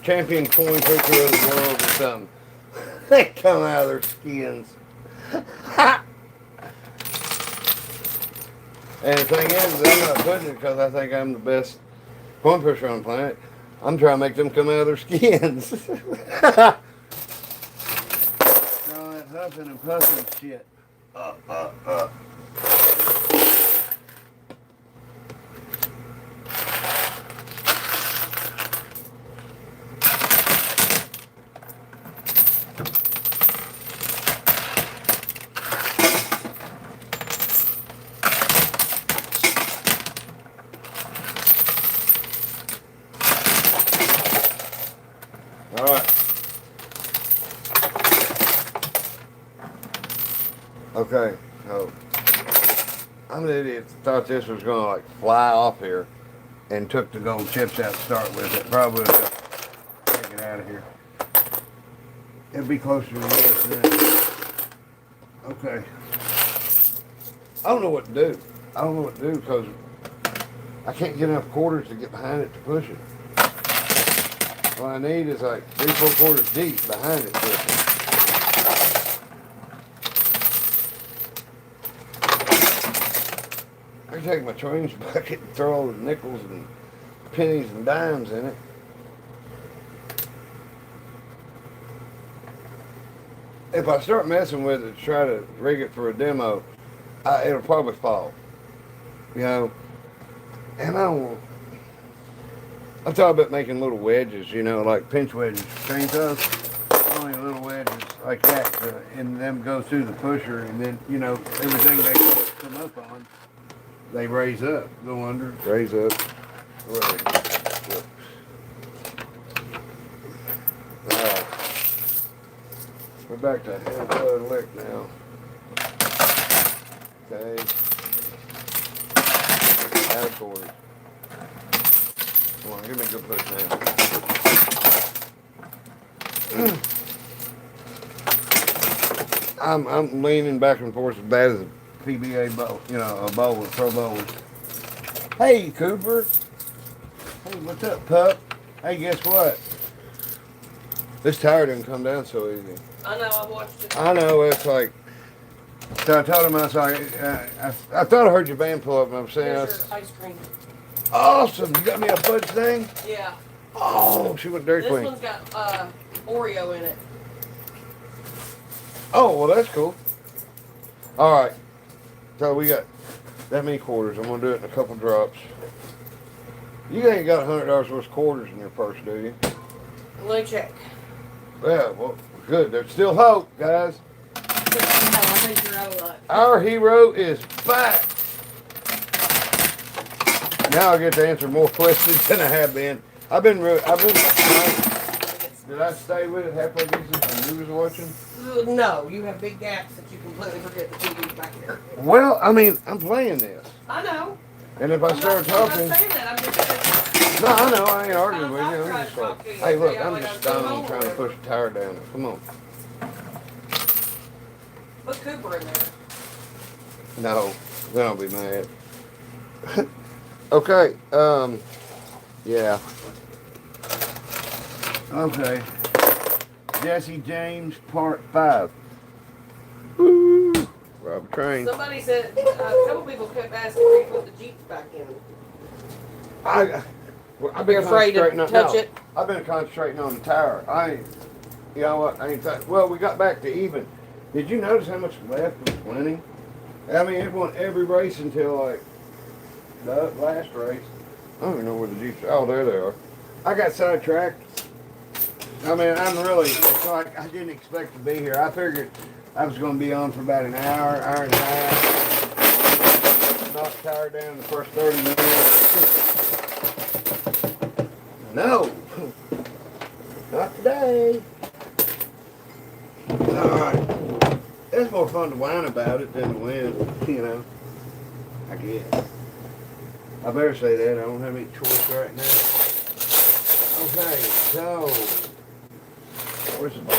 champion coin pusher of the world or something. They come out of their skins. And the thing is, I'm not putting it because I think I'm the best coin pusher on the planet. I'm trying to make them come out of their skins. All that huffing and puffing shit. Okay, so I'm an idiot. Thought this was gonna like fly off here, and took the gold chips out to start with. It probably would take it out of here. It'd be closer to this then. Okay. I don't know what to do. I don't know what to do because I can't get enough quarters to get behind it to push it. What I need is like 3-4 quarters deep behind it pushing. I can take my change bucket and throw all the nickels and pennies and dimes in it. If I start messing with it to try to rig it for a demo, it'll probably fall. You know, and I thought about making little wedges, you know, like pinch wedges, chainsaws, only little wedges like that, and them go through the pusher, and then, you know, everything they come up on, they raise up, go under, raise up. Right. Alright. We're back to hand lick now. Okay. Out of quarters. Come on, give me a good push now. I'm leaning back and forth as bad as a PBA bowl, you know, a bowler, pro bowler. Hey, Cooper. Hey, what's up, pup? Hey, guess what? This tire didn't come down so easy. I know, I watched it. I know, it's like, so I told him, I was like, I thought I heard your van pull up, and I'm saying, Here's your ice cream. awesome, you got me a fudge thing? Yeah. Oh, she went Dairy This Queen. one's got Oreo in it. Oh, well, that's cool. All right, so we got that many quarters. I'm gonna do it in a couple drops. You ain't got $100 worth of quarters in your purse, do you? Let me check. Yeah, well, good. There's still hope, guys. No, I think you're out of luck. Our hero is back. Now I get to answer more questions than I have been. I've been. Did I stay with it halfway decent when you was watching? No, you have big gaps that you completely forget the TV's back there. Well, I mean, I'm playing this, I know. and if I start I'm talking, not saying that. I'm just saying. no, I know I ain't arguing with you. I'm Trying just to like, talk to you. hey, look, Yeah, I'm like just I'm going stoning trying to over. push a tire down. Come on. Put Cooper in there. No, then I'll be mad. Okay, yeah. Okay. Jesse James, part 5. Woo! Rob a train. Somebody said, a couple people kept asking where you put the Jeeps back in. I've been You're afraid to concentrating touch it? I've been concentrating on the tire. You know what? Well, we got back to even. Did you notice how much left was winning? I mean, it won every race until like the last race. I don't even know where the Jeeps are. Oh, there they are. I got sidetracked. I mean, it's like I didn't expect to be here. I figured I was going to be on for about an hour and a half. Knock the tire down in the first 30 minutes. No. Not today. Alright. It's more fun to whine about it than to win, you know. I guess. I better say that. I don't have any choice right now. Okay, so where's the ball?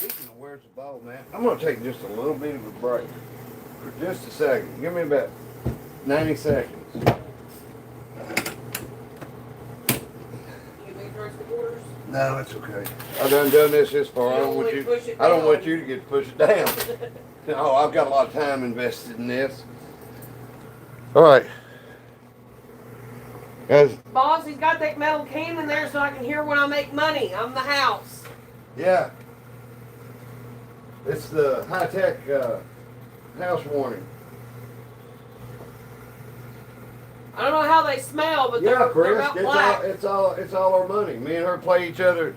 Speaking of where's the ball, man, I'm gonna take just a little bit of a break for just a second. Give me about 90 seconds. No, it's okay. I've done this far. I don't want you to get to push it down. No, I've got a lot of time invested in this. All right. Guys. Boss, he's got that metal can in there so I can hear when I make money. I'm the house. Yeah. It's the high-tech house warning. I don't know how they smell, but Yeah, they're Chris, about black. it's all our money. Me and her play each other.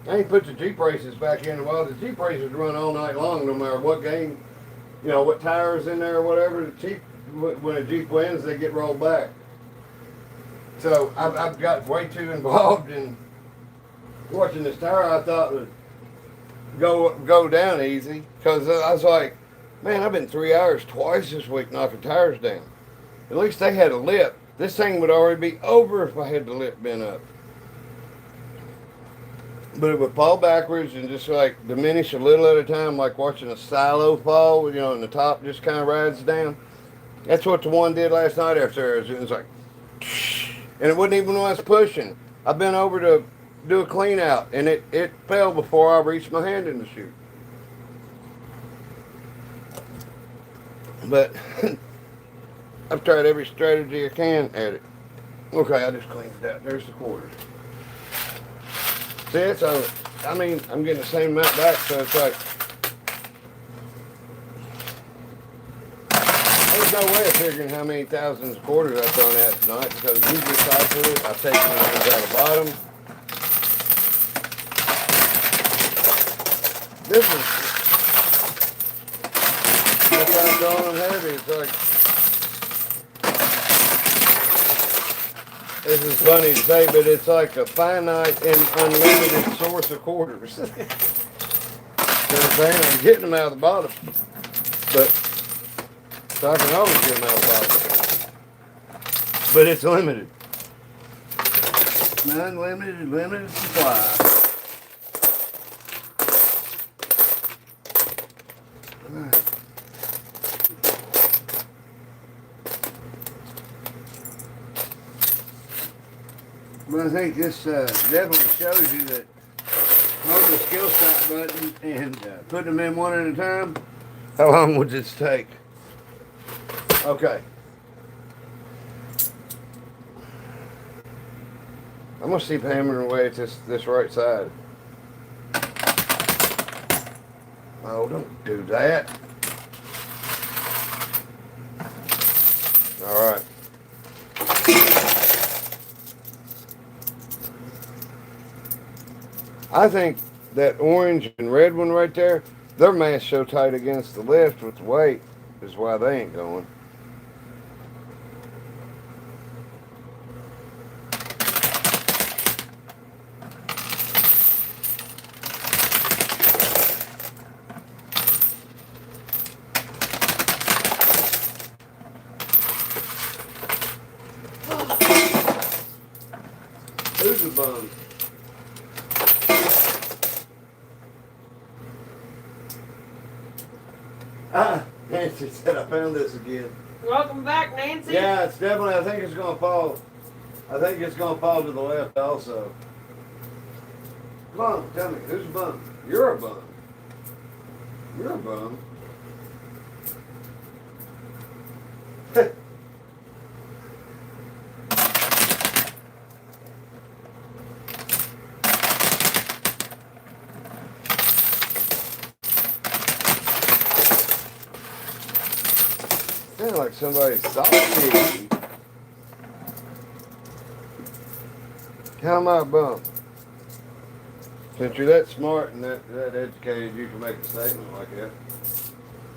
I ain't put the Jeep races back in a while. The Jeep races run all night long, no matter what game, you know, what tires in there or whatever. The Jeep, when a Jeep wins, they get rolled back. So I've got way too involved in watching this tire. I thought that go down easy. Because I was like, man, I've been 3 hours twice this week knocking tires down. At least they had a lip. This thing would already be over if I had the lip bent up. But it would fall backwards and just like diminish a little at a time, like watching a silo fall, and the top just kind of rides down. That's what the one did last night after it was like, and it wasn't even when I was pushing. I bent over to do a clean out and it fell before I reached my hand in the chute. But I've tried every strategy I can at it. Okay, I just cleaned it out. There's the quarters. See, so I'm getting the same amount back, so it's like there's no way of figuring how many thousands of quarters I've thrown out tonight because we recycled it. I've taken the ones out of the bottom. This why I'm throwing them heavy. It's like this is funny to say, but it's like a finite and unlimited source of quarters. You know what I'm saying? I'm getting them out of the bottom, but so I can always get them out of the bottom. But it's limited. Unlimited, limited supply. But I think this definitely shows you that holding the skill stop button and putting them in one at a time, how long would this take? Okay. I'm going to keep hammering away at this right side. Oh, don't do that. All right. I think that orange and red one right there, they're mashed so tight against the lift with the weight is why they ain't going. Who's the bum? Nancy said I found this again. Welcome back, Nancy. Yeah, it's definitely, I think it's going to fall. I think it's going to fall to the left also. Bum, tell me, who's a bum? You're a bum. You're a bum. Sound like somebody's salty. How am I a bum? Since you're that smart and that educated, you can make a statement like that.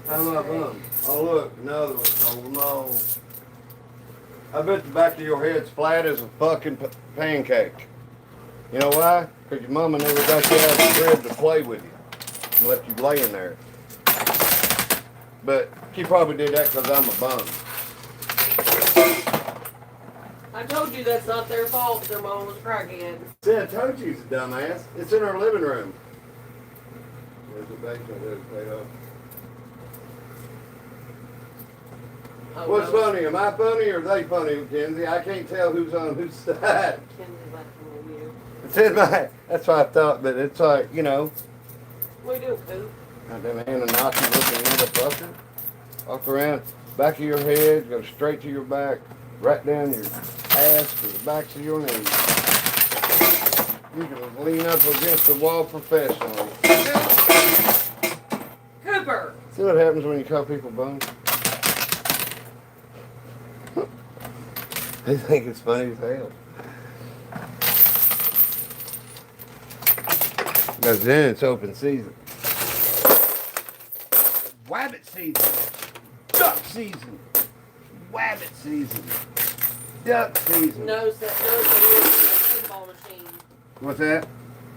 How am I a bum? Oh look, another one's holding on. I bet the back of your head's flat as a fucking pancake. You know why? Because your mama never got you out of the crib to play with you and left you laying there. But she probably did that because I'm a bum. I told you that's not their fault. Their mom was crackhead. See, I told you he's a dumbass. It's in our living room. There's the basement. There's the plate off. Oh, What's no. funny? Am I funny or are they funny, Mackenzie? I can't tell who's on whose side. Kenzie's laughing at you. It's in my. That's what I thought, but it's like, What are you doing, Coop? Goddamn Anunnaki looking motherfucker. Walk around, back of your head, go straight to your back, right down your ass to the backs of your knees. You can lean up against the wall professionally. Cooper! See what happens when you call people bums? They think it's funny as hell. Because then it's open season. Wabbit season. Duck season. Wabbit season. Duck season. No one wants a pinball machine. What's that?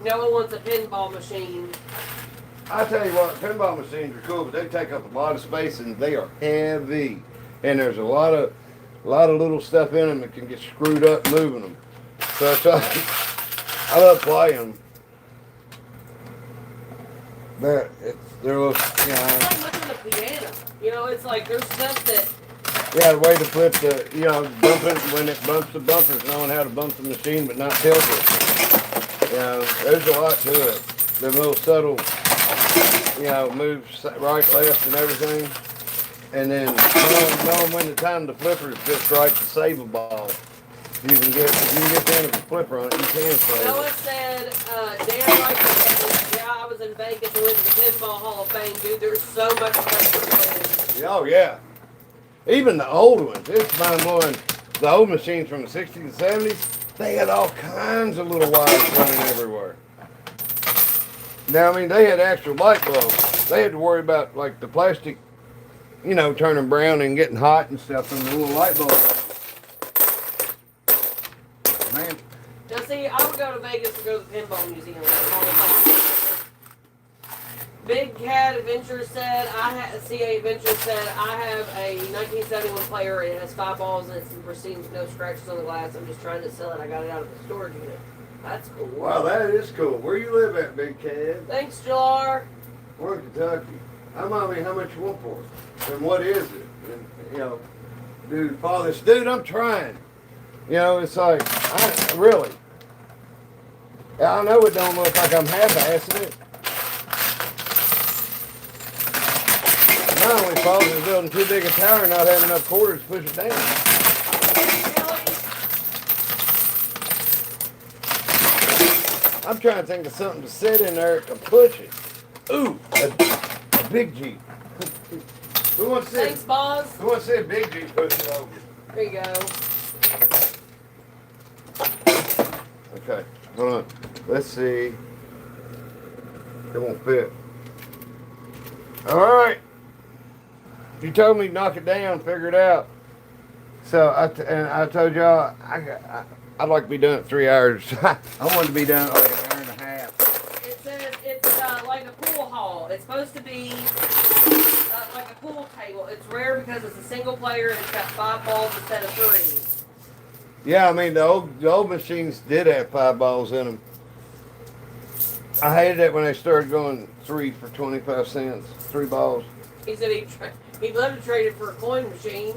No one wants a pinball machine. I tell you what, pinball machines are cool, but they take up a lot of space and they are heavy. And there's a lot of little stuff in them that can get screwed up moving them. So it's I love playing them. But they're a little, you know. It's like looking at a piano. You know, it's like there's stuff that. Yeah, the way to flip the, you know, bump it when it bumps the bumpers, knowing how to bump the machine but not tilt it. You know, there's a lot to it. The little subtle, you know, moves right, left, and everything. And then knowing when the time the flipper is just right to save a ball. You can get the end of the flipper on it, you can save Noah it. said, Dan likes yeah, I was in Vegas and went to the Pinball Hall of Fame, dude. There's so much place to play. Oh, yeah. Even the old ones. It's fun one. The old machines from the 60s and 70s, they had all kinds of little wires running everywhere. Now, I mean, they had actual light bulbs. They had to worry about, like, the plastic, you know, turning brown and getting hot and stuff from the little light bulbs. Man. Now, see, I would go to Vegas to go to the Pinball Museum. Big Cat Adventure said, CA Adventure said, I have a 1971 player. It has 5 balls and it's in pristine, no scratches on the glass. I'm just trying to sell it. I got it out of the storage unit. That's cool. Wow, that is cool. Where you live at, Big Cat? Thanks, Jar. We're in Kentucky. I mean, how much you want for it? And what is it? And, you know, dude, father, dude, I'm trying. You know, it's like, really. I know it don't look like I'm half-assing it. My only fault is building too big a tower and not having enough quarters to push it down. I'm trying to think of something to sit in there to push it. Ooh, a big Jeep. Who wants to see? Thanks, boss. Who wants to see a big Jeep push it over? There you go. Okay, hold on. Let's see. It won't fit. All right. You told me to knock it down, figure it out. So I told y'all I'd like to be done at 3 hours. I wanted to be done like an hour and a half. It says it's like a pool hall. It's supposed to be like a pool table. It's rare because it's a single player and it's got 5 balls instead of 3. Yeah, I mean the old machines did have 5 balls in them. I hated it when they started going 3 for 25 cents, 3 balls. He said he'd love to trade it for a coin machine.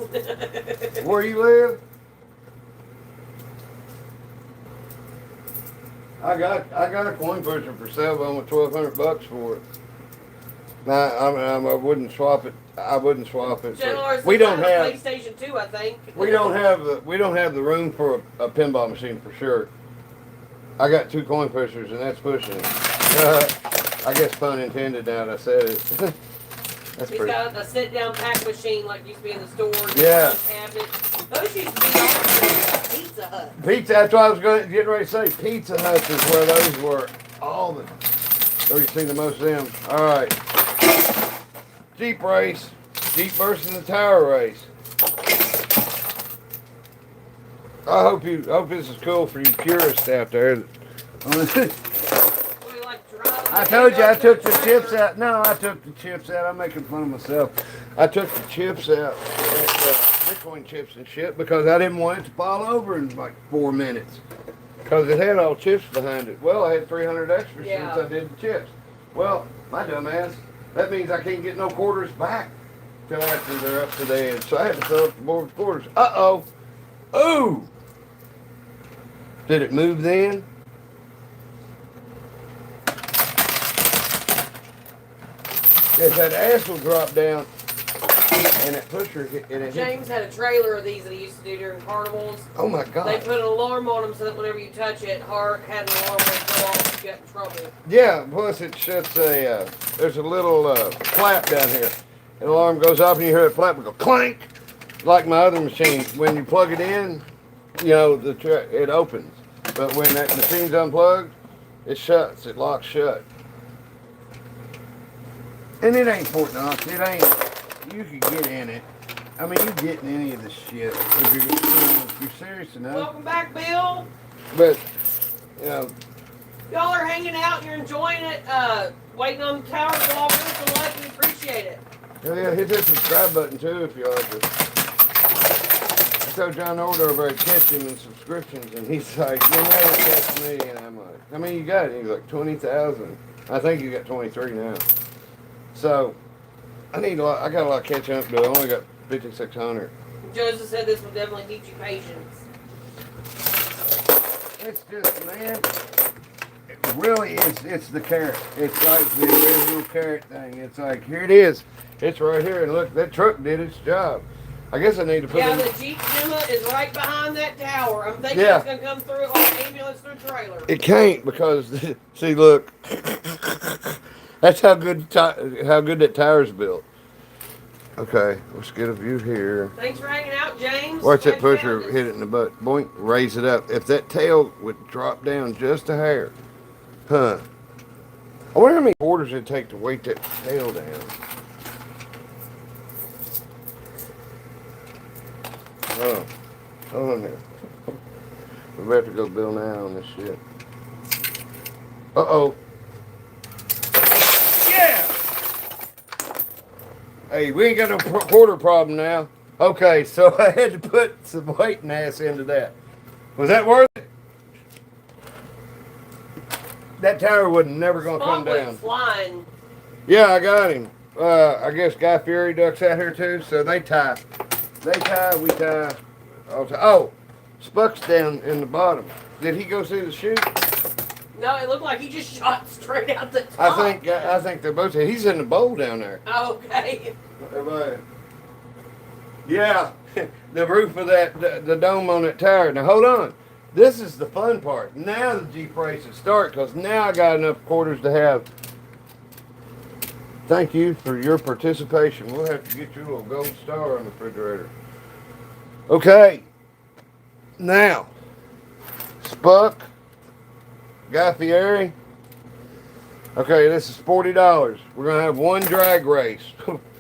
Where you live? I got a coin pusher for sale, but I'm at $1,200 for it. Now I wouldn't swap it. I wouldn't swap it. We don't have PlayStation 2, I think. We don't have the room for a pinball machine for sure. I got 2 coin pushers and that's pushing it. I guess pun intended now that I said it. He's got a sit-down pack machine like used to be in the store. Yeah. Those used to be on Pizza Hut. Pizza. That's what I was getting ready to say. Pizza Hut is where those were. Where you see the most of them. All right. Jeep race. Jeep versus the tower race. I hope this is cool for you purists out there. I told you I took the chips out. No, I took the chips out. I'm making fun of myself. I took the chips out, Bitcoin chips and shit, because I didn't want it to fall over in like 4 minutes. Because it had all chips behind it. Well, I had 300 extra since I did the chips. Well, my dumb ass, that means I can't get no quarters back till after they're up to the edge. So I had to fill up the board with quarters. Uh-oh. Ooh. Did it move then? If that axle dropped down and that pusher hit, and it James had a trailer of these that he used to do during carnivals. Oh my God! They put an alarm on them so that whenever you touch it, Hart had an alarm when it go off, you get in trouble. Yeah, plus it shuts there's a little flap down here. And the alarm goes off and you hear the flap go clank, like my other machine. When you plug it in, you know it opens, but when that machine's unplugged, it shuts. It locks shut. And it ain't Fort Knox. It ain't. You could get in it. I mean, you get in any of this shit if you're serious enough. Welcome back, Bill. But, you know, y'all are hanging out and you're enjoying it, waiting on the tower to go off, give us a like. We appreciate it. Yeah, hit that subscribe button too if you like it. I told John Order over at catch him in subscriptions, and he's like, "You'll never catch me." And I'm like, "I mean, you got it." He's like, 20,000. I think you got 23 now. So I need a lot. I got a lot of catching up to do. I only got 5,600. Joseph said this will definitely teach you patience. It's just, man, it really is. It's the carrot. It's like the original carrot thing. It's like, here it is. It's right here. And look, that truck did its job. I guess I need to put Yeah, in. the Jeep Gemma is right behind that tower. I'm thinking Yeah. it's going to come through it like an ambulance through a trailer. It can't because, see, look. That's how good that tire's built. Okay, let's get a view here. Thanks for hanging out, James. Watch that Glad you pusher found us. hit it in the butt. Boink, raise it up. If that tail would drop down just a hair, huh? I wonder how many quarters it'd take to weight that tail down. Oh, hold on there. We have to go Bill now on this shit. Uh-oh. Yeah! Hey, we ain't got no quarter problem now. Okay, so I had to put some weight and ass into that. Was that worth it? That tower was never gonna come Spot went down. flying. Yeah, I got him. I guess Guy Fury ducks out here too, so they tie. They tie, we tie. Oh, Spuck's down in the bottom. Did he go see the chute? No, it looked like he just shot straight out the top. I think they're both. He's in the bowl down there. Okay. Yeah, the roof of that, the dome on that tower. Now hold on. This is the fun part. Now the Jeep races start because now I got enough quarters to have. Thank you for your participation. We'll have to get you a little gold star on the refrigerator. Okay. Now, Spuck, Guy Fieri. Okay, this is $40. We're gonna have one drag race.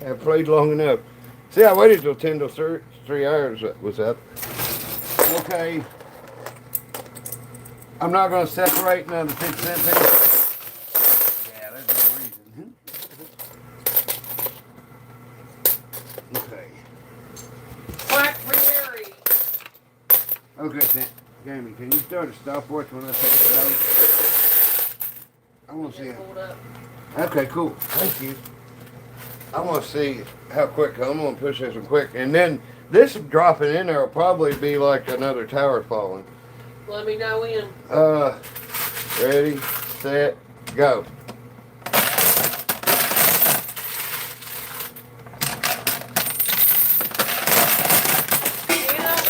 I've played long enough. See, I waited till 10 to 3 hours was up. Okay. I'm not gonna separate none of the 50-cent piece. Yeah, there's no reason. Okay. Quack Fieri. Okay, Jamie, can you start a stopwatch when I say go? I want to see Just it. pulled up. Okay, cool. Thank you. I want to see how quick. I'm going to push this one quick. And then this dropping in there will probably be like another tower falling. Let me know when. Ready, set, go.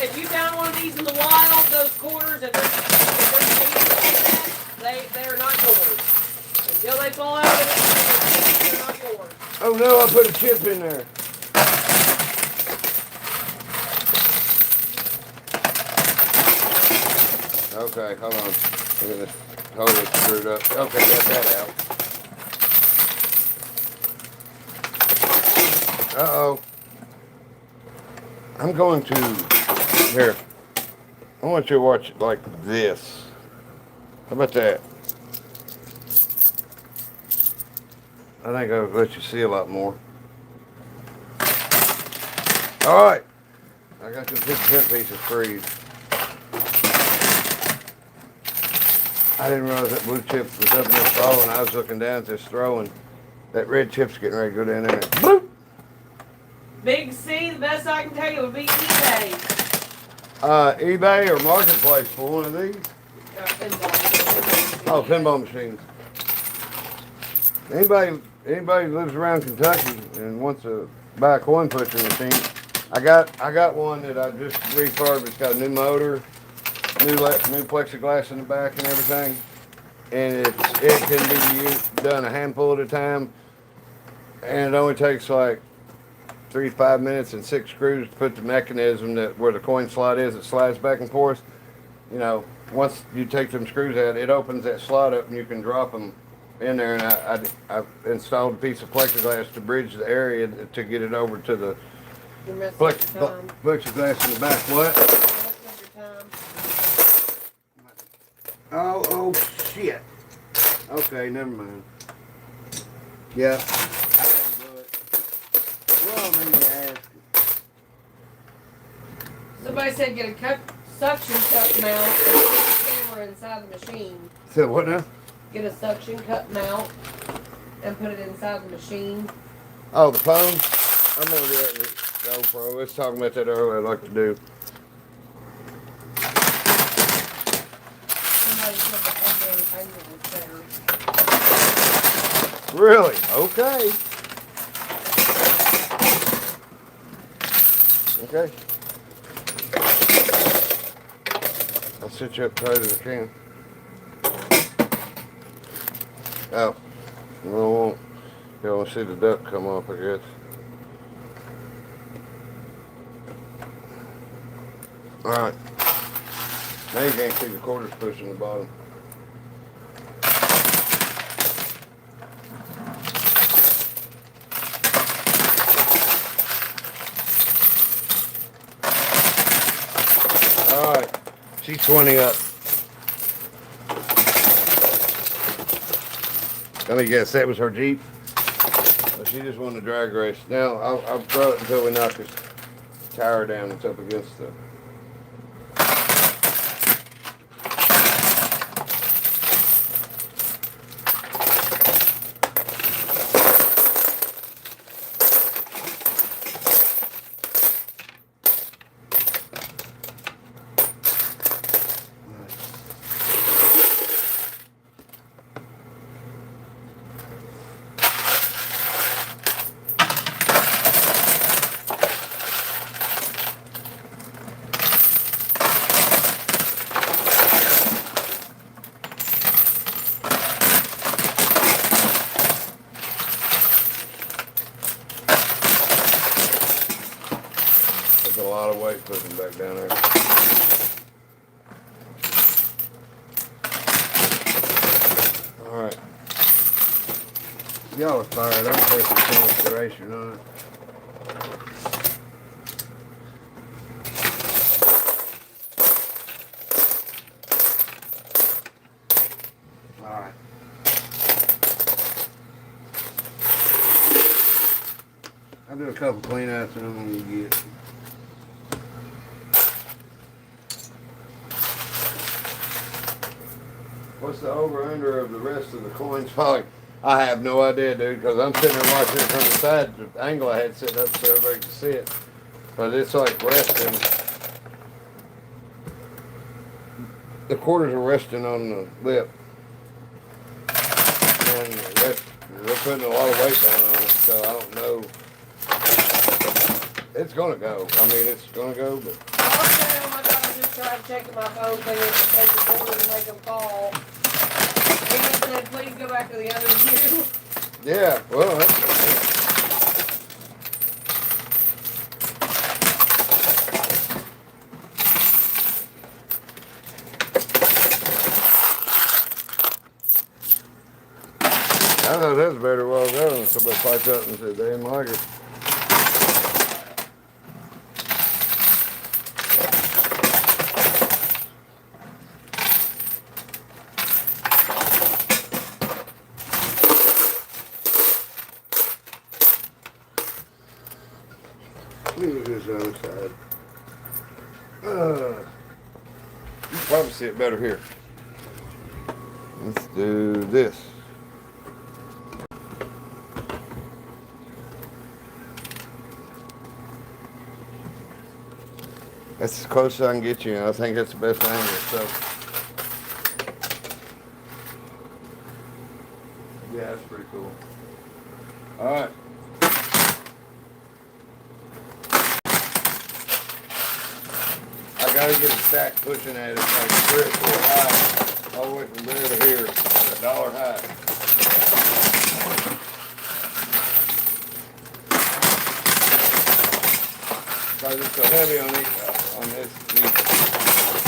If you found one of these in the wild, those quarters, if they're not yours. Until they fall out of it, they're not yours. Oh no, I put a chip in there. Okay, hold on. Look at this. Hold it screwed up. Okay, got that out. Uh-oh. I'm going to... Here. I want you to watch it like this. How about that? I think I'll let you see a lot more. All right. I got the 50-cent pieces freed. I didn't realize that blue chip was up in this ball, and I was looking down at this throwing. That red chip's getting ready to go down there. Bloop! Big C, the best I can tell you would be eBay. eBay or Marketplace for one of these. Pinball. Oh, pinball machines. Anybody who lives around Kentucky and wants to buy a coin pushing machine, I got one that I just refurbished. It's got a new motor, new plexiglass in the back and everything, and it can be done a handful at a time, and it only takes like 3 to 5 minutes and 6 screws to put the mechanism that where the coin slot is. It slides back and forth. You know, once you take them screws out, it opens that slot up and you can drop them in there. And I installed a piece of plexiglass to bridge the area to get it over to the You're messing up your time. plexiglass in the back. What? You're messing up your time. Oh shit. Okay, never mind. Yeah. I had to do it. Well, I mean, you ask. Somebody said get a suction cup mount and put the camera inside the machine. So what now? Get a suction cup mount and put it inside the machine. Oh, the phone? I'm gonna do that with the GoPro. Let's talk about that earlier. I'd like to do. Somebody said the updated angle was better. Really? Okay. Okay. I'll sit you up tight as I can. Oh. No, I won't. You don't see the duck come off, I guess. Alright. Now you can't see the quarters pushing the bottom. Alright. She's 20 up. Let me guess, that was her Jeep? Well, she just won the drag race. Now, I'll throw it until we knock this tire down that's up against the... That's a lot of weight pushing back down there. Alright. Y'all are fired. I'm taking some inspiration on it. Alright. I'll do a couple clean outs and I'm gonna get. What's the over-under of the rest of the coins falling? I have no idea, dude, because I'm sitting there watching it from the side, the angle I had sitting up so everybody can see it. But it's like resting. The quarters are resting on the lip. And they're putting a lot of weight down on it, so I don't know. It's gonna go. I mean, it's gonna go, but. Okay, oh my God, I'm just trying to check my phone thing to take the quarter and make them fall. And it said, please go back to the other view. Yeah, well, that's. I thought that was better a while ago when somebody piped up and said they didn't like it. Let me look at this other side. You can probably see it better here. Let's do this. That's as close as I can get you, and I think that's the best angle. So, yeah, that's pretty cool. All right. I gotta get a stack pushing at it like 3 or 4 high, all the way from there to here, $1 high. Because it's so heavy on these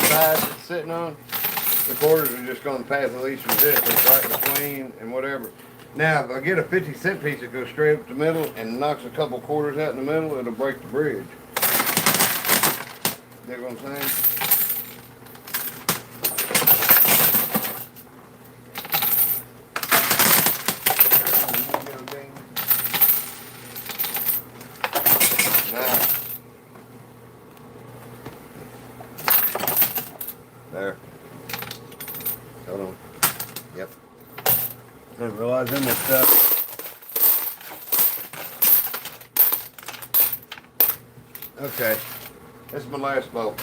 sides it's sitting on, the quarters are just going to pass the least resistance right between and whatever. Now, if I get a 50-cent piece that goes straight up the middle and knocks a couple quarters out in the middle, it'll break the bridge. You know what I'm saying? Nice. There. Hold on. Yep. Didn't realize in this stuff. Okay. This is my last bolt.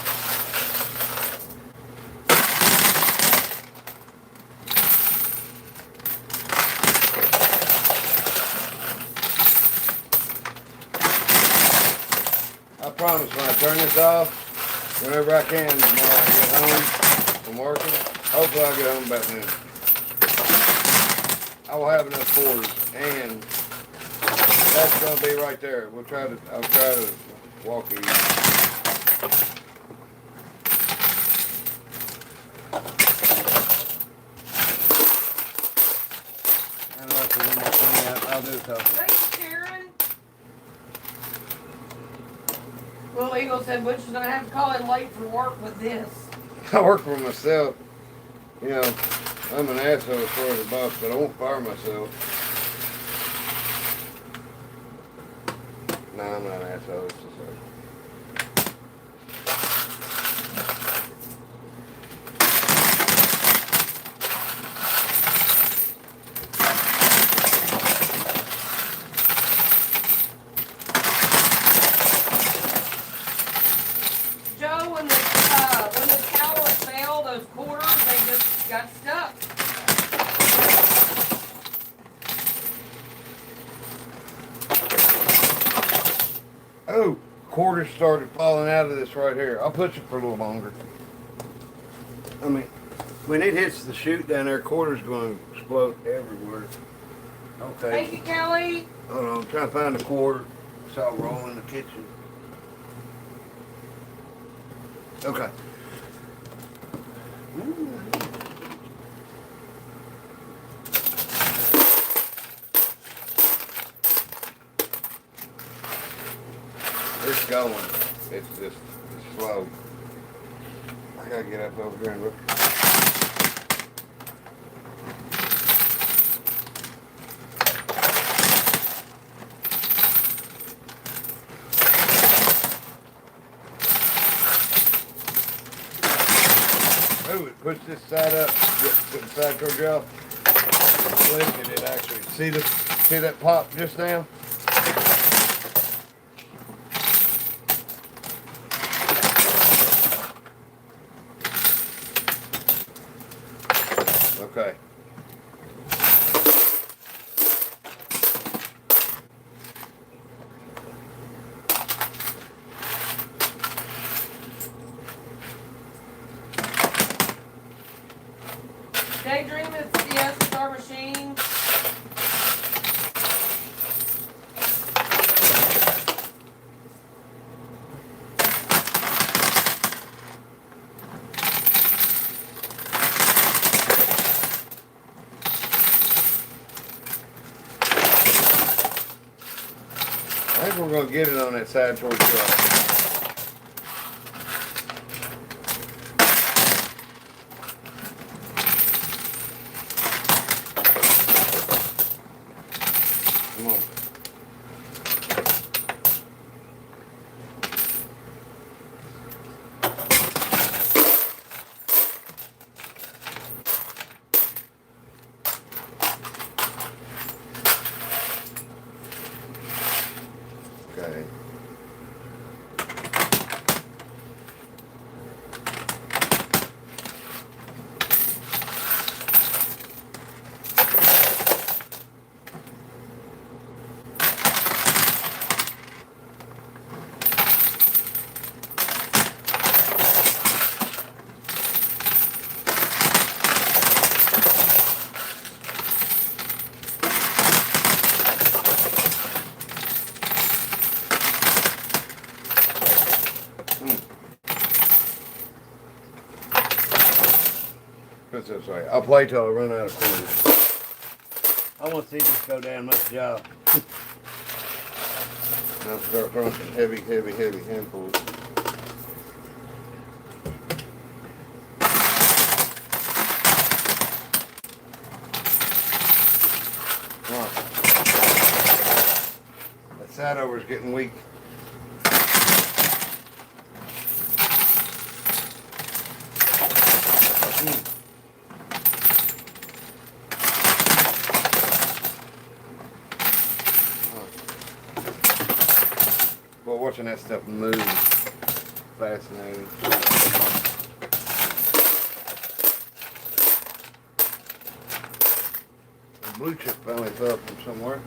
I promise when I turn this off, whenever I can, when I get home from working, hopefully I'll get home about noon. I will have enough quarters, and that's going to be right there. I'll try to walk you. I don't know if you want my thing out. I'll do a couple. Thanks, Karen. Well, Eagle said Butch is going to have to call in late for work with this. I work for myself. You know, I'm an asshole as far as the boss, but I won't fire myself. No, I'm not an asshole. It's just Joe, when the tower fell, those quarters, they just got stuck. oh, quarters started falling out of this right here. I'll push it for a little longer. I mean, when it hits the chute down there, quarters going to explode everywhere. Okay. Thank you, Kelly. Hold on, I'm trying to find a quarter. So I'll roll in the kitchen. Okay. It's going. It's just it's slow. I gotta get up over here and look. Oh, it puts this side up. Put the side towards y'all. Lifted it actually. See that pop just now? Okay. Daydream, yes, it's our machine. I think we're gonna get it on that side towards y'all. Come on. Okay. Put it this way. I'll play till I run out of quarters. I want to see this go down much job. Now start throwing some heavy handfuls. Come on. That side over's getting weak. Well, watching that stuff move is fascinating. The blue chip finally fell from somewhere.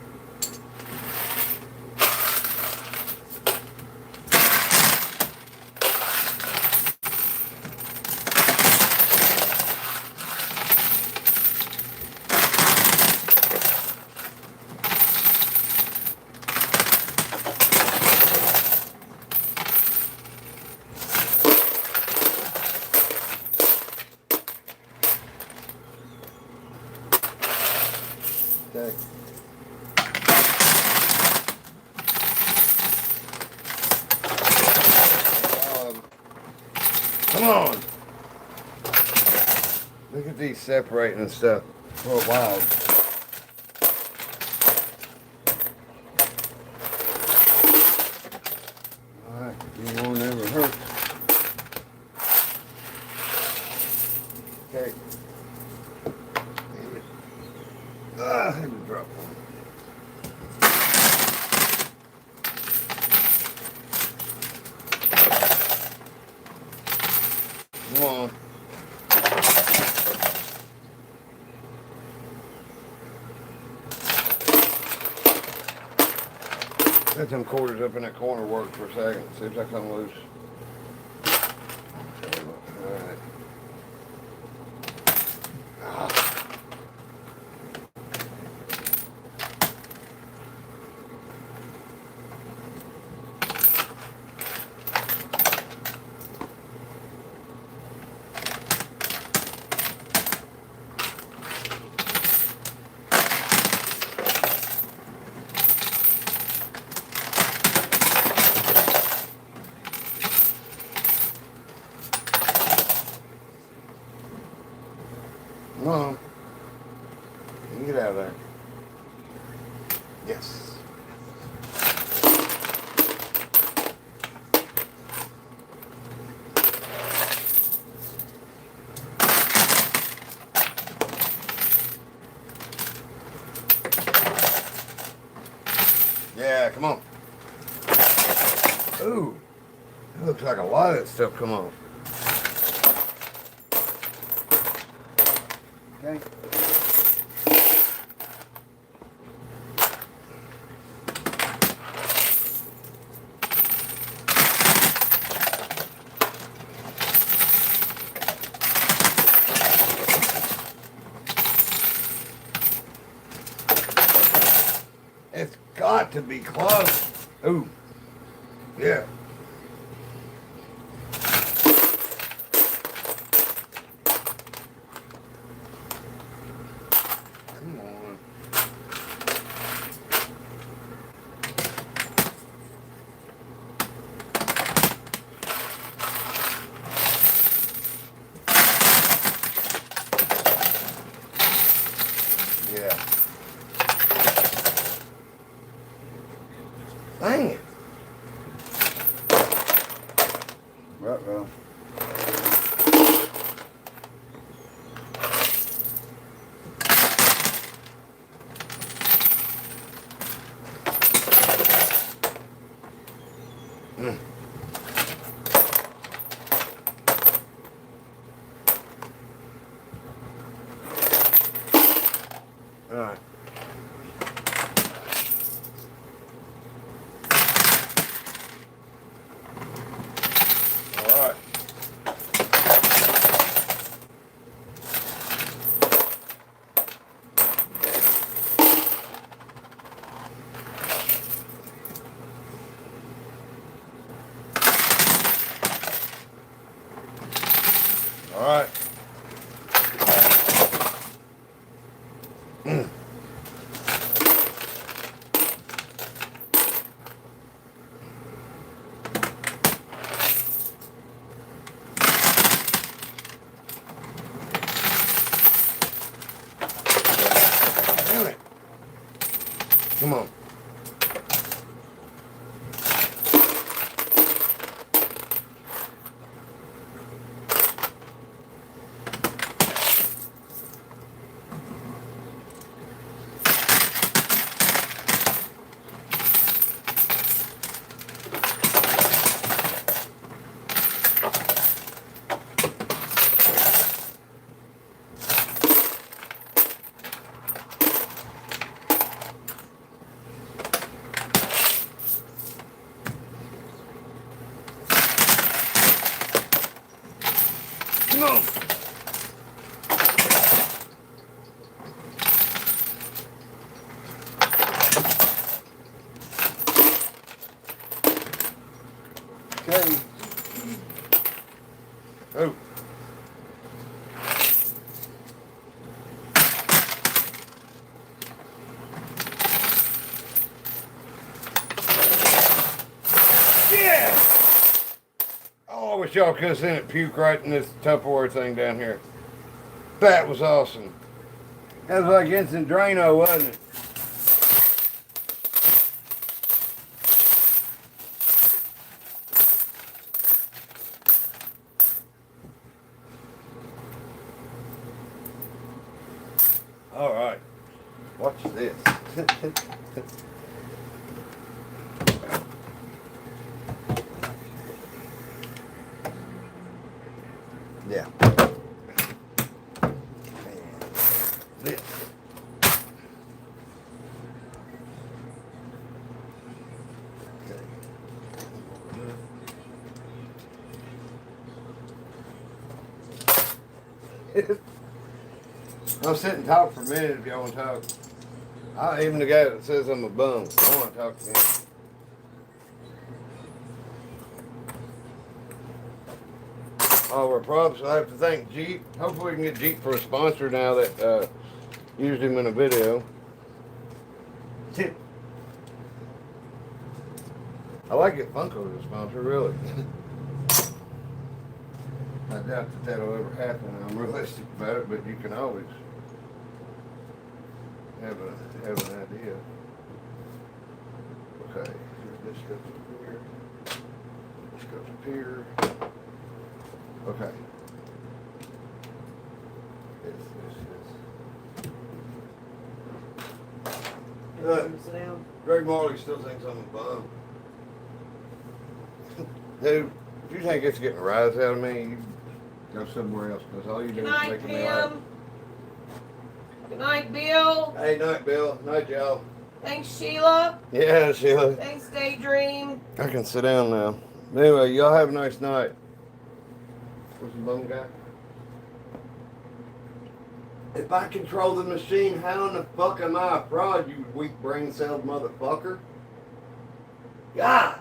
Okay. Come on. Look at these separating and stuff. Oh, wow. Alright, you won't ever hurt. Okay. I had to drop one. Come on. Let them quarters up in that corner work for a second. See if they come loose. Alright. Come on. You can get out of there. Yes. Yeah, come on. Ooh. It looks like a lot of that stuff come off. Okay. It's got to be close. Ooh. Yeah. Come on. Yeah. Dang it. Uh-oh. Mm. All right. All right. Okay. Oh. Yeah! Oh, I wish y'all could have seen it puke right in this Tupperware thing down here. That was awesome. That was like instant Drano, wasn't it? All right. Watch this. Yeah. This. I'll sit and talk for a minute if y'all want to talk. Even the guy that says I'm a bum, I want to talk to him. Oh, we're props. I have to thank Jeep. Hopefully we can get Jeep for a sponsor now that used him in a video. Tip. I like it Funko as a sponsor, really. I doubt that that'll ever happen. I'm realistic about it, but you can always have an idea. Okay, this goes up here. This goes up here. Okay. Sit down. Greg Marley still thinks I'm a bum. Dude, if you think it's getting a rise out of me, you go somewhere else, because all you do Good is night, making me laugh. Pam. Good night, Bill. Hey, night, Bill. Night, y'all. Thanks, Sheila. Yeah, Sheila. Thanks, Daydream. I can sit down now. Anyway, y'all have a nice night. What's the bum guy? If I control the machine, how in the fuck am I a fraud, you weak brain celled motherfucker? God!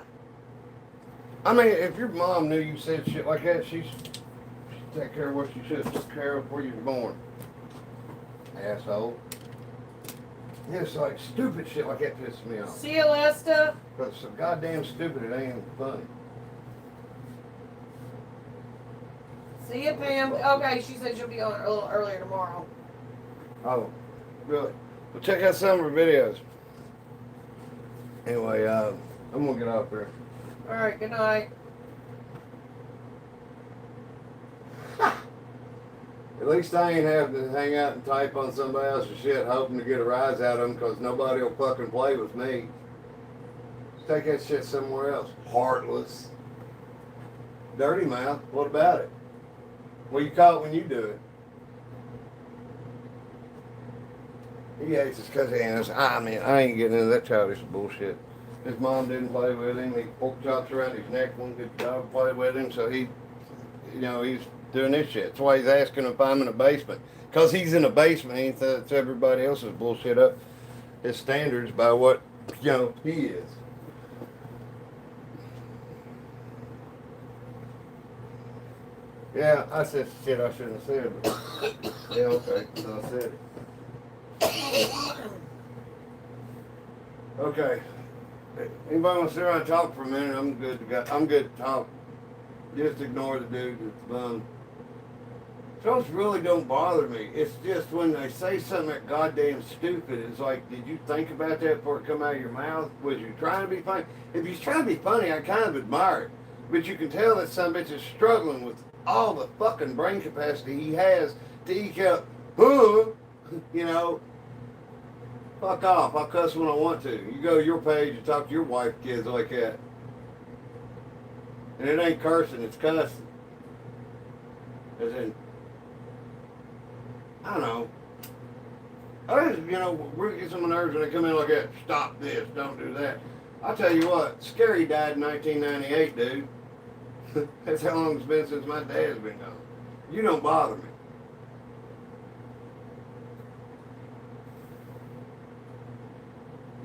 I mean, if your mom knew you said shit like that, she'd take care of what she should have took care of before you were born. Asshole. Yeah, it's like stupid shit like that pisses me off. See you, Lesta. But it's so goddamn stupid, it ain't even funny. See you, Pam. Okay, she said she'll be on a little earlier tomorrow. Oh, really? Well, check out some of her videos. Anyway, I'm gonna get off there. All right, good night. At least I ain't having to hang out and type on somebody else's shit hoping to get a rise out of them, because nobody will fucking play with me. Just take that shit somewhere else. Heartless. Dirty mouth. What about it? Well, you call it when you do it. He hates his cousin. I mean, I ain't getting into that childish bullshit. His mom didn't play with him. He pork chops around his neck. One good dog play with him, so he, he's doing this shit. That's why he's asking if I'm in a basement. Because he's in a basement, he thinks everybody else's bullshit up his standards by what, he is. Yeah, I said shit I shouldn't have said, but yeah, okay, so I said it. Okay. Anybody want to sit around and talk for a minute? I'm good to go. I'm good to talk. Just ignore the dude that's bummed. Those really don't bother me. It's just when they say something that goddamn stupid, it's like, did you think about that before it come out of your mouth? Was you trying to be funny? If he's trying to be funny, I kind of admire it. But you can tell that some bitch is struggling with all the fucking brain capacity he has to eke out, fuck off. I'll cuss when I want to. You go to your page and talk to your wife, kids like that. And it ain't cursing, it's cussing. As in, I don't know. I just, we get some nerves when they come in like that. Stop this, don't do that. I'll tell you what, Scary died in 1998, dude. That's how long it's been since my dad's been gone. You don't bother me.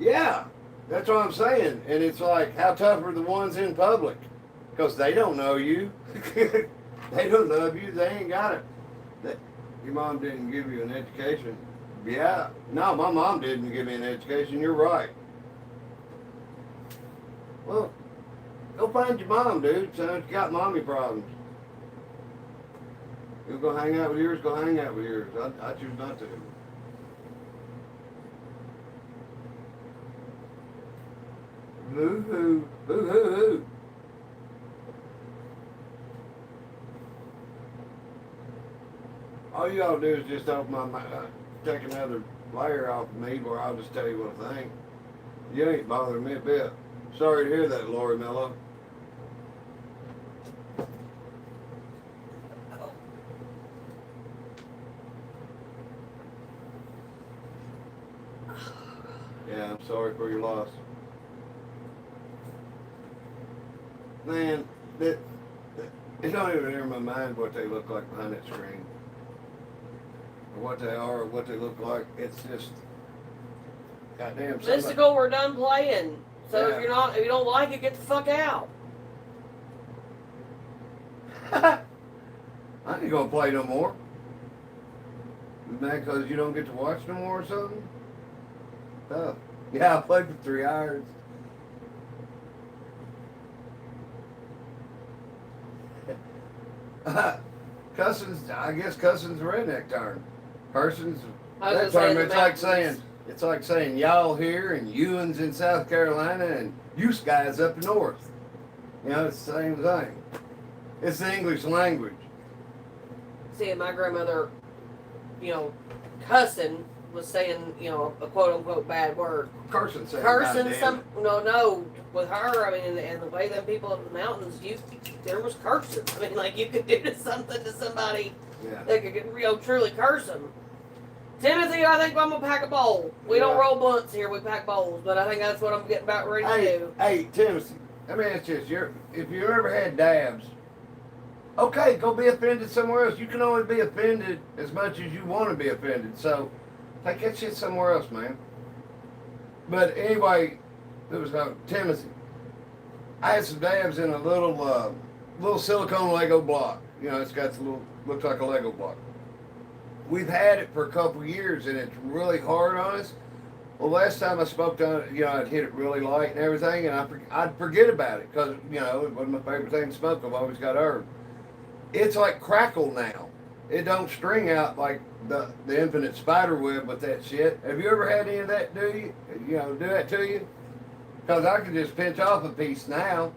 Yeah, that's what I'm saying. And it's like, how tough are the ones in public? Because they don't know you. They don't love you. They ain't got it. Your mom didn't give you an education. Yeah. No, my mom didn't give me an education. You're right. Well, go find your mom, dude. So you got mommy problems. You go hang out with yours, go hang out with yours. I choose not to. Boo-hoo. Boo-hoo-hoo. All you gotta do is just open my mouth, take another layer off of me, or I'll just tell you what I think. You ain't bothering me a bit. Sorry to hear that, Lori Mello. Yeah, I'm sorry for your loss. Man, it don't even enter my mind what they look like behind that screen. Or what they are, or what they look like. It's just, goddamn. Mystical, we're done playing. So Yeah. if you don't like it, get the fuck out. I ain't gonna play no more. You mad because you don't get to watch no more or something? Oh. Yeah, I played for 3 hours. Cussing's, I guess cussing's a redneck term. Persons, I was that gonna say term, the mountains. it's like saying y'all here and you'ns in South Carolina and you guys up north. You know, it's the same thing. It's the English language. See, my grandmother, cussing was saying, a quote unquote bad word. Cursing, saying Cursing goddamn. no, with her, I mean, and the way them people in the mountains, there was cursing. I mean, like, you could do something to somebody Yeah. that could, truly curse them. Timothy, I think I'm gonna pack a bowl. We don't Yeah. roll blunts here, we pack bowls, but I think that's what I'm getting about ready to do. Hey, Timothy, let me ask you this. If you ever had dabs, okay, go be offended somewhere else. You can only be offended as much as you want to be offended. So, take that shit somewhere else, man. But anyway, it was Timothy. I had some dabs in a little silicone Lego block. You know, it's got the looks like a Lego block. We've had it for a couple years, and it's really hard on us. Well, last time I smoked on it, I'd hit it really light and everything, and I'd forget about it because, it wasn't my favorite thing to smoke. I've always got herb. It's like crackle now. It don't string out like the infinite spider web with that shit. Have you ever had any of that do that to you? Because I can just pinch off a piece now.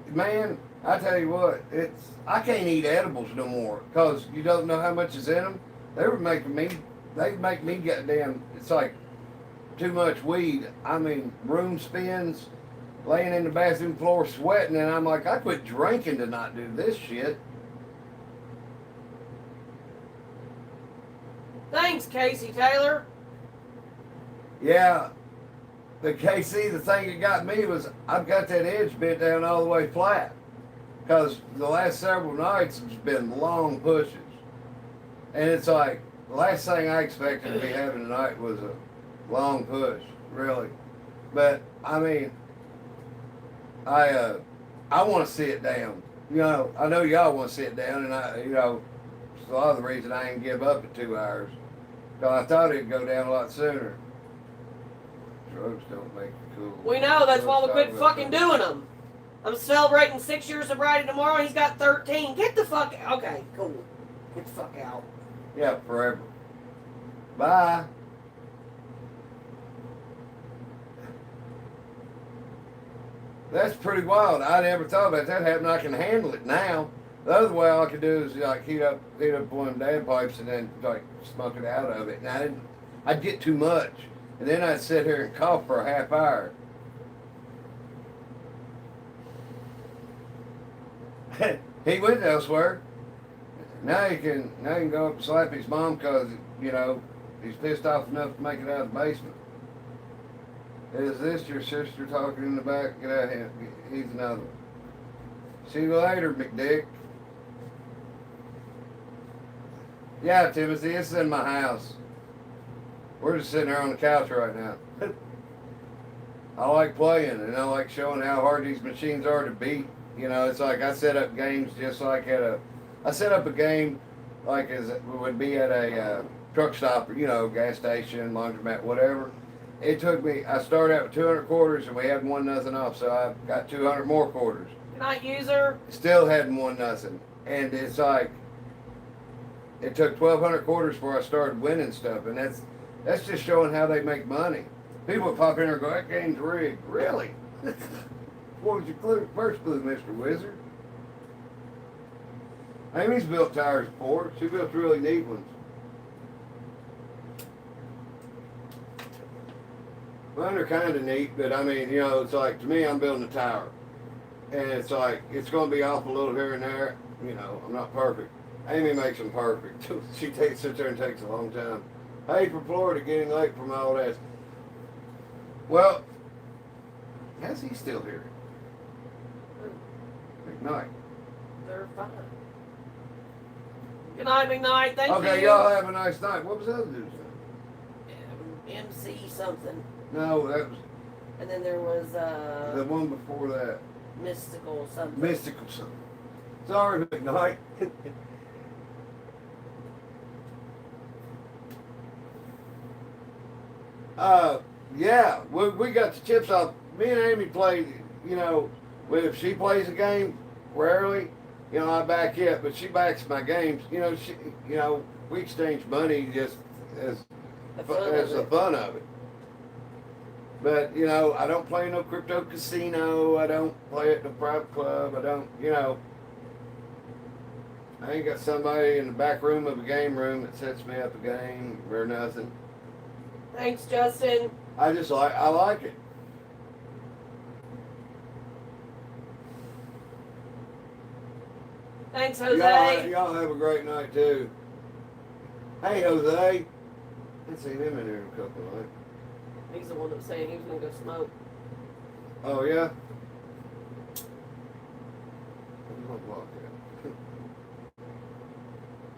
Man, I tell you what, I can't eat edibles no more because you don't know how much is in them. They make me goddamn, it's like too much weed. I mean, room spins, laying in the bathroom floor sweating, and I'm like, I quit drinking to not do this shit. Thanks, Casey Taylor. Yeah, the KC, the thing that got me was I've got that edge bent down all the way flat. Because the last several nights has been long pushes. And it's like, the last thing I expected to be having tonight was a long push, really. But, I mean, I want to sit down. I know y'all want to sit down, and it's a lot of the reason I didn't give up at 2 hours. Because I thought it'd go down a lot sooner. Drugs don't make you cool. We know, that's why we Drugs quit talk fucking about doing them. I'm celebrating 6 years sobriety tomorrow, and he's got 13. Get the fuck out. Okay, cool. Get the fuck out. Yeah, forever. Bye. That's pretty wild. I never thought about that happening. I can handle it now. The other way all I could do is like heat up one of them dad pipes and then like smoke it out of it. And I'd get too much. And then I'd sit here and cough for a half hour. He went elsewhere. Now you can go up and slap his mom because, he's pissed off enough to make it out of the basement. Is this your sister talking in the back? Get out of here. He's another one. See you later, McDick. Yeah, Timothy, this is in my house. We're just sitting there on the couch right now. I like playing, and I like showing how hard these machines are to beat. You know, it's like I set up games just like I set up a game like as it would be at a truck stop, you know, gas station, laundromat, whatever. It took me, I started out with 200 quarters and we hadn't won nothing off, so I got 200 more quarters. Good night, user. Still hadn't won nothing. And it's like, it took 1,200 quarters before I started winning stuff, and that's just showing how they make money. People would pop in there and go, that game's rigged. Really? What was your first clue, Mr. Wizard? Amy's built tires before. She built really neat ones. Mine are kind of neat, but I mean, you know, it's like, to me, I'm building a tower. And it's like, it's going to be off a little here and there. You know, I'm not perfect. Amy makes them perfect. She sits there and takes a long time. Hey, for Florida, getting late from all that. Well, how's he still here? McKnight. They're fine. Good night, McKnight. Thank you. Okay, y'all have a nice night. What was the other dude's name? MC something. No, that was And then there was the one before that. Mystical something. Mystical something. Sorry, McKnight. Yeah, we got the chips off. Me and Amy played, you know, if she plays a game, rarely, you know, I back it, but she backs my games. You know, we exchange money just as the fun of it. But, you know, I don't play no crypto casino. I don't play at no private club. I don't, you know, I ain't got somebody in the back room of a game room that sets me up a game or nothing. Thanks, Justin. I like it. Thanks, Jose. Y'all have a great night too. Hey, Jose. I haven't seen him in here in a couple of nights. He's the one that was saying he was going to go smoke. Oh yeah. I'm gonna block that.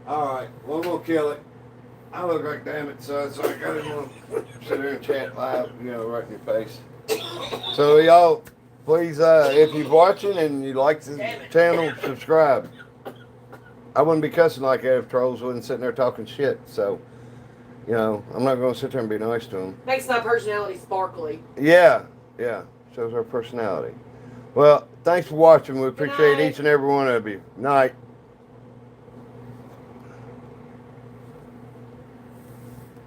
All right. Well, I'm gonna kill it. I look like damn it, so it's like I didn't want to sit there and chat live, you know, right in your face. So y'all, please, if you're watching and you like the channel, subscribe. I wouldn't be cussing like that if trolls wasn't sitting there talking shit. So, you know, I'm not going to sit there and be nice to them. Makes my personality sparkly. Yeah, shows our personality. Well, thanks for watching. We appreciate each and every one of you. Night.